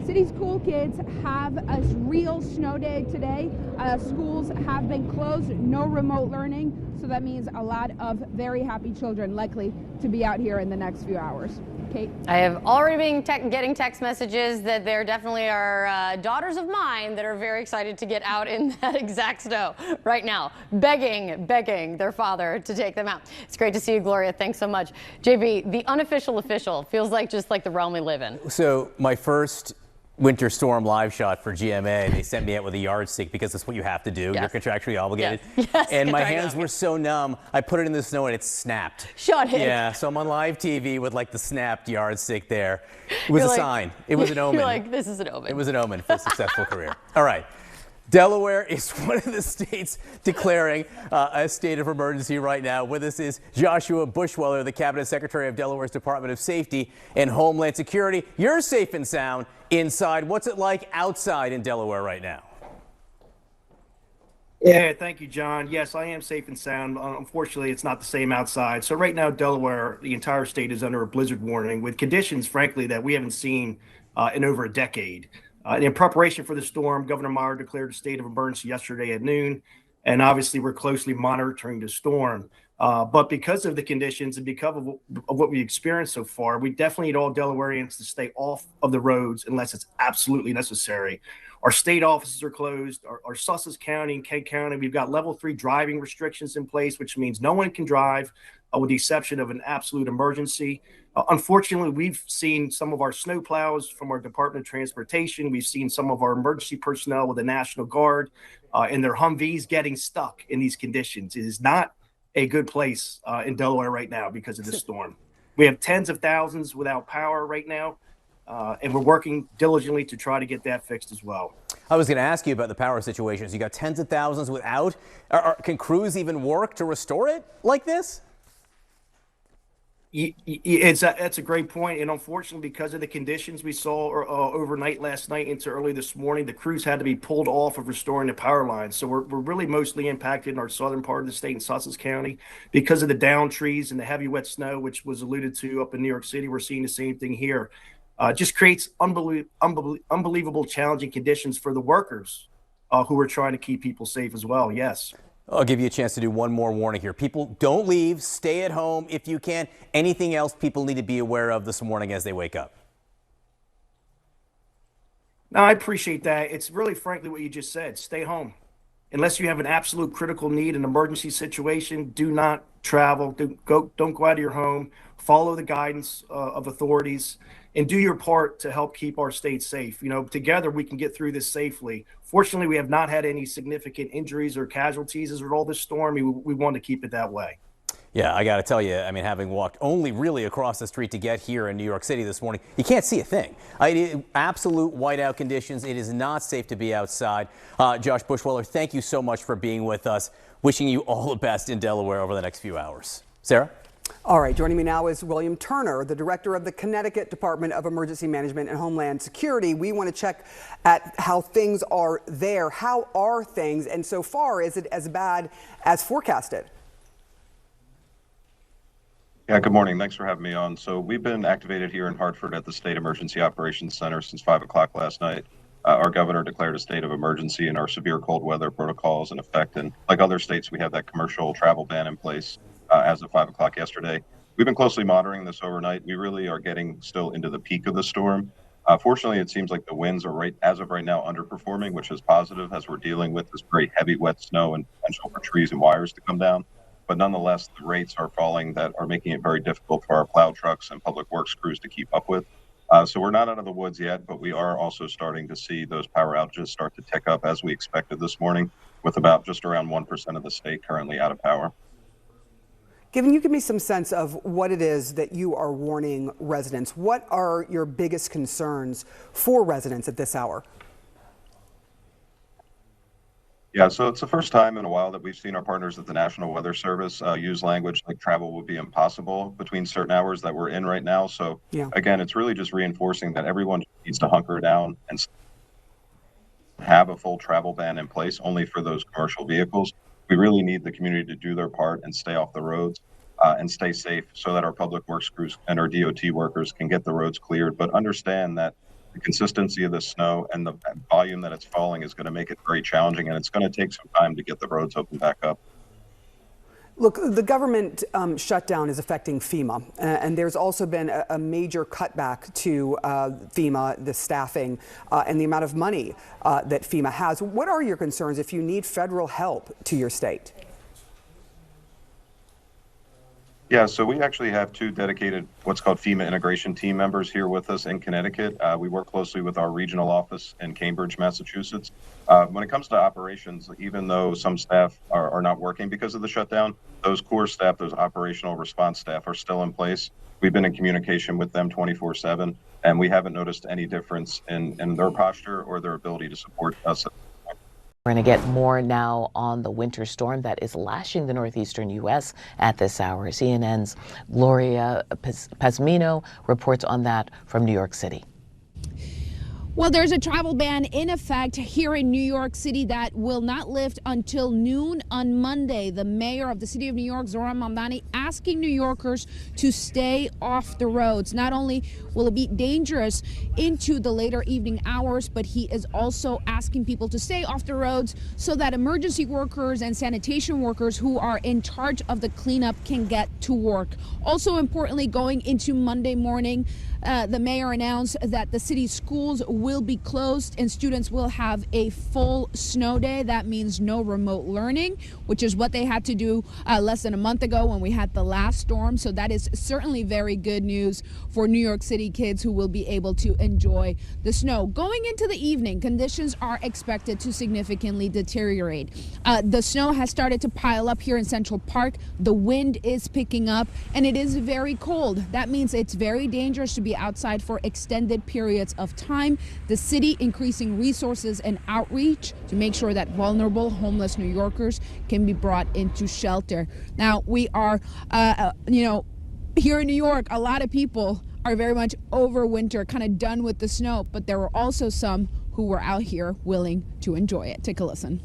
City school kids have a real snow day today. Schools have been closed, no remote learning, so that means a lot of very happy children likely to be out here in the next few hours. Kate? I have already been getting text messages that there definitely are daughters of mine that are very excited to get out in that exact snow right now, begging their father to take them out. It's great to see you, Gloria. Thanks so much. JB, the unofficial official feels like just like the realm we live in. So my first winter storm live shot for GMA, they sent me out with a yardstick because that's what you have to do. Yes. You're contractually obligated. Yes. And my hands were so numb, I put it in the snow and it snapped. Shut it. Yeah, so I'm on live TV with like the snapped yardstick there. It was a sign. It was an omen. You're like, this is an omen. It was an omen for a successful career. All right. Delaware is one of the states declaring a state of emergency right now. With us is Joshua Bushweller, the Cabinet Secretary of Delaware's Department of Safety and Homeland Security. You're safe and sound inside. What's it like outside in Delaware right now? Yeah, thank you, John. Yes, I am safe and sound. Unfortunately, it's not the same outside. So right now, Delaware, the entire state is under a blizzard warning with conditions, frankly, that we haven't seen in over a decade. In preparation for the storm, Governor Meyer declared a state of emergency yesterday at noon, and obviously we're closely monitoring the storm. But because of the conditions and because of what we experienced so far, we definitely need all Delawareans to stay off of the roads unless it's absolutely necessary. Our state offices are closed. Our Sussex County and Kent County, we've got level 3 driving restrictions in place, which means no one can drive with the exception of an absolute emergency. Unfortunately, we've seen some of our snow plows from our Department of Transportation. We've seen some of our emergency personnel with the National Guard and their Humvees getting stuck in these conditions. It is not a good place in Delaware right now because of this storm. We have tens of thousands without power right now, and we're working diligently to try to get that fixed as well. I was going to ask you about the power situations. You got tens of thousands without. Can crews even work to restore it like this? That's a great point. And unfortunately, because of the conditions we saw overnight last night into early this morning, the crews had to be pulled off of restoring the power lines. So we're really mostly impacted in our southern part of the state in Sussex County because of the downed trees and the heavy wet snow, which was alluded to up in New York City. We're seeing the same thing here. Just creates unbelievable challenging conditions for the workers who are trying to keep people safe as well. Yes. I'll give you a chance to do one more warning here. People, don't leave. Stay at home if you can. Anything else people need to be aware of this morning as they wake up? No, I appreciate that. It's really, frankly, what you just said. Stay home. Unless you have an absolute critical need, an emergency situation, do not travel. Don't go out of your home. Follow the guidance of authorities and do your part to help keep our state safe. You know, together we can get through this safely. Fortunately, we have not had any significant injuries or casualties as a result of this storm. We want to keep it that way. Yeah, I got to tell you, I mean, having walked only really across the street to get here in New York City this morning, you can't see a thing. Absolute whiteout conditions. It is not safe to be outside. Josh Bushweller, thank you so much for being with us. Wishing you all the best in Delaware over the next few hours. Sarah? All right, joining me now is William Turner, the director of the Connecticut Department of Emergency Management and Homeland Security. We want to check at how things are there. How are things? And so far, is it as bad as forecasted? Yeah, good morning. Thanks for having me on. So we've been activated here in Hartford at the State Emergency Operations Center since 5 o'clock last night. Our governor declared a state of emergency and our severe cold weather protocols in effect. And like other states, we have that commercial travel ban in place as of 5 o'clock yesterday. We've been closely monitoring this overnight. We really are getting still into the peak of the storm. Fortunately, it seems like the winds are as of right now underperforming, which is positive as we're dealing with this very heavy wet snow and potential for trees and wires to come down. But nonetheless, the rates are falling that are making it very difficult for our plow trucks and public works crews to keep up with. So we're not out of the woods yet, but we are also starting to see those power outages start to tick up as we expected this morning, with about just around 1% of the state currently out of power. Can you give me some sense of what it is that you are warning residents? What are your biggest concerns for residents at this hour? Yeah, so it's the first time in a while that we've seen our partners at the National Weather Service use language like travel would be impossible between certain hours that we're in right now. So again, it's really just reinforcing that everyone needs to hunker down and have a full travel ban in place only for those commercial vehicles. We really need the community to do their part and stay off the roads and stay safe so that our public works crews and our DOT workers can get the roads cleared. But understand that the consistency of the snow and the volume that it's falling is going to make it very challenging, and it's going to take some time to get the roads open back up. Look, the government shutdown is affecting FEMA, and there's also been a major cutback to FEMA, the staffing, and the amount of money that FEMA has. What are your concerns if you need federal help to your state? Yeah, so we actually have 2 dedicated what's called FEMA integration team members here with us in Connecticut. We work closely with our regional office in Cambridge, Massachusetts. When it comes to operations, even though some staff are not working because of the shutdown, those core staff, those operational response staff are still in place. We've been in communication with them 24/7, and we haven't noticed any difference in their posture or their ability to support us. We're going to get more now on the winter storm that is lashing the northeastern U.S. at this hour. CNN's Gloria Pazmino reports on that from New York City. Well, there's a travel ban in effect here in New York City that will not lift until noon on Monday. The mayor of the city of New York, Zohran Mamdani, asking New Yorkers to stay off the roads. Not only will it be dangerous into the later evening hours, but he is also asking people to stay off the roads so that emergency workers and sanitation workers who are in charge of the cleanup can get to work. Also importantly, going into Monday morning, the mayor announced that the city's schools will be closed and students will have a full snow day. That means no remote learning, which is what they had to do less than a month ago when we had the last storm. So that is certainly very good news for New York City kids who will be able to enjoy the snow. Going into the evening, conditions are expected to significantly deteriorate. The snow has started to pile up here in Central Park. The wind is picking up and it is very cold. That means it's very dangerous to be outside for extended periods of time. The city increasing resources and outreach to make sure that vulnerable homeless New Yorkers can be brought into shelter. Now, we are, here in New York, a lot of people are very much over winter, kind of done with the snow, but there were also some who were out here willing to enjoy it. Take a listen.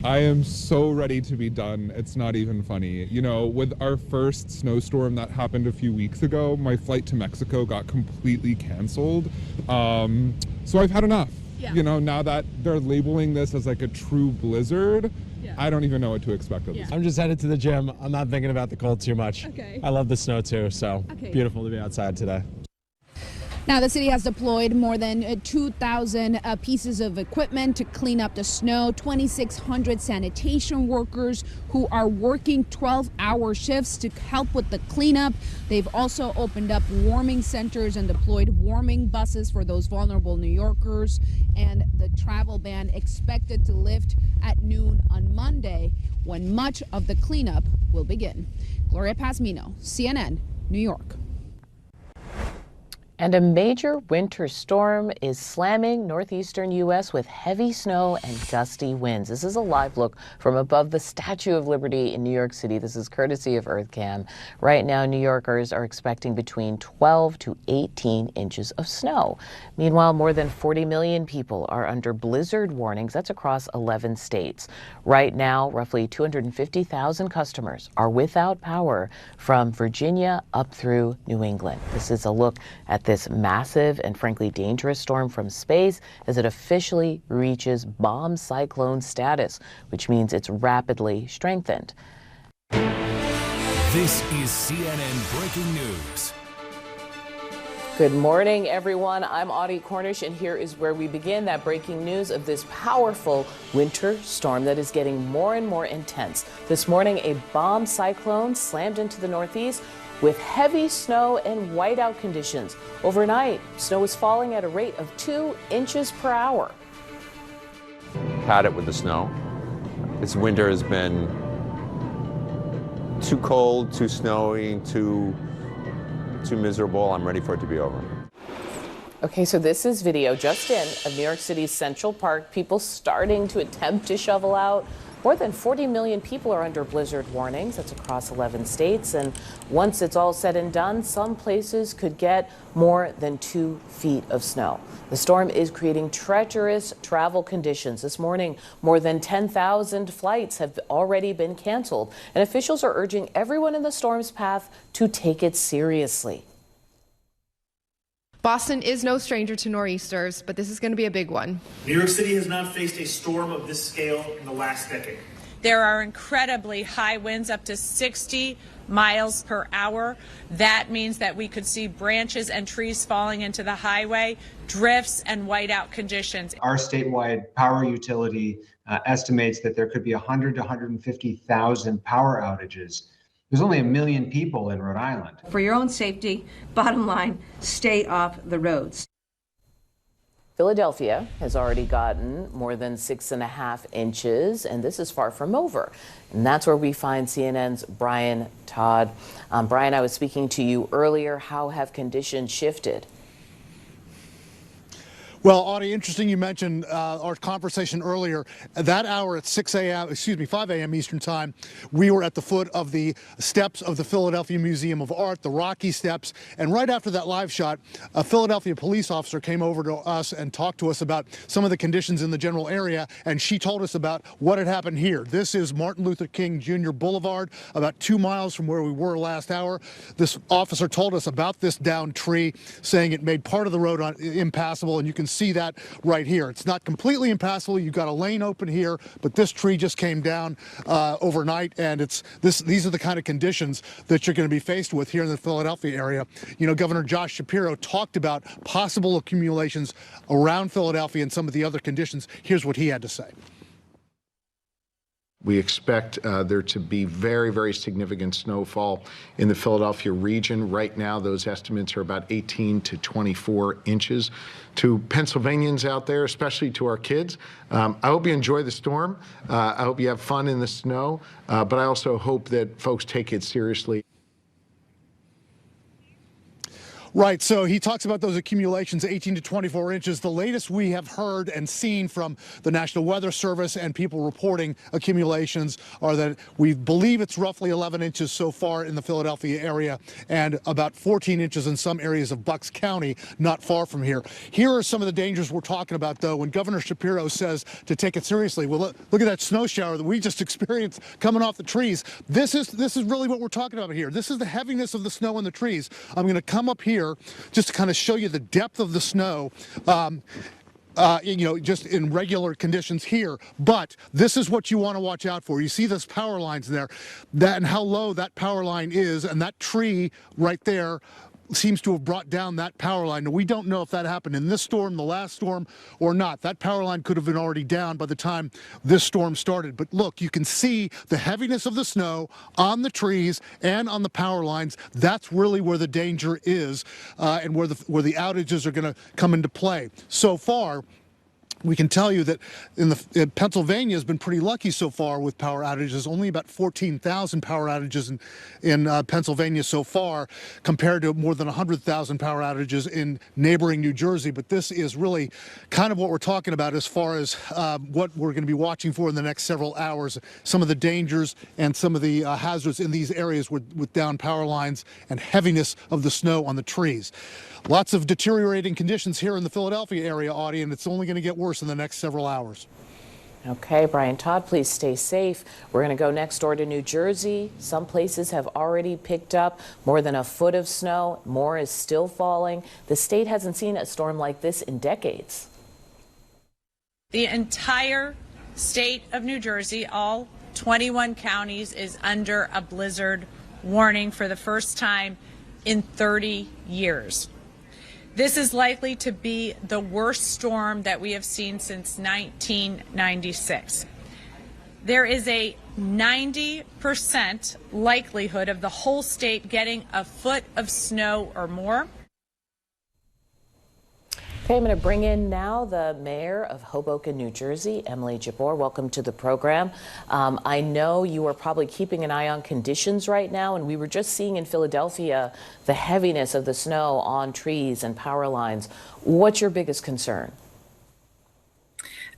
I am so ready to be done. It's not even funny. You know, with our first snowstorm that happened a few weeks ago, my flight to Mexico got completely canceled. So I've had enough. Yeah. You know, now that they're labeling this as like a true blizzard, I don't even know what to expect of this. I'm just headed to the gym. I'm not thinking about the cold too much. Okay. I love the snow too, so beautiful to be outside today. Now, the city has deployed more than 2,000 pieces of equipment to clean up the snow, 2,600 sanitation workers who are working 12-hour shifts to help with the cleanup. They've also opened up warming centers and deployed warming buses for those vulnerable New Yorkers. and the travel ban expected to lift at noon on Monday, when much of the cleanup will begin. Gloria Pasmino, CNN, New York. And a major winter storm is slamming northeastern U.S. with heavy snow and gusty winds. This is a live look from above the Statue of Liberty in New York City. This is courtesy of EarthCam. Right now, New Yorkers are expecting between 12 to 18 inches of snow. Meanwhile, more than 40 million people are under blizzard warnings. That's across 11 states. Right now, roughly 250,000 customers are without power from Virginia up through New England. This is a look at this massive and frankly dangerous storm from space as it officially reaches bomb cyclone status, which means it's rapidly strengthened. This is CNN Breaking News. Good morning, everyone. I'm Audie Cornish, and here is where we begin that breaking news of this powerful winter storm that is getting more and more intense. This morning, a bomb cyclone slammed into the Northeast with heavy snow and whiteout conditions. Overnight, snow was falling at a rate of 2 inches per hour. Had it with the snow. This winter has been too cold, too snowy, too miserable. I'm ready for it to be over. Okay, so this is video just in of New York City's Central Park. People starting to attempt to shovel out. More than 40 million people are under blizzard warnings. That's across 11 states. And once it's all said and done, some places could get more than 2 feet of snow. The storm is creating treacherous travel conditions. This morning, more than 10,000 flights have already been canceled. And officials are urging everyone in the storm's path to take it seriously. Boston is no stranger to nor'easters, but this is going to be a big one. New York City has not faced a storm of this scale in the last decade. There are incredibly high winds, up to 60 miles per hour. That means that we could see branches and trees falling into the highway, drifts and whiteout conditions. Our statewide power utility estimates that there could be 100 to 150,000 power outages. There's only 1 million people in Rhode Island. For your own safety, bottom line, stay off the roads. Philadelphia has already gotten more than 6.5 inches, and this is far from over. And that's where we find CNN's Brian Todd. Brian, I was speaking to you earlier. How have conditions shifted? Well, Audie, interesting you mentioned our conversation earlier. That hour at 5 a.m. Eastern Time, we were at the foot of the steps of the Philadelphia Museum of Art, the Rocky Steps. And right after that live shot, a Philadelphia police officer came over to us and talked to us about some of the conditions in the general area. And she told us about what had happened here. This is Martin Luther King Jr. Boulevard, about 2 miles from where we were last hour. This officer told us about this downed tree, saying it made part of the road impassable. And you can see that right here. It's not completely impassable. You've got a lane open here, but this tree just came down overnight, and these are the kind of conditions that you're going to be faced with here in the Philadelphia area. You know, Governor Josh Shapiro talked about possible accumulations around Philadelphia and some of the other conditions. Here's what he had to say. We expect there to be very, very significant snowfall in the Philadelphia region. Right now, those estimates are about 18 to 24 inches. To Pennsylvanians out there, especially to our kids, I hope you enjoy the storm. I hope you have fun in the snow, but I also hope that folks take it seriously. Right, so he talks about those accumulations, 18 to 24 inches. The latest we have heard and seen from the National Weather Service and people reporting accumulations are that we believe it's roughly 11 inches so far in the Philadelphia area and about 14 inches in some areas of Bucks County, not far from here. Here are some of the dangers we're talking about, though, when Governor Shapiro says to take it seriously. Well, look at that snow shower that we just experienced coming off the trees. This is really what we're talking about here. This is the heaviness of the snow in the trees. I'm going to come up here just to kind of show you the depth of the snow, you know, just in regular conditions here. But this is what you want to watch out for. You see those power lines there, and how low that power line is, and that tree right there seems to have brought down that power line. Now, we don't know if that happened in this storm, the last storm, or not. That power line could have been already down by the time this storm started. But look, you can see the heaviness of the snow on the trees and on the power lines. That's really where the danger is, and where the outages are going to come into play. So far, We can tell you that Pennsylvania has been pretty lucky so far with power outages. Only about 14,000 power outages in Pennsylvania so far, compared to more than 100,000 power outages in neighboring New Jersey. But this is really kind of what we're talking about as far as what we're going to be watching for in the next several hours. Some of the dangers and some of the hazards in these areas with down power lines and heaviness of the snow on the trees. Lots of deteriorating conditions here in the Philadelphia area, Audie, and it's only going to get worse in the next several hours. Okay, Brian Todd, please stay safe. We're going to go next door to New Jersey. Some places have already picked up more than a foot of snow. More is still falling. The state hasn't seen a storm like this in decades. The entire state of New Jersey, all 21 counties, is under a blizzard warning for the first time in 30 years. This is likely to be the worst storm that we have seen since 1996. There is a 90% likelihood of the whole state getting a foot of snow or more. Okay, I'm going to bring in now the mayor of Hoboken, New Jersey, Emily Jabbour. Welcome to the program. I know you are probably keeping an eye on conditions right now, and we were just seeing in Philadelphia the heaviness of the snow on trees and power lines. What's your biggest concern?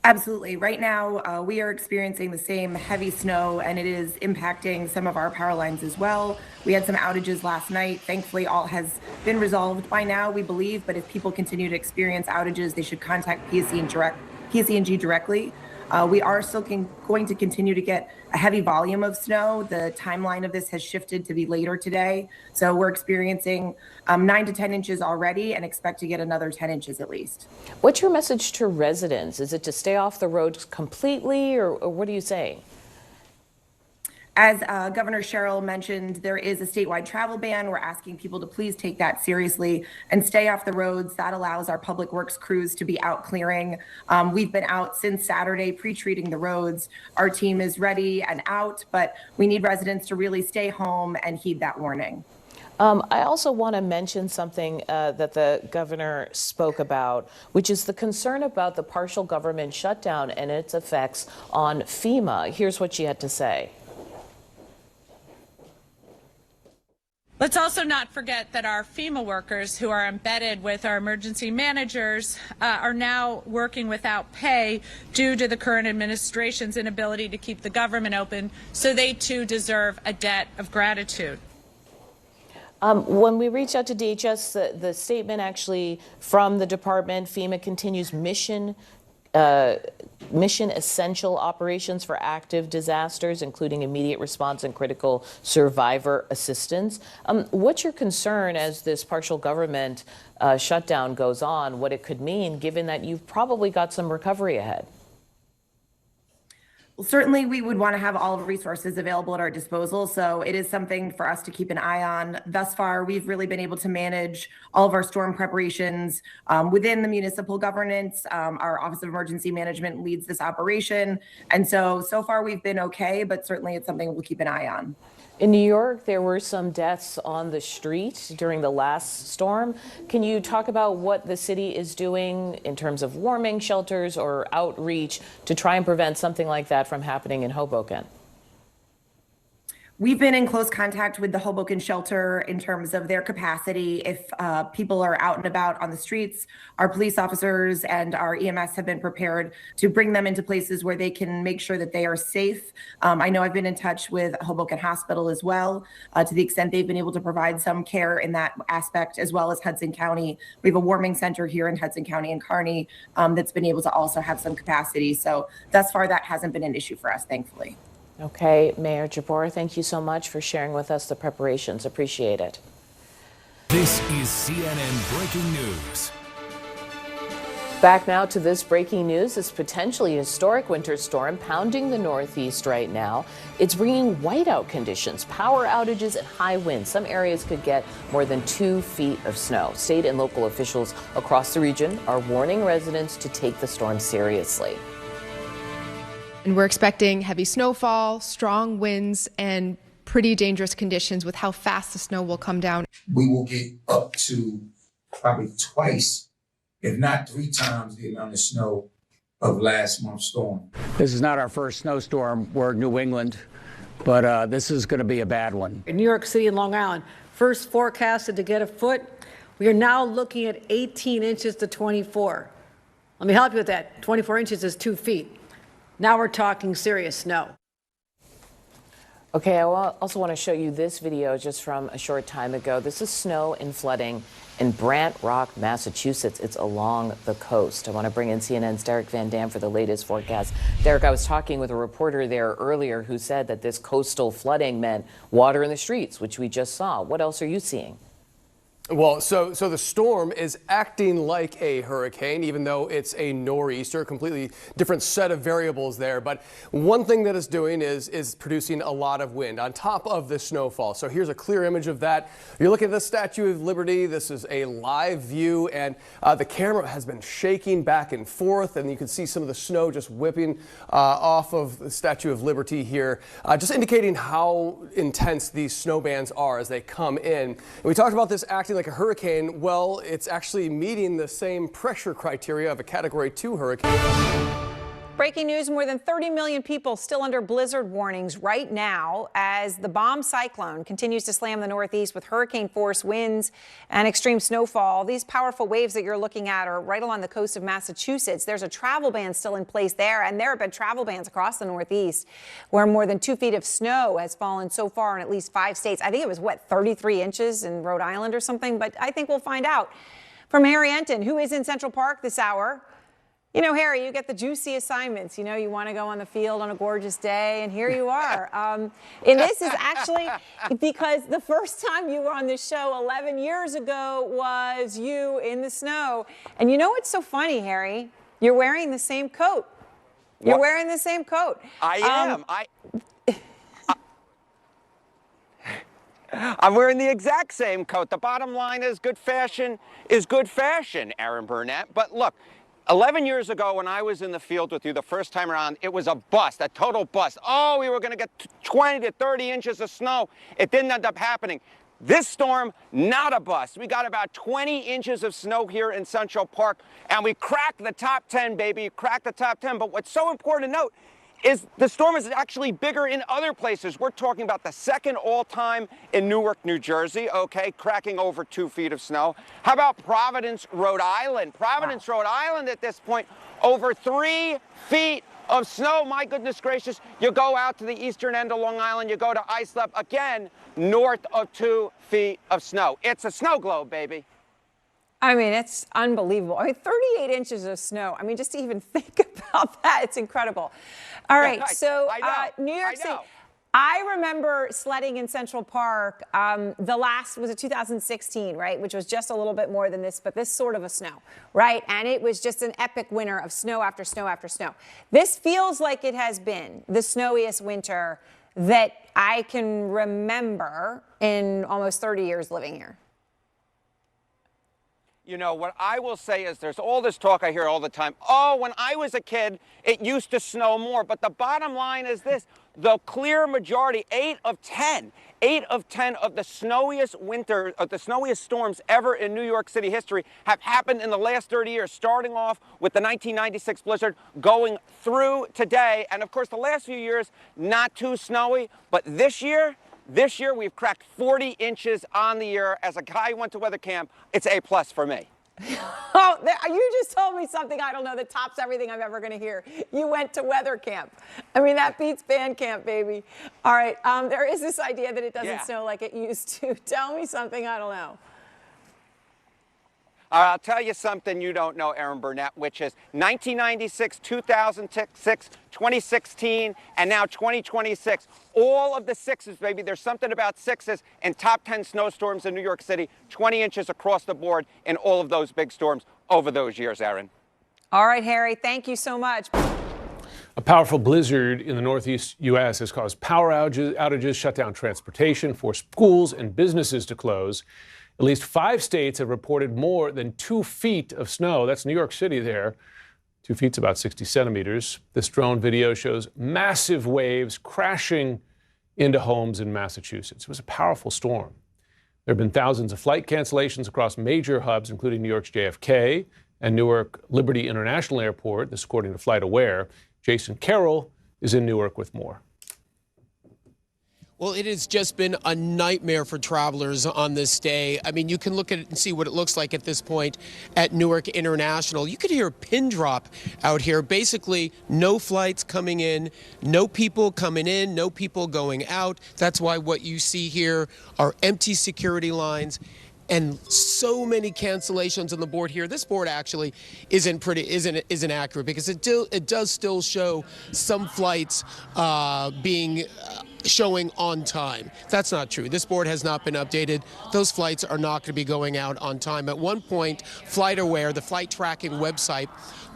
Absolutely. Right now, we are experiencing the same heavy snow, and it is impacting some of our power lines as well. We had some outages last night. Thankfully, all has been resolved by now, we believe. But if people continue to experience outages, they should contact PSE&G directly. We are still going to continue to get a heavy volume of snow. The timeline of this has shifted to be later today. So we're experiencing 9 to 10 inches already and expect to get another 10 inches at least. What's your message to residents? Is it to stay off the roads completely, or what are you saying? As Governor Sherrill mentioned, there is a statewide travel ban. We're asking people to please take that seriously and stay off the roads. That allows our public works crews to be out clearing. We've been out since Saturday pre-treating the roads. Our team is ready and out, but we need residents to really stay home and heed that warning. I also want to mention something that the governor spoke about, which is the concern about the partial government shutdown and its effects on FEMA. Here's what she had to say. Let's also not forget that our FEMA workers who are embedded with our emergency managers are now working without pay due to the current administration's inability to keep the government open, so they too deserve a debt of gratitude. When we reached out to DHS, the statement actually from the department, FEMA continues mission essential operations for active disasters, including immediate response and critical survivor assistance. What's your concern as this partial government shutdown goes on, what it could mean, given that you've probably got some recovery ahead? Well, certainly we would want to have all of the resources available at our disposal. So it is something for us to keep an eye on. Thus far, we've really been able to manage all of our storm preparations within the municipal governance. Our Office of Emergency Management leads this operation. And so far we've been okay, but certainly it's something we'll keep an eye on. In New York, there were some deaths on the street during the last storm. Can you talk about what the city is doing in terms of warming shelters or outreach to try and prevent something like that from happening in Hoboken? We've been in close contact with the Hoboken shelter in terms of their capacity. If people are out and about on the streets, our police officers and our EMS have been prepared to bring them into places where they can make sure that they are safe. I know I've been in touch with Hoboken Hospital as well, to the extent they've been able to provide some care in that aspect, as well as Hudson County. We have a warming center here in Hudson County and Kearney that's been able to also have some capacity. So thus far, that hasn't been an issue for us, thankfully. Okay, Mayor Jabbour, thank you so much for sharing with us the preparations. Appreciate it. This is CNN Breaking News. Back now to this breaking news. This potentially historic winter storm pounding the Northeast right now. It's bringing whiteout conditions, power outages, and high winds. Some areas could get more than 2 feet of snow. State and local officials across the region are warning residents to take the storm seriously. And we're expecting heavy snowfall, strong winds, and pretty dangerous conditions with how fast the snow will come down. We will get up to probably twice, if not 3 times, the amount of snow of last month's storm. This is not our first snowstorm. We're New England, but this is going to be a bad one. In New York City and Long Island, first forecasted to get a foot. We are now looking at 18 inches to 24. Let me help you with that. 24 inches is 2 feet. Now we're talking serious snow. Okay, I also want to show you this video just from a short time ago. This is snow and flooding in Brant Rock, Massachusetts. It's along the coast. I want to bring in CNN's Derek Van Dam for the latest forecast. Derek, I was talking with a reporter there earlier who said that this coastal flooding meant water in the streets, which we just saw. What else are you seeing? Well, so the storm is acting like a hurricane, even though it's a nor'easter, completely different set of variables there. But one thing that it's doing is producing a lot of wind on top of the snowfall. So here's a clear image of that. You're looking at the Statue of Liberty. This is a live view, and the camera has been shaking back and forth, and you can see some of the snow just whipping off of the Statue of Liberty here, just indicating how intense these snow bands are as they come in. And we talked about this acting like a hurricane. Well, it's actually meeting the same pressure criteria of a Category 2 hurricane. Breaking news, more than 30 million people still under blizzard warnings right now as the bomb cyclone continues to slam the Northeast with hurricane force winds and extreme snowfall. These powerful waves that you're looking at are right along the coast of Massachusetts. There's a travel ban still in place there, and there have been travel bans across the Northeast where more than 2 feet of snow has fallen so far in at least 5 states. I think it was, 33 inches in Rhode Island or something, but I think we'll find out. From Harry Enton, who is in Central Park this hour. You know, Harry, you get the juicy assignments. You know, you want to go on the field on a gorgeous day, and here you are. And this is actually because the first time you were on this show 11 years ago was you in the snow. And you know what's so funny, Harry? You're wearing the same coat. You're wearing the same coat. I am. I'm wearing the exact same coat. The bottom line is good fashion, Aaron Burnett. But look, 11 years ago when I was in the field with you the first time around, it was a bust, a total bust. Oh, we were going to get 20 to 30 inches of snow. It didn't end up happening. This storm, not a bust. We got about 20 inches of snow here in Central Park, and we cracked the top 10, baby. Cracked the top 10. But what's so important to note is the storm is actually bigger in other places. We're talking about the second all-time in Newark, New Jersey, okay, cracking over 2 feet of snow. How about Providence, Rhode Island? Providence, Rhode Island at this point, over 3 feet of snow. My goodness gracious. You go out to the eastern end of Long Island, you go to Islip, again, north of 2 feet of snow. It's a snow globe, baby. I mean, it's unbelievable. I mean, 38 inches of snow. I mean, just to even think about that, it's incredible. All right, so New York City. I remember sledding in Central Park. The last was 2016, right, which was just a little bit more than this, but this sort of a snow, right? And it was just an epic winter of snow after snow after snow. This feels like it has been the snowiest winter that I can remember in almost 30 years living here. You know, what I will say is there's all this talk I hear all the time. Oh, when I was a kid, it used to snow more. But the bottom line is this. The clear majority, 8 of 10 of the snowiest winter, of the snowiest storms ever in New York City history have happened in the last 30 years, starting off with the 1996 blizzard, going through today. And of course, the last few years, not too snowy. But this year, we've cracked 40 inches on the year. As a guy who went to weather camp, it's A+ for me. Oh, you just told me something I don't know that tops everything I'm ever going to hear. You went to weather camp. I mean, that beats band camp, baby. All right, there is this idea that it doesn't snow like it used to. Tell me something I don't know. I'll tell you something you don't know, Aaron Burnett, which is 1996, 2006, 2016, and now 2026. All of the sixes, baby. There's something about sixes and top 10 snowstorms in New York City, 20 inches across the board in all of those big storms over those years, Aaron. All right, Harry, thank you so much. A powerful blizzard in the northeast U.S. has caused power outages, shut down transportation, forced schools and businesses to close. At least 5 states have reported more than 2 feet of snow. That's New York City there. 2 feet's about 60 centimeters. This drone video shows massive waves crashing into homes in Massachusetts. It was a powerful storm. There have been thousands of flight cancellations across major hubs, including New York's JFK and Newark Liberty International Airport, this according to FlightAware. Jason Carroll is in Newark with more. Well, it has just been a nightmare for travelers on this day. I mean, you can look at it and see what it looks like at this point at Newark International. You could hear a pin drop out here. Basically, no flights coming in, no people coming in, no people going out. That's why what you see here are empty security lines and so many cancellations on the board here. This board actually isn't accurate because it does still show some flights showing on time. That's not true. This board has not been updated. Those flights are not going to be going out on time. At one point, FlightAware, the flight tracking website,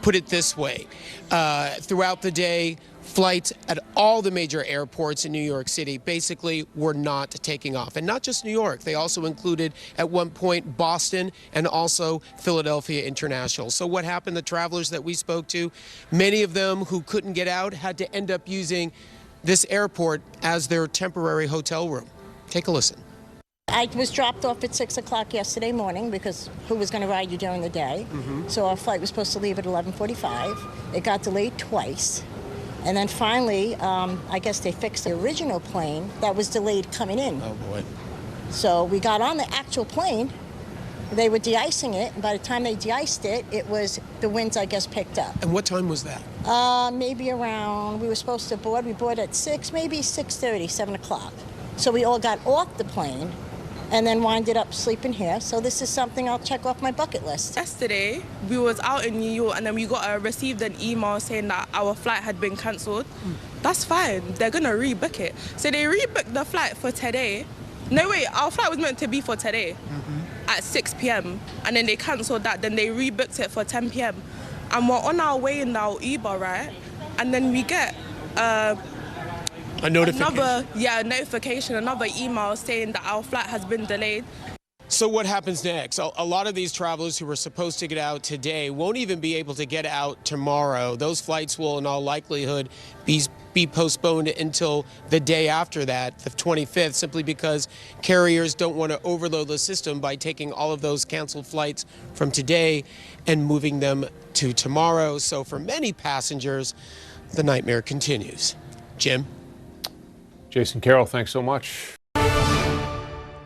put it this way. Throughout the day, flights at all the major airports in New York City basically were not taking off. And not just New York. They also included at one point Boston and also Philadelphia International. So what happened? The travelers that we spoke to, many of them who couldn't get out had to end up using this airport as their temporary hotel room. Take a listen. I was dropped off at 6 o'clock yesterday morning because who was going to ride you during the day? So our flight was supposed to leave at 11:45. It got delayed twice. And then finally, I guess they fixed the original plane that was delayed coming in. Oh, boy. So we got on the actual plane. They were de-icing it, and by the time they de-iced it, the winds, I guess, picked up. And what time was that? Maybe around, we were supposed to board, we boarded at 6, maybe 6:30, 7 o'clock. So we all got off the plane and then winded up sleeping here. So this is something I'll check off my bucket list. Yesterday, we was out in New York and then we received an email saying that our flight had been cancelled. That's fine, they're gonna rebook it. So they rebooked the flight for today. No, wait, our flight was meant to be for today. At 6 p.m. and then they cancelled that, then they rebooked it for 10 p.m. and we're on our way in our Uber, right? And then we get a notification. Another email saying that our flight has been delayed. So what happens next? A lot of these travelers who were supposed to get out today won't even be able to get out tomorrow. Those flights will in all likelihood be postponed until the day after that, the 25th, simply because carriers don't want to overload the system by taking all of those canceled flights from today and moving them to tomorrow. So for many passengers, the nightmare continues. Jim? Jason Carroll, thanks so much.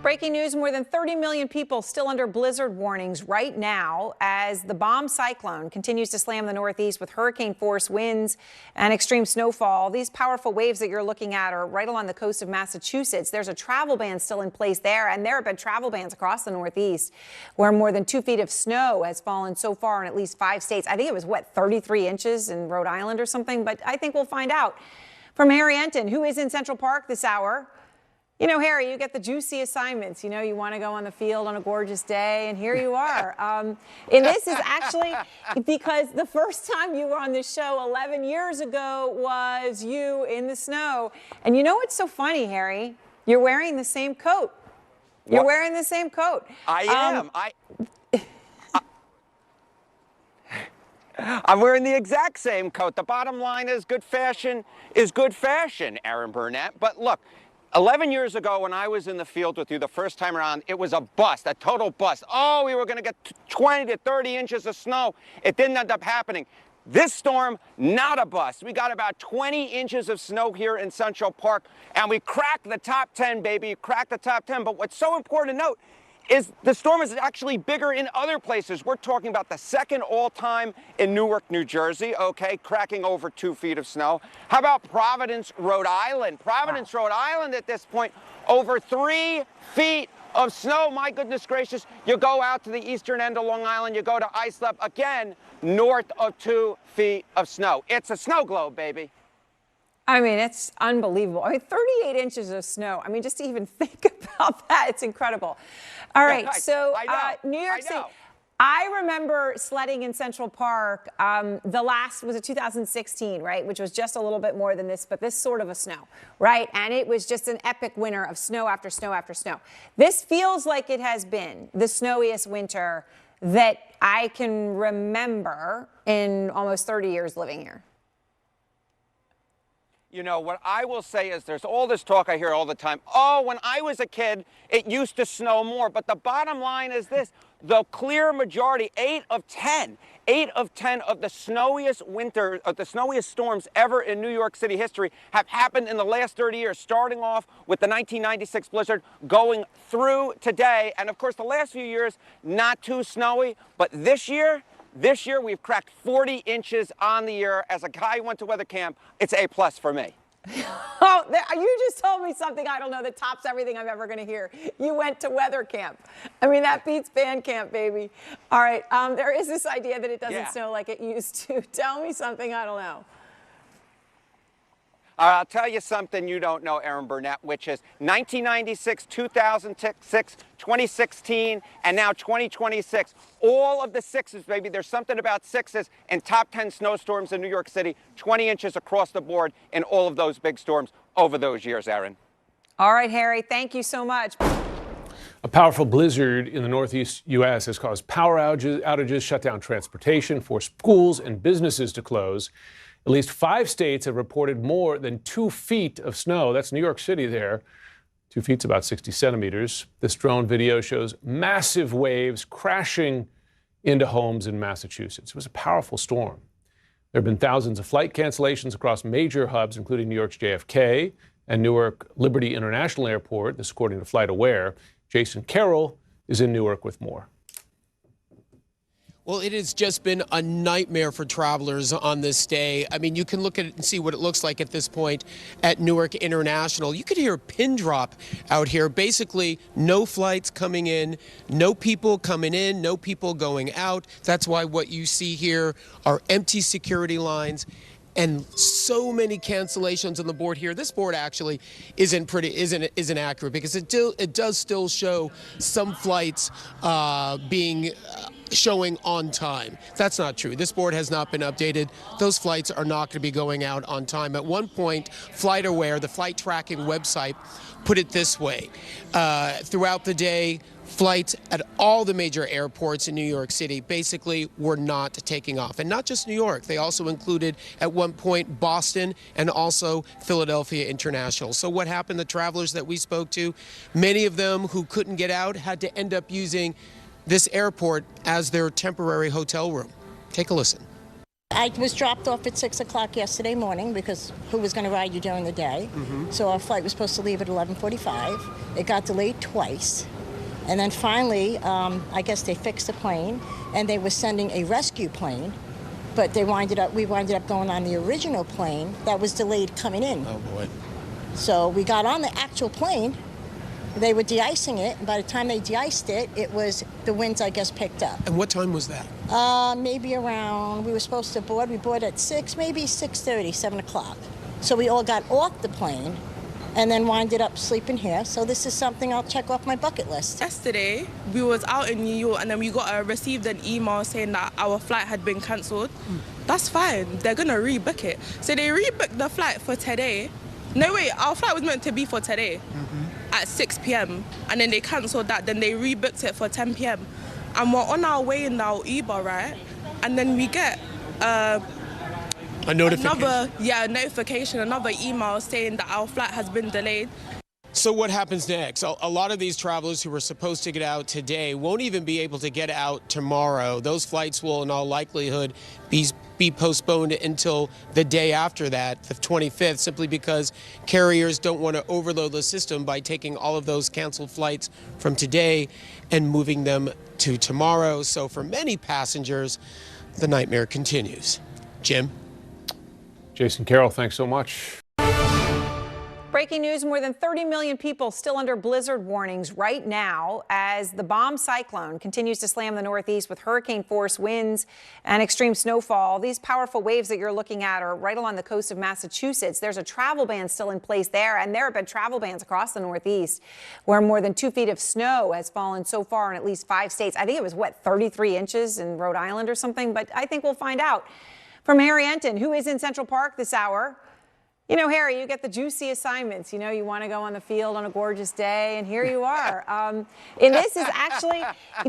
Breaking news, more than 30 million people still under blizzard warnings right now as the bomb cyclone continues to slam the Northeast with hurricane-force winds and extreme snowfall. These powerful waves that you're looking at are right along the coast of Massachusetts. There's a travel ban still in place there, and there have been travel bans across the Northeast where more than 2 feet of snow has fallen so far in at least 5 states. I think it was, 33 inches in Rhode Island or something, but I think we'll find out. From Harry Enton, who is in Central Park this hour. You know, Harry, you get the juicy assignments. You know, you want to go on the field on a gorgeous day, and here you are. And this is actually because the first time you were on this show 11 years ago was you in the snow. And you know what's so funny, Harry? You're wearing the same coat. You're wearing the same coat. I am. I'm wearing the exact same coat. The bottom line is good fashion, Aaron Burnett. But look, 11 years ago when I was in the field with you the first time around, it was a bust, a total bust. Oh, we were going to get 20 to 30 inches of snow. It didn't end up happening. This storm, not a bust. We got about 20 inches of snow here in Central Park, and we cracked the top 10, baby, cracked the top 10. But what's so important to note is the storm is actually bigger in other places. We're talking about the second all-time in Newark, New Jersey, okay, cracking over 2 feet of snow. How about Providence, Rhode Island? Providence, Rhode Island at this point, over 3 feet of snow. My goodness gracious. You go out to the eastern end of Long Island, you go to Islip, again, north of 2 feet of snow. It's a snow globe, baby. I mean, it's unbelievable. I mean, 38 inches of snow. I mean, just to even think about that, it's incredible. All right, so New York City. I remember sledding in Central Park. The last was 2016, right, which was just a little bit more than this, but this sort of a snow, right? And it was just an epic winter of snow after snow after snow. This feels like it has been the snowiest winter that I can remember in almost 30 years living here. You know, what I will say is there's all this talk I hear all the time. Oh, when I was a kid, it used to snow more. But the bottom line is this. the clear majority, 8 of 10 of the snowiest storms ever in New York City history have happened in the last 30 years, starting off with the 1996 blizzard, going through today. And of course, the last few years, not too snowy, but this year we've cracked 40 inches on the year. As a guy who went to weather camp, it's A+ for me. Oh, you just told me something I don't know that tops everything I'm ever going to hear. You went to weather camp. I mean, that beats band camp, baby. All right, there is this idea that it doesn't snow like it used to. Tell me something I don't know. I'll tell you something you don't know, Erin Burnett, which is 1996, 2006, 2016, and now 2026. All of the sixes, baby. There's something about sixes in top 10 snowstorms in New York City, 20 inches across the board in all of those big storms over those years, Erin. All right, Harry, thank you so much. A powerful blizzard in the northeast U.S. has caused power outages, shut down transportation, forced schools and businesses to close. At least 5 states have reported more than 2 feet of snow. That's New York City there. 2 feet's about 60 centimeters. This drone video shows massive waves crashing into homes in Massachusetts. It was a powerful storm. There have been thousands of flight cancellations across major hubs, including New York's JFK and Newark Liberty International Airport, this according to FlightAware. Jason Carroll is in Newark with more. Well, it has just been a nightmare for travelers on this day. I mean, you can look at it and see what it looks like at this point at Newark International. You could hear a pin drop out here. Basically, no flights coming in, no people coming in, no people going out. That's why what you see here are empty security lines and so many cancellations on the board here. This board actually isn't accurate because it does still show some flights showing on time. That's not true. This board has not been updated. Those flights are not going to be going out on time. At one point, FlightAware, the flight tracking website, put it this way. Throughout the day, flights at all the major airports in New York City basically were not taking off. And not just New York. They also included at one point Boston and also Philadelphia International. So what happened? The travelers that we spoke to, many of them who couldn't get out had to end up using this airport as their temporary hotel room. Take a listen. I was dropped off at 6 o'clock yesterday morning because who was going to ride you during the day? So our flight was supposed to leave at 11:45. It got delayed twice. And then finally, I guess they fixed the plane and they were sending a rescue plane, but we winded up going on the original plane that was delayed coming in. Oh boy. So we got on the actual plane. They were de-icing it, and by the time they de-iced it, the winds, I guess, picked up. And what time was that? Maybe around, we were supposed to board, we boarded at 6, maybe 6:30, 7 o'clock. So we all got off the plane and then winded up sleeping here. So this is something I'll check off my bucket list. Yesterday, we was out in New York, and then we received an email saying that our flight had been cancelled. That's fine. They're going to rebook it. So they rebooked the flight for today. No, wait, our flight was meant to be for today. At 6 p.m. and then they cancelled that, then they rebooked it for 10 p.m. and we're on our way in our Uber, right? And then we get a notification. Another email saying that our flight has been delayed. So what happens next? A lot of these travelers who were supposed to get out today won't even be able to get out tomorrow. Those flights will in all likelihood be postponed until the day after that, the 25th, simply because carriers don't want to overload the system by taking all of those canceled flights from today and moving them to tomorrow. So for many passengers, the nightmare continues. Jim? Jason Carroll, thanks so much. Breaking news, more than 30 million people still under blizzard warnings right now as the bomb cyclone continues to slam the Northeast with hurricane-force winds and extreme snowfall. These powerful waves that you're looking at are right along the coast of Massachusetts. There's a travel ban still in place there, and there have been travel bans across the Northeast where more than 2 feet of snow has fallen so far in at least 5 states. I think it was, 33 inches in Rhode Island or something, but I think we'll find out. From Harry Enton, who is in Central Park this hour. You know, Harry, you get the juicy assignments. You know, you want to go on the field on a gorgeous day, and here you are. And this is actually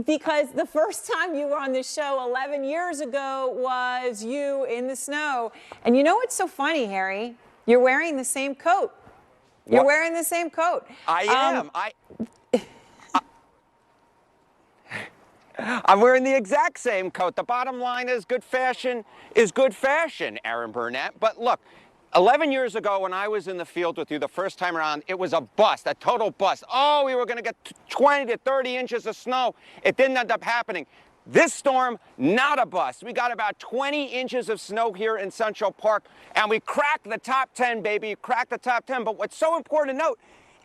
because the first time you were on this show 11 years ago was you in the snow. And you know what's so funny, Harry? You're wearing the same coat. You're wearing the same coat. I am. I'm wearing the exact same coat. The bottom line is good fashion, Aaron Burnett. But look, 11 years ago when I was in the field with you the first time around, it was a bust, a total bust. Oh, we were going to get 20 to 30 inches of snow. It didn't end up happening. This storm, not a bust. We got about 20 inches of snow here in Central Park, and we cracked the top 10, baby, cracked the top 10. But what's so important to note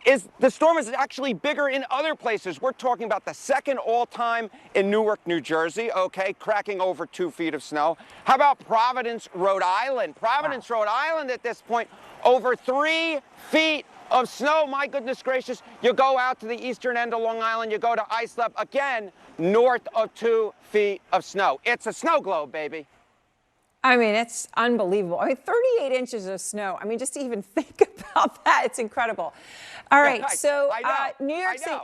is the storm is actually bigger in other places. We're talking about the second all-time in Newark, New Jersey, okay, cracking over 2 feet of snow. How about Providence, Rhode Island? Providence, Rhode Island at this point, over 3 feet of snow. My goodness gracious. You go out to the eastern end of Long Island, you go to Islip, again, north of 2 feet of snow. It's a snow globe, baby. I mean, it's unbelievable. I mean, 38 inches of snow. I mean, just to even think about that, it's incredible. All right, so New York City.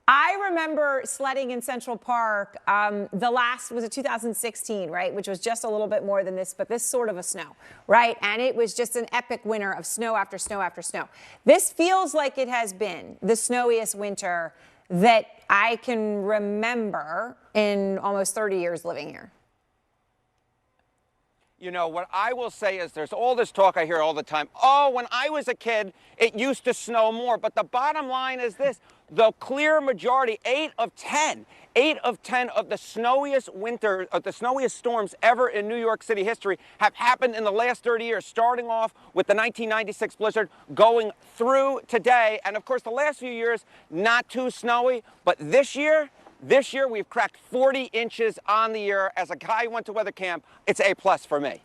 I remember sledding in Central Park. The last was 2016, right? Which was just a little bit more than this, but this sort of a snow, right? And it was just an epic winter of snow after snow after snow. This feels like it has been the snowiest winter that I can remember in almost 30 years living here. You know, what I will say is there's all this talk I hear all the time. Oh, when I was a kid, it used to snow more. But the bottom line is this. The clear majority, 8 of 10 of the snowiest winter, of the snowiest storms ever in New York City history have happened in the last 30 years, starting off with the 1996 blizzard, going through today. And of course, the last few years, not too snowy. But this year, we've cracked 40 inches on the year. As a guy who went to weather camp, it's A+ for me.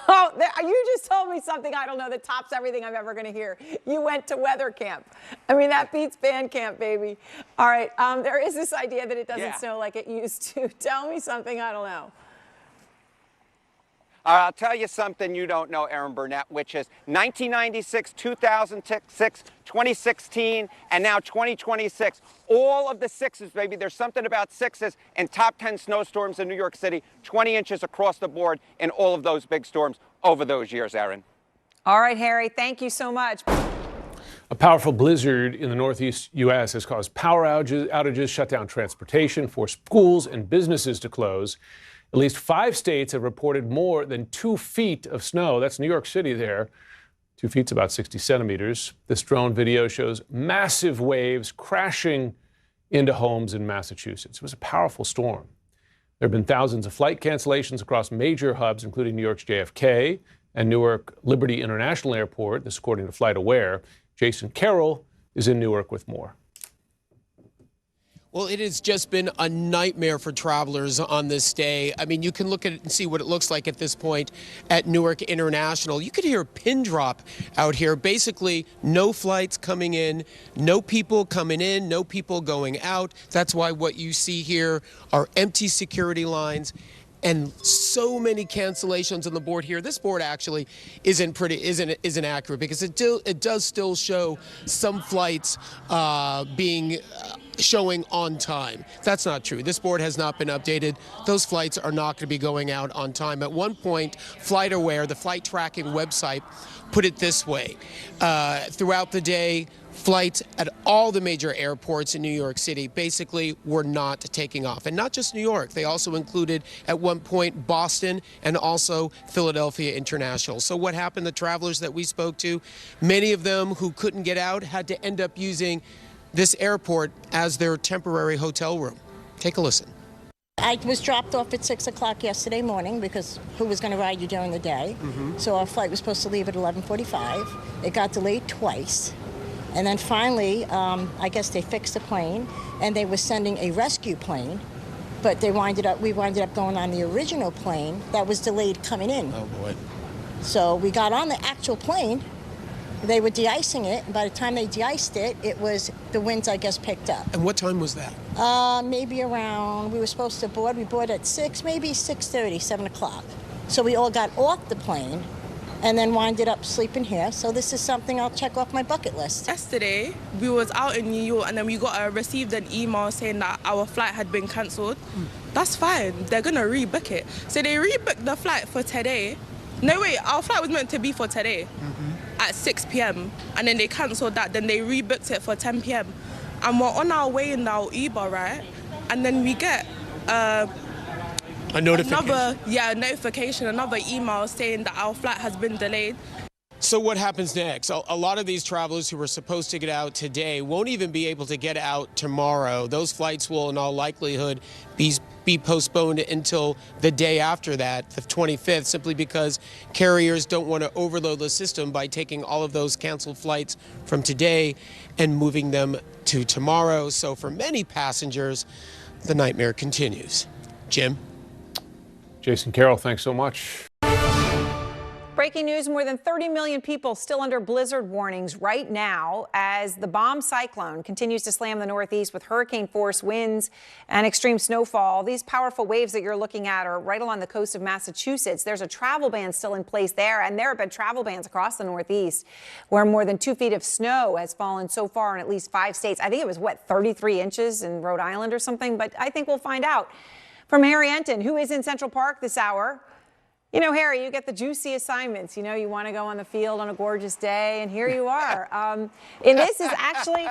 Oh, you just told me something I don't know that tops everything I'm ever going to hear. You went to weather camp. I mean, that beats band camp, baby. All right, there is this idea that it doesn't snow like it used to. Tell me something I don't know. I'll tell you something you don't know, Aaron Burnett, which is 1996, 2006, 2016, and now 2026. All of the sixes, baby. There's something about sixes in top 10 snowstorms in New York City, 20 inches across the board in all of those big storms over those years, Aaron. All right, Harry, thank you so much. A powerful blizzard in the northeast U.S. has caused power outages, shut down transportation, forced schools and businesses to close. At least 5 states have reported more than 2 feet of snow. That's New York City there. 2 feet's about 60 centimeters. This drone video shows massive waves crashing into homes in Massachusetts. It was a powerful storm. There have been thousands of flight cancellations across major hubs, including New York's JFK and Newark Liberty International Airport. This according to FlightAware. Jason Carroll is in Newark with more. Well, it has just been a nightmare for travelers on this day. I mean, you can look at it and see what it looks like at this point at Newark International. You could hear a pin drop out here. Basically, no flights coming in, no people coming in, no people going out. That's why what you see here are empty security lines and so many cancellations on the board here. This board actually isn't accurate because it does still show some flights showing on time. That's not true. This board has not been updated. Those flights are not going to be going out on time. At one point, FlightAware, the flight tracking website, put it this way. Throughout the day, flights at all the major airports in New York City basically were not taking off. And not just New York. They also included at one point Boston and also Philadelphia International. So what happened? The travelers that we spoke to, many of them who couldn't get out had to end up using this airport as their temporary hotel room. Take a listen. I was dropped off at 6 o'clock yesterday morning because who was going to ride you during the day? So our flight was supposed to leave at 11:45. It got delayed twice. And then finally, I guess they fixed the plane and they were sending a rescue plane, but we winded up going on the original plane that was delayed coming in. Oh boy. So we got on the actual plane. They were de-icing it, and by the time they de-iced it, the winds, I guess, picked up. And what time was that? Maybe around, we were supposed to board, we boarded at 6, maybe 6:30, 7 o'clock. So we all got off the plane and then winded up sleeping here. So this is something I'll check off my bucket list. Yesterday, we was out in New York and then we received an email saying that our flight had been cancelled. That's fine, they're gonna rebook it. So they rebooked the flight for today. No, wait, our flight was meant to be for today. At 6 p.m. and then they cancelled that, then they rebooked it for 10 p.m. and we're on our way in our Uber, right? And then we get a notification. notification, another email saying that our flight has been delayed. So what happens next? A lot of these travelers who were supposed to get out today won't even be able to get out tomorrow. Those flights will in all likelihood be postponed until the day after that, the 25th, simply because carriers don't want to overload the system by taking all of those canceled flights from today and moving them to tomorrow. So for many passengers, the nightmare continues. Jim? Jason Carroll, thanks so much. Breaking news, more than 30 million people still under blizzard warnings right now as the bomb cyclone continues to slam the Northeast with hurricane-force winds and extreme snowfall. These powerful waves that you're looking at are right along the coast of Massachusetts. There's a travel ban still in place there, and there have been travel bans across the Northeast where more than 2 feet of snow has fallen so far in at least 5 states. I think it was, 33 inches in Rhode Island or something, but I think we'll find out. From Harry Enton, who is in Central Park this hour. You know, Harry, you get the juicy assignments. You know, you want to go on the field on a gorgeous day, and here you are. And this is actually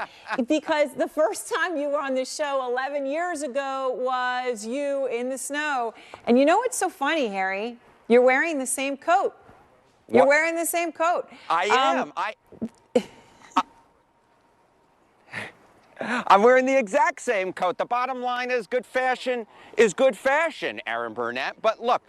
because the first time you were on this show 11 years ago was you in the snow. And you know what's so funny, Harry? You're wearing the same coat. You're wearing the same coat. I am. I'm wearing the exact same coat. The bottom line is good fashion, Aaron Burnett. But look,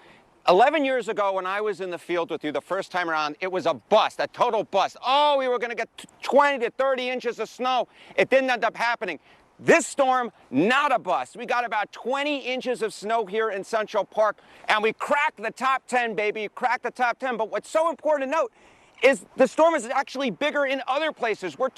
11 years ago when I was in the field with you the first time around, it was a bust, a total bust. Oh, we were going to get 20 to 30 inches of snow. It didn't end up happening. This storm, not a bust. We got about 20 inches of snow here in Central Park, and we cracked the top 10, baby. Cracked the top 10. But what's so important to note is the storm is actually bigger in other places. We're